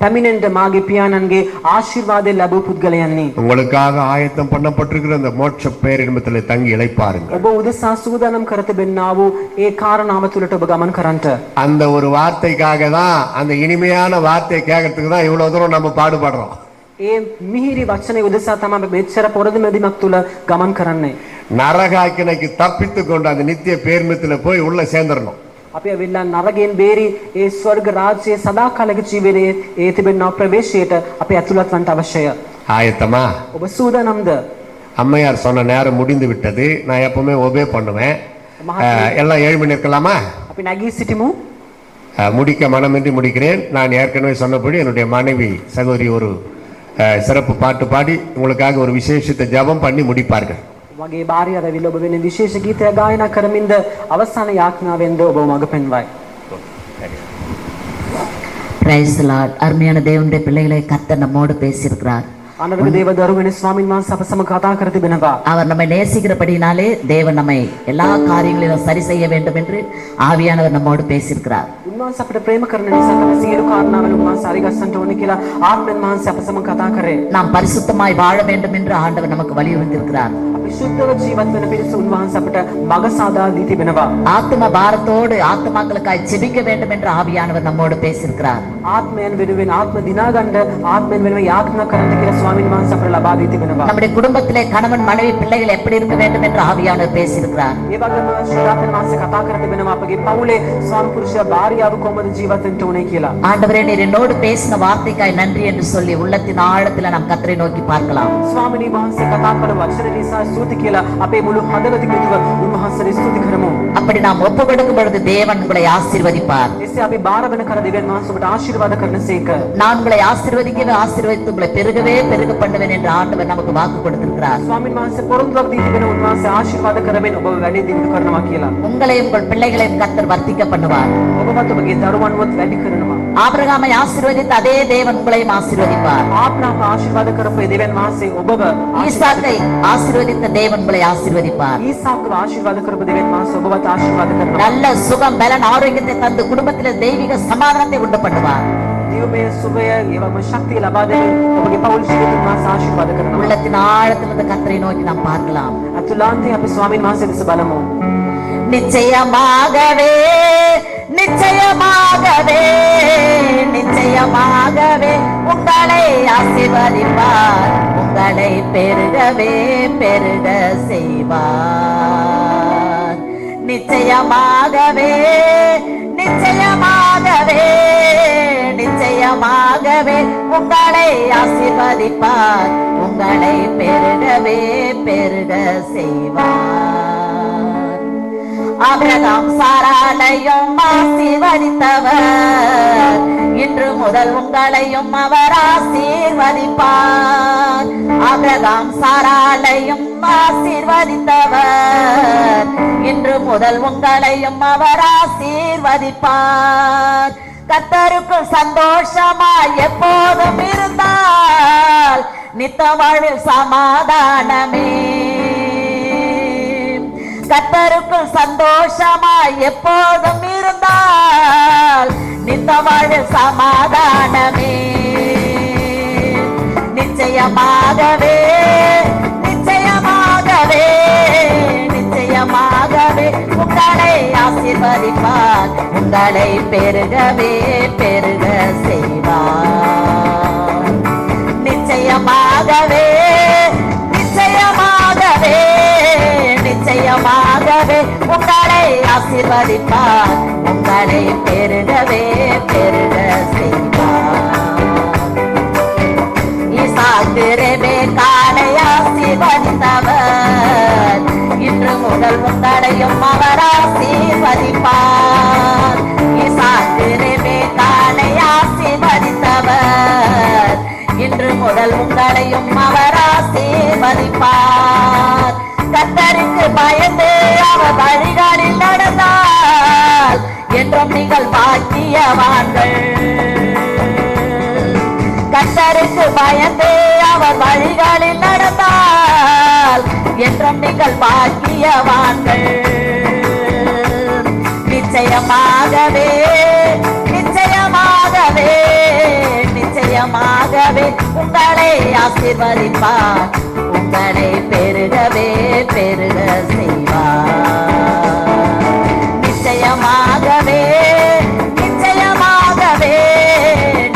Speaker 3: පැමිණෙන්න මාගේ පියාණන්ගේ ආශිර්වාදයෙන් ලැබූ පුද්ගලයන්නි.
Speaker 2: உங்களுக்காக ஆயத்தம் பண்ணப்பட்டிருக்கிற அந்த மோட்ச பேரின்பத்திலே தங்கி இளைப்பாருங்கள்.
Speaker 3: ඔබ උදෙසා සූදානම් කර තිබෙනා වූ ඒ කාරණාව තුළට ඔබ ගමන් කරන්නට.
Speaker 2: அந்த ஒரு வார்த்தைக்காக தான், அந்த இனிமையான வார்த்தையை கேட்கறதுக்கு தான் இவ்வளவு தூரம் நம்ம பாடுபடுறோம்.
Speaker 3: ඒ මිහිරි වචනේ උදෙසා තමයි මෙච්චර පොරද මෙදිමක් තුල ගමන් කරන්නේ.
Speaker 2: நரகாக்கினைக்கு தப்பித்து கொண்டு அந்த நித்திய பேர்மத்துல போய் உள்ள சேர்ந்துடணும்.
Speaker 3: අපි ඇවිල්ලා නරකයෙන් බේරි ඒ ස්වර්ග රාජ්‍යයේ සදාකාලික ජීවිතයේ ඒ තිබෙනා ප්‍රවේශයට අපි ඇතුළත් වන්න අවශ්‍යය.
Speaker 2: ஆயத்தமா?
Speaker 3: ඔබ සූදානම්ද?
Speaker 2: அம்மையார் சொன்ன நேரம் முடிந்து விட்டது. நான் எப்பவுமே ஒபே பண்ணுவேன். எல்லாம் 7 மணி இருக்கலாமா?
Speaker 3: අපි නැගී සිටිමු.
Speaker 2: முடிக்க மனமின்றி முடிக்கிறேன். நான் ஏற்கனவே சொன்னபடி என்னுடைய மனைவி சகோதரி ஒரு சிறப்பு பாட்டு பாடி உங்களுக்காக ஒரு விசேஷித்த ஜெபம் பண்ணி முடிப்பார்கள்.
Speaker 3: මගේ භාර්යාව ඇවිල්ලා ඔබ වෙන විශේෂ ගීතයක් ගායනා කරමින්ද අවසාන යාඥාවෙන්ද ඔබ මඟ පෙන්වයි.
Speaker 4: Praise the Lord. அருமையான தேவனுடைய பிள்ளைகளை கர்த்தர் நம்மோடு பேசியிருக்கிறார்.
Speaker 3: අනර්ග දේව දරුවනේ ස්වාමින් වහන්සේ අප සමග කතා කර තිබෙනවා.
Speaker 4: அவர் நம்மை நேசிக்கிறபடினாலே தேவன் நம்மை எல்லா காரியங்களிலும் சரி செய்ய வேண்டும் என்று ஆவியானவர் நம்மோடு பேசியிருக்கிறார்.
Speaker 3: උන්වහන්සේ අපිට ප්‍රේම කරන නිසා තමයි සියලු කාරණාවල උන්වහන්සේ හරි ගස්සන්ට ඕනේ කියලා ආත්මෙන් වහන්සේ අප සමග කතා කරේ.
Speaker 4: நாம் பரிசுத்தமாய் வாழ வேண்டும் என்று ஆண்டவர் நமக்கு வலியுறுத்தியிருக்கிறார்.
Speaker 3: අපි සුද්ධව ජීවත් වෙන පිණිස උන්වහන්සේ අපිට මඟ සාදා දී තිබෙනවා.
Speaker 4: ஆத்ம பாரத்தோடு ஆத்மாக்களுக்காய் ஜெபிக்க வேண்டும் என்று ஆவியானவர் நம்மோடு பேசியிருக்கிறார்.
Speaker 3: ආත්මයන් වෙනුවෙන් ආත්ම දිනා ගන්න ආත්මෙන් වෙනුවෙන් යාඥා කරන්න කියලා ස්වාමින් වහන්සේ අපිට ලබා දී තිබෙනවා.
Speaker 4: நம்முடைய குடும்பத்திலே கணவன் மனைவி பிள்ளைகள் எப்படி இருக்க வேண்டும் என்று ஆவியானவர் பேசியிருக்கிறார்.
Speaker 3: ඒ වගේම ශ්‍රීලාපන් වහන්සේ කතා කර තිබෙනවා අපගේ පවුලේ ස්වාමි පුරුෂයා භාර්යාව කොහොමද ජීවත් වෙන්න ඕනේ කියලා.
Speaker 4: ஆண்டவரே நீர் என்னோடு பேசின வார்த்தைக்காய் நன்றி என்று சொல்லி உள்ளத்தின் ஆழத்தில் நாம் கர்த்தரை நோக்கி பார்க்கலாம்.
Speaker 3: ස්වාමිනී වහන්සේ කතා කළ වචන නිසා ස්තුති කියලා අපේ මුළු හදවතින් යුතුව උන්වහන්සේට ස්තුති කරමු.
Speaker 4: அப்படி நாம் ஒப்பு கொடுக்கும் பொழுது தேவன் உங்களை ஆசீர்வதிப்பார்.
Speaker 3: එසේ අපි බාර වෙන කර දෙවියන් වහන්සේ ඔබට ආශිර්වාද කරනසේක.
Speaker 4: நான் உங்களை ஆசீர்வதிக்கவே ஆசீர்வதித்து உங்களை பெருகவே பெருக பண்ணுவேன் என்று ஆண்டவர் நமக்கு வாக்கு கொடுத்திருக்கிறார்.
Speaker 3: ස්වාමීන් වහන්සේ පොරොන්දුවක් දී තිබෙන උන්වහන්සේ ආශිර්වාද කරමින් ඔබව වැඩි දියුණු කරනවා කියලා.
Speaker 4: உங்களையும் உங்கள் பிள்ளைகளையும் கர்த்தர் வர்த்திக்க பண்ணுவார்.
Speaker 3: ඔබවත් ඔබගේ දරුවන්වත් වැඩි කරනවා.
Speaker 4: ஆபிரகாமை ஆசீர்வதித்த அதே தேவன் உங்களையும் ஆசீர்வதிப்பார்.
Speaker 3: ආබ්‍රහාම ආශිර්වාද කරපු දෙවියන් වහන්සේ ඔබව
Speaker 4: ஈசாக்கை ஆசீர்வதித்த தேவன் உங்களை ஆசீர்வதிப்பார்.
Speaker 3: ඊසාක්ව ආශිර්වාද කරපු දෙවියන් වහන්සේ ඔබවත් ආශිර්වාද කරනවා.
Speaker 4: நல்ல சுகம் பலன் ஆரோக்கியத்தை தந்து குடும்பத்தில் தெய்வீக சமாதானத்தை உண்டு பண்ணுவார்.
Speaker 3: දියුමේ සුවය ඒවම ශක්තිය ලබා දෙමින් ඔබගේ පෞල් ජීවිතේ මාස ආශිර්වාද කරනවා.
Speaker 4: உள்ளத்தின் ஆழத்திலிருந்து கர்த்தரை நோக்கி நாம் பார்க்கலாம்.
Speaker 3: අතුලාන්තයේ අපි ස්වාමීන් වහන්සේ දෙස බලමු.
Speaker 4: நிச்சயமாகவே நிச்சயமாகவே நிச்சயமாகவே உங்களை ஆசீர்வதிப்பார். உங்களை பெருகவே பெருக செய்வார். நிச்சயமாகவே நிச்சயமாகவே நிச்சயமாகவே உங்களை ஆசீர்வதிப்பார். உங்களை பெருகவே பெருக செய்வார். ஆபிரகாம் சாராளையும் ஆசீர்வதித்தவர். இன்று முதல் உங்களையும் அவர் ஆசீர்வதிப்பார். ஆபிரகாம் சாராளையும் ஆசீர்வதித்தவர். இன்று முதல் உங்களையும் அவர் ஆசீர்வதிப்பார். கர்த்தருக்குள் சந்தோஷமாய் எப்போதும் இருந்தால் நித்த வாழ்வில் சமாதானமே. கர்த்தருக்குள் சந்தோஷமாய் எப்போதும் இருந்தால் நித்த வாழ்வில் சமாதானமே. நிச்சயமாகவே நிச்சயமாகவே நிச்சயமாகவே உங்களை ஆசீர்வதிப்பார். உங்களை பெருகவே பெருக செய்வார். நிச்சயமாகவே நிச்சயமாகவே நிச்சயமாகவே உங்களை ஆசீர்வதிப்பார். உங்களை பெருகவே பெருக செய்வார். ஈசாக்கு ரெபெக்காளை ஆசீர்வதித்தவர். இன்று முதல் உங்களையும் அவர் ஆசீர்வதிப்பார். ஈசாக்கு ரெபெக்காளை ஆசீர்வதித்தவர். இன்று முதல் உங்களையும் அவர் ஆசீர்வதிப்பார். கர்த்தருக்கு பயந்து அவர் வழிகளில் நடந்தால் என்றும் நீங்கள் பாக்கியவான்கள். கர்த்தருக்கு பயந்து அவர் வழிகளில் நடந்தால் என்றும் நீங்கள் பாக்கியவான்கள். நிச்சயமாகவே நிச்சயமாகவே நிச்சயமாகவே உங்களை ஆசீர்வதிப்பார். உங்களை பெருகவே பெருக செய்வார். நிச்சயமாகவே நிச்சயமாகவே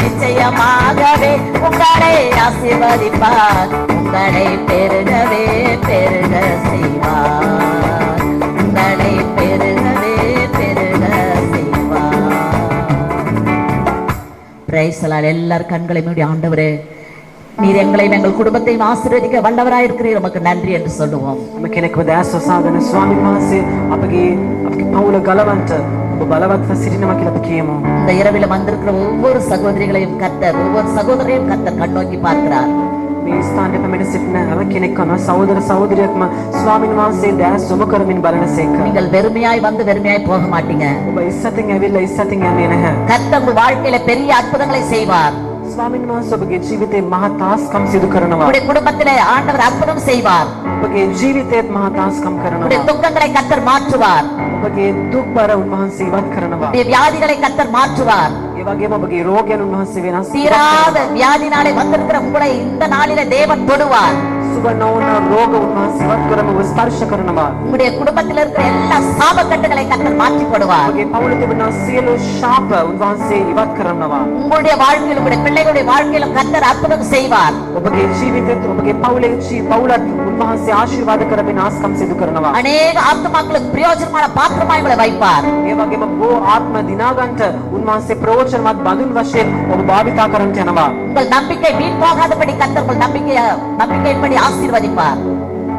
Speaker 4: நிச்சயமாகவே உங்களை ஆசீர்வதிப்பார். உங்களை பெருகவே பெருக செய்வார். உங்களை பெருகவே பெருக செய்வார். Praise the Lord. எல்லார் கண்களை மூடி ஆண்டவரே நீர் எங்களையும் எங்கள் குடும்பத்தையும் ஆசீர்வதிக்க வல்லவராயிருக்கிறீர், உமக்கு நன்றி என்று சொல்லுவோம்.
Speaker 3: අපි කෙනෙක්ව දැස් වසාගෙන ස්වාමීන් වහන්සේ අපගේ පවුල ගලවන්ට ඔබ බලවත්ව සිටිනවා කියලා අපි කියමු.
Speaker 4: இந்த இரவில் வந்திருக்கிற ஒவ்வொரு சகோதரிகளையும் கர்த்தர், ஒவ்வொரு சகோதரையும் கர்த்தர் கண்ணோக்கி பார்க்கிறார்.
Speaker 3: මේ ස්ථානයේ පැමිණ සිටින හැම කෙනෙක්ම සහෝදර සහෝදරියක්ම ස්වාමීන් වහන්සේ දැස් යොමු කරමින් බලනසේක.
Speaker 4: நீங்கள் வெறுமையாய் வந்து வெறுமையாய் போக மாட்டீங்க.
Speaker 3: ඔබ ඉස්සතින් ඇවිල්ලා ඉස්සතින් යන්නේ නැහැ.
Speaker 4: கர்த்தர் உங்கள் வாழ்க்கையில பெரிய அற்புதங்களை செய்வார்.
Speaker 3: ස්වාමීන් වහන්සේ ඔබගේ ජීවිතේ මහා තාස්කම් සිදු කරනවා.
Speaker 4: உங்களுடைய குடும்பத்திலே ஆண்டவர் அற்புதம் செய்வார்.
Speaker 3: ඔබගේ ජීවිතේත් මහා තාස්කම්
Speaker 4: உங்களுடைய
Speaker 3: කරනවා.
Speaker 4: துக்கங்களை கர்த்தர் மாற்றுவார்.
Speaker 3: ඔබගේ දුක් බර උන්වහන්සේ ඉවත් කරනවා.
Speaker 4: உங்களுடைய வியாதிகளை கர்த்தர் மாற்றுவார்.
Speaker 3: ඒ වගේම ඔබගේ රෝගයන් උන්වහන්සේ වෙනස්
Speaker 4: தீராத வியாதினாலே வந்திருக்கிற உங்களை இந்த நாளிலே தேவன் தொடுவார்.
Speaker 3: සුබ නොවන රෝග උන්වහන්සේ ඉවත් කරම ඔබ ස්පර්ශ කරනවා.
Speaker 4: உங்களுடைய குடும்பத்தில் இருக்கிற எல்லா சாபக்கட்டுகளை கர்த்தர் மாற்றி போடுவார்.
Speaker 3: ඔබගේ පවුලේ තිබෙන සියලු ශාප උන්වහන්සේ ඉවත් කරනවා.
Speaker 4: உங்களுடைய வாழ்க்கையிலும் உங்களுடைய பிள்ளைகளுடைய வாழ்க்கையிலும் கர்த்தர் அற்புதம் செய்வார்.
Speaker 3: ඔබගේ ජීවිතේත් ඔබගේ පවුලේ පවුලත් උන්වහන්සේ ආශිර්වාද කරමින් ආස්කම් සිදු කරනවා.
Speaker 4: அநேக ஆத்துமாக்களுக்கு பிரயோஜனமான பாத்திரமாய் உங்களை வைப்பார்.
Speaker 3: ඒ වගේම බොහෝ ආත්ම දිනාගන්ට උන්වහන්සේ ප්‍රයෝජනවත් බඳුන් වශයෙන් ඔබ භාවිතා කරන්නට යනවා.
Speaker 4: உங்கள் நம்பிக்கை வீண் போகாதபடி கர்த்தர் உங்கள் நம்பிக்கையின்படி ஆசீர்வதிப்பார்.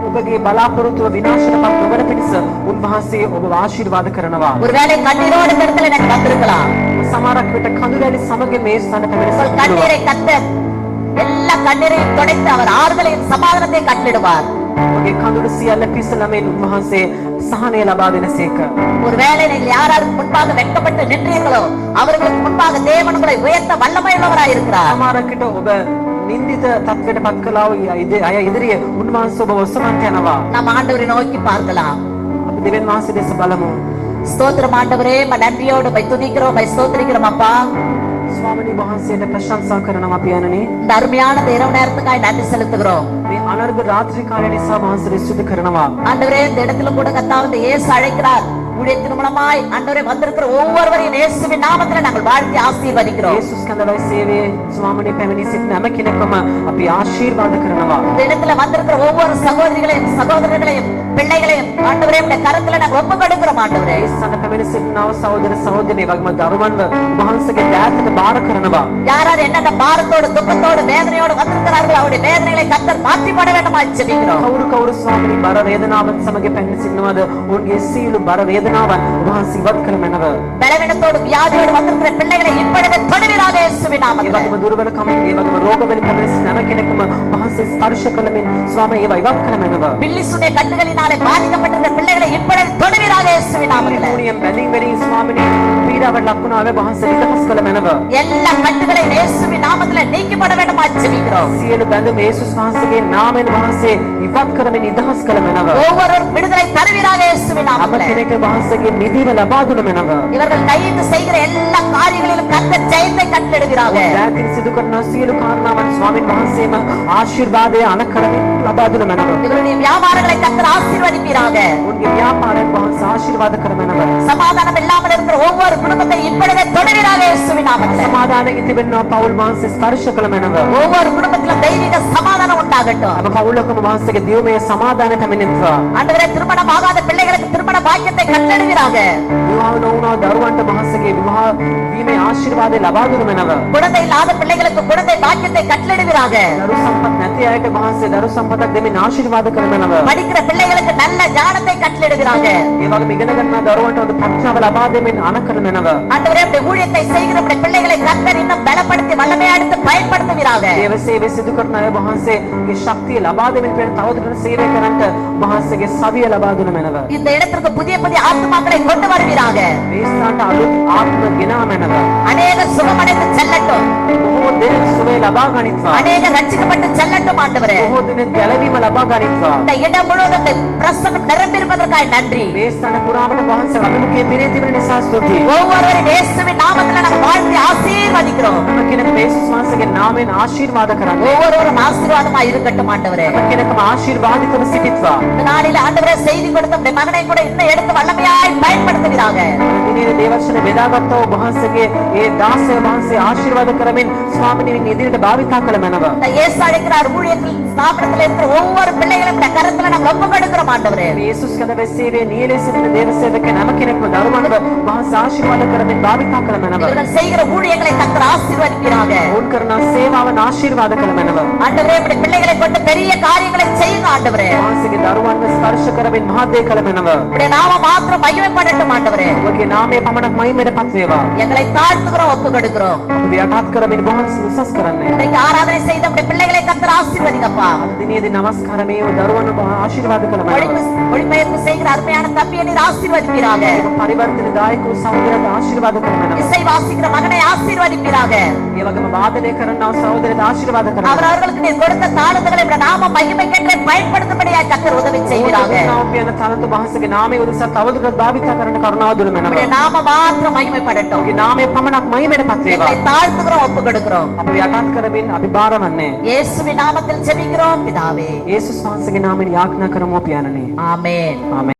Speaker 3: ඔබගේ බලාපොරොත්තුව විනාශයටපත් නොවන පිණිස උන්වහන්සේ ඔබව ආශිර්වාද කරනවා.
Speaker 4: ஒருவேளை கண்ணீரோடு இந்த இடத்துல எனக்கு வந்திருக்கலாம்.
Speaker 3: සමහරක් විට කඳුළැලි සමග මේ ස්ථාන පැමිණ
Speaker 4: உங்கள்
Speaker 3: සිටිනවා.
Speaker 4: கண்ணீரை கர்த்தர் எல்லா கண்ணீரையும் துடைத்து அவர் ஆறுதலையும் சமாதானத்தையும் கட்டளிடுவார்.
Speaker 3: ඔබගේ කඳුළු සියල්ල පිසලමින් උන්වහන්සේ සහනය ලබා දෙනසේක.
Speaker 4: ஒருவேளை நீங்கள் யாராருக்கு முன்பாக வெட்கப்பட்டு நின்றீர்களோ அவர்களுக்கு முன்பாக தேவன் உங்களை உயர்த்த வல்லமையுள்ளவராய் இருக்கிறார்.
Speaker 3: සමහරක් විට ඔබ නින්දිත තත්ත්වයට පත් කළා වූ අය ඉදිරියේ උන්වහන්සේ ඔබ ඔසවන්ට යනවා.
Speaker 4: நாம் ஆண்டவரை நோக்கி பார்க்கலாம்.
Speaker 3: අපි දෙවියන් වහන්සේ දෙස බලමු.
Speaker 4: ஸ்தோத்திரம் ஆண்டவரே, நன்றியோடு உம்மை துதிக்கிறோம், உம்மை ஸ்தோத்திரிக்கிறோம் அப்பா.
Speaker 3: ස්වාමීනි වහන්සේට ප්‍රශංසා කරනවා අපි යනනේ.
Speaker 4: இந்த அருமையான இந்த இரவு நேரத்துக்காய் நன்றி செலுத்துகிறோம்.
Speaker 3: මේ අනර්ග රාත්‍රී කාලය නිසා වහන්සේ ස්තුති කරනවා.
Speaker 4: ஆண்டவரே, இந்த இடத்துல கூட கர்த்தாவே இந்த இயேசு அழைக்கிறார். ஊழியத்தின் மூலமாய் ஆண்டவரே வந்திருக்கிற ஒவ்வொருவரையும் இயேசுவின் நாமத்தில் நாங்கள் வாழ்த்தி ஆசீர்வதிக்கிறோம்.
Speaker 3: යේසුස් කඳවයි සේවයේ ස්වාමීනි පැමිණි සිටින හැම කෙනෙක්ම අපි ආශිර්වාද කරනවා.
Speaker 4: இந்த இடத்துல வந்திருக்கிற ஒவ்வொரு சகோதரிகளையும் சகோதரர்களையும் பிள்ளைகளையும் ஆண்டவரே உம்முடைய கரத்துல நாங்கள் ஒப்பு கொடுக்கிறோம் ஆண்டவரே.
Speaker 3: සඳ පැමිණි සිටිනව සහෝදර සහෝදරි වගේම දරුවන්ව වහන්සේගේ දෑතට බාර කරනවා.
Speaker 4: யார் யார் என்னென்ன பாரத்தோடு துக்கத்தோடு வேதனையோடு வந்திருக்கிறார்கள் அவருடைய வேதனைகளை கர்த்தர் மாற்றி போட வேண்டுமா ஜெபிக்கிறோம்.
Speaker 3: කවුරු කවුරු ස්වාමීනි බර වේදනාවන් සමග පැමිණි සිටිනවද ඔවුන්ගේ සියලු බර වේදනාවන් වහන්සේ ඉවත් කළ මැනව.
Speaker 4: பலவீனத்தோடு வியாதியோடு வந்திருக்கிற பிள்ளைகளை இப்பொழுது தொடுவீராக இயேசுவின்
Speaker 3: ඒ
Speaker 4: நாமத்தில்.
Speaker 3: වගේම දුර්වලකමින් ඒ වගේම රෝග වලින් පැමිණි සිටින හැම කෙනෙක්ම වහන්සේ ස්පර්ශ කළමින් ස්වාමී ඒවා ඉවත් කළ මැනව.
Speaker 4: பில்லிசுடைய கட்டுகளினாலே பாதிக்கப்பட்டிருக்கிற பிள்ளைகளை இப்பொழுது தொடுவீராக இயேசுவின் நாமத்தில்.
Speaker 3: ූණියෙන් බැඳින් වෙලින් ස්වාමීනි පීඩාවට ලක් වුණා වේ වහන්සේ නිදහස් කළ මැනව.
Speaker 4: எல்லா கட்டுகளையும் இயேசுவின் நாமத்தில் நீக்கப்பட வேண்டுமா ஜெபிக்கிறோம்.
Speaker 3: සියලු බැඳුම් යේසුස් වහන්සේගේ නාමයෙන් වහන්සේ ඉවත් කරමින් නිදහස් කළ මැනව.
Speaker 4: ஒவ்வொருவரும் விடுதலை தருவீராக இயேசுவின்
Speaker 3: අප
Speaker 4: நாமத்தில்.
Speaker 3: කෙනෙක් වහන්සේගේ නිදීම ලබා දුන මැනව.
Speaker 4: இவர்கள் கைது செய்கிற எல்லா காரியங்களிலும் கர்த்தர் ஜெயத்தை கட்டளிடுவீராக.
Speaker 3: දෑතින් සිදු කරන සියලු කාරණාවන් ස්වාමීන් වහන්සේම ආශිර්වාදය අනකරමින් ලබා දුන මැනව.
Speaker 4: இவருடைய வியாபாரங்களை கர்த்தர் ஆசீர்வதிப்பீராக.
Speaker 3: උන්ගේ ව්‍යාපාරයෙන් වහන්සේ ආශිර්වාද කර මැනව.
Speaker 4: சமாதானம் இல்லாமல் இருக்கிற ஒவ்வொரு குடும்பத்தை இப்பொழுதே தொடுவீராக இயேசுவின் நாமத்தில்.
Speaker 3: සමාදානයෙන් තිබෙනවා පවුල් වහන්සේ ස්පර්ශ කළ මැනව.
Speaker 4: ஒவ்வொரு குடும்பத்திலும் தெய்வீக சமாதானம் உண்டாகட்டும்.
Speaker 3: අප පවුලකම වහන්සේගේ දියුමේ සමාදාන පැමිණෙත්වා.
Speaker 4: ஆண்டவரே, திருமணம் ஆகாத பிள்ளைகளுக்கு திருமண பாக்கியத்தை கட்டளிடுவீராக.
Speaker 3: විවාහ නොවුණා දරුවන්ට වහන්සේගේ විවාහ වීමේ ආශිර්වාදය ලබා දුන මැනව.
Speaker 4: குழந்தை இல்லாத பிள்ளைகளுக்கு குழந்தை பாக்கியத்தை கட்டளிடுவீராக.
Speaker 3: දරු සම්පත් නැති අයට වහන්සේ දරු සම්පතක් දෙමින් ආශිර්වාද කර මැනව.
Speaker 4: படிக்கிற பிள்ளைகளுக்கு நல்ல ஞானத்தை கட்டளிடுவீராக.
Speaker 3: ඒ වගේම ඉගෙන ගන්නා දරුවන්ට හොඳ ප්‍රඥාව ලබා දෙමින් අනකර මැනව.
Speaker 4: ஆண்டவரே, உம்முடைய ஊழியத்தை செய்கிற உம்முடைய பிள்ளைகளை கர்த்தர் இன்னும் பலப்படுத்தி வல்லமையடுத்து பயன்படுத்துவீராக.
Speaker 3: දේව සේවය සිදු කරන අය වහන්සේගේ ශක්තිය ලබා දෙමින් තවදුරටත් සේවය කරන්නට වහන්සේගේ සවිය ලබා දුන මැනව.
Speaker 4: இந்த இடத்திற்கு புதிய புதிய ஆத்துமாக்களை கொண்டு வருவீராக.
Speaker 3: මේ ස්ථානට අලුත් ආත්ම ගෙනා මැනව.
Speaker 4: அநேக சுகமடைந்து செல்லட்டும்.
Speaker 3: බොහෝ දෙනෙක් සුවය ලබා ගනිත්වා.
Speaker 4: அநேக ரட்சிக்கப்பட்டு செல்லட்டும் ஆண்டவரே.
Speaker 3: බොහෝ දෙනෙක් ගැලවීම ලබා ගනිත්වා.
Speaker 4: இந்த இடம் முழுவதும் இந்த பிரசன்னம் நிரம்பியிருப்பதற்காக நன்றி.
Speaker 3: මේ ස්ථාන පුරාවට වහන්සේ අභිමුඛයේ පිරී තිබෙන නිසා ස්තුතියි.
Speaker 4: ஒவ்வொருவரும் இயேசுவின் நாமத்தில் நாங்கள் வாழ்த்தி ஆசீர்வதிக்கிறோம்.
Speaker 3: හැම කෙනෙක්ම යේසුස් වහන්සේගේ නාමයෙන් ආශිර්වාද කරන්න.
Speaker 4: ஒவ்வொருவரும் ஆசீர்வாதமா இருக்கட்டும் ஆண்டவரே.
Speaker 3: හැම කෙනෙක්ම ආශිර්වාදිතව සිටිත්වා.
Speaker 4: இந்த நாளில் ஆண்டவரே செய்தி கொடுத்த உம்முடைய மகனை கூட இன்னும் எடுத்து வல்லமையாய் பயன்படுத்துவீராக.
Speaker 3: දිනේ දේවචන බෙදාගත්තා වූ වහන්සේගේ ඒ දාසය වහන්සේ ආශිර්වාද කරමින් ස්වාමීනි ඉදිරියට භාවිතා කළ මැනව.
Speaker 4: இந்த இயேசு அழைக்கிறார் ஊழியத்தில் ஸ்தாபனத்தில் இருக்கிற ஒவ்வொரு பிள்ளைகளும் இந்த கரத்துல நாங்கள் ஒப்பு கொடுக்கிறோம் ஆண்டவரே.
Speaker 3: මේ යේසුස් කඳ වැස්සේවේ නියලේ සිටින දේව සේවකයන් හැම කෙනෙක්ම දරුවන්ව වහන්සේ ආශිර්වාද කරමින් භාවිතා කළ මැනව.
Speaker 4: இவர்கள் செய்கிற ஊழியங்களை கர்த்தர் ஆசீர்வதிப்பீராக.
Speaker 3: ඔවුන් කරන සේවාවන් ආශිර්වාද කළ මැනව.
Speaker 4: ஆண்டவரே, இப்படி பிள்ளைகளை கொண்டு பெரிய காரியங்களை செய்யுங்க ஆண்டவரே.
Speaker 3: වහන්සේගේ දරුවන්ව ස්පර්ශ කරමින් මහත් දේ කළ මැනව.
Speaker 4: உம்முடைய நாமம் மாத்திரம் மகிமைப்படட்டும் ஆண்டவரே.
Speaker 3: ඔබගේ නාමය පමණක් මහිමයටපත් වේවා.
Speaker 4: எங்களை தாழ்த்துகிறோம், ஒப்பு கொடுக்கிறோம்.
Speaker 3: අපි යටත් කරමින් වහන්සේ උසස් කරන්නේ.
Speaker 4: இன்றைக்கு ஆராதனை செய்த உம்முடைய பிள்ளைகளை கர்த்தர் ஆசீர்வதிங்கப்பா.
Speaker 3: අද දිනේදී නමස්කාර මේ දරුවන්ව ආශිර්වාද කළ මැනව.
Speaker 4: மொழிபெயர்ப்பு செய்கிற அருமையான தம்பியை நீர் ஆசீர்வதிப்பீராக.
Speaker 3: පරිවර්තන දායක වූ සහෝදරයාට ආශිර්වාද කළ මැනව.
Speaker 4: இசை வாசிக்கிற மகனை ஆசீர்வதிப்பீராக.
Speaker 3: ඒ වගේම වාදනය කරන සහෝදරයාට ආශිර්වාද කරන්න.
Speaker 4: அவர்களுக்கு நீர் கொடுத்த தாளந்துகளை உம்முடைய நாம மகிமைக்கென்று பயன்படுத்தும்படியாய் கர்த்தர் உதவி செய்வீராக.
Speaker 3: නාමයෙන් තනතු වහන්සේගේ නාමය උදෙසා තවදුරටත් භාවිතා කරන්න කරුණාව දුන මැනව.
Speaker 4: உம்முடைய நாம மாத்திரம் மகிமைப்படட்டும்.
Speaker 3: ඔබගේ නාමය පමණක් මහිමයටපත් වේවා.
Speaker 4: எங்களை தாழ்த்துகிறோம், ஒப்பு கொடுக்கிறோம்.
Speaker 3: අපි යටත් කරමින් අපි බාරවන්නේ.
Speaker 4: இயேசுவின் நாமத்தில் ஜெபிக்கிறோம் பிதாவே.
Speaker 3: යේසුස් වහන්සේගේ නාමයෙන් යාඥා කරමු පියාණනි.
Speaker 4: ஆமென்.
Speaker 3: ආමේන්.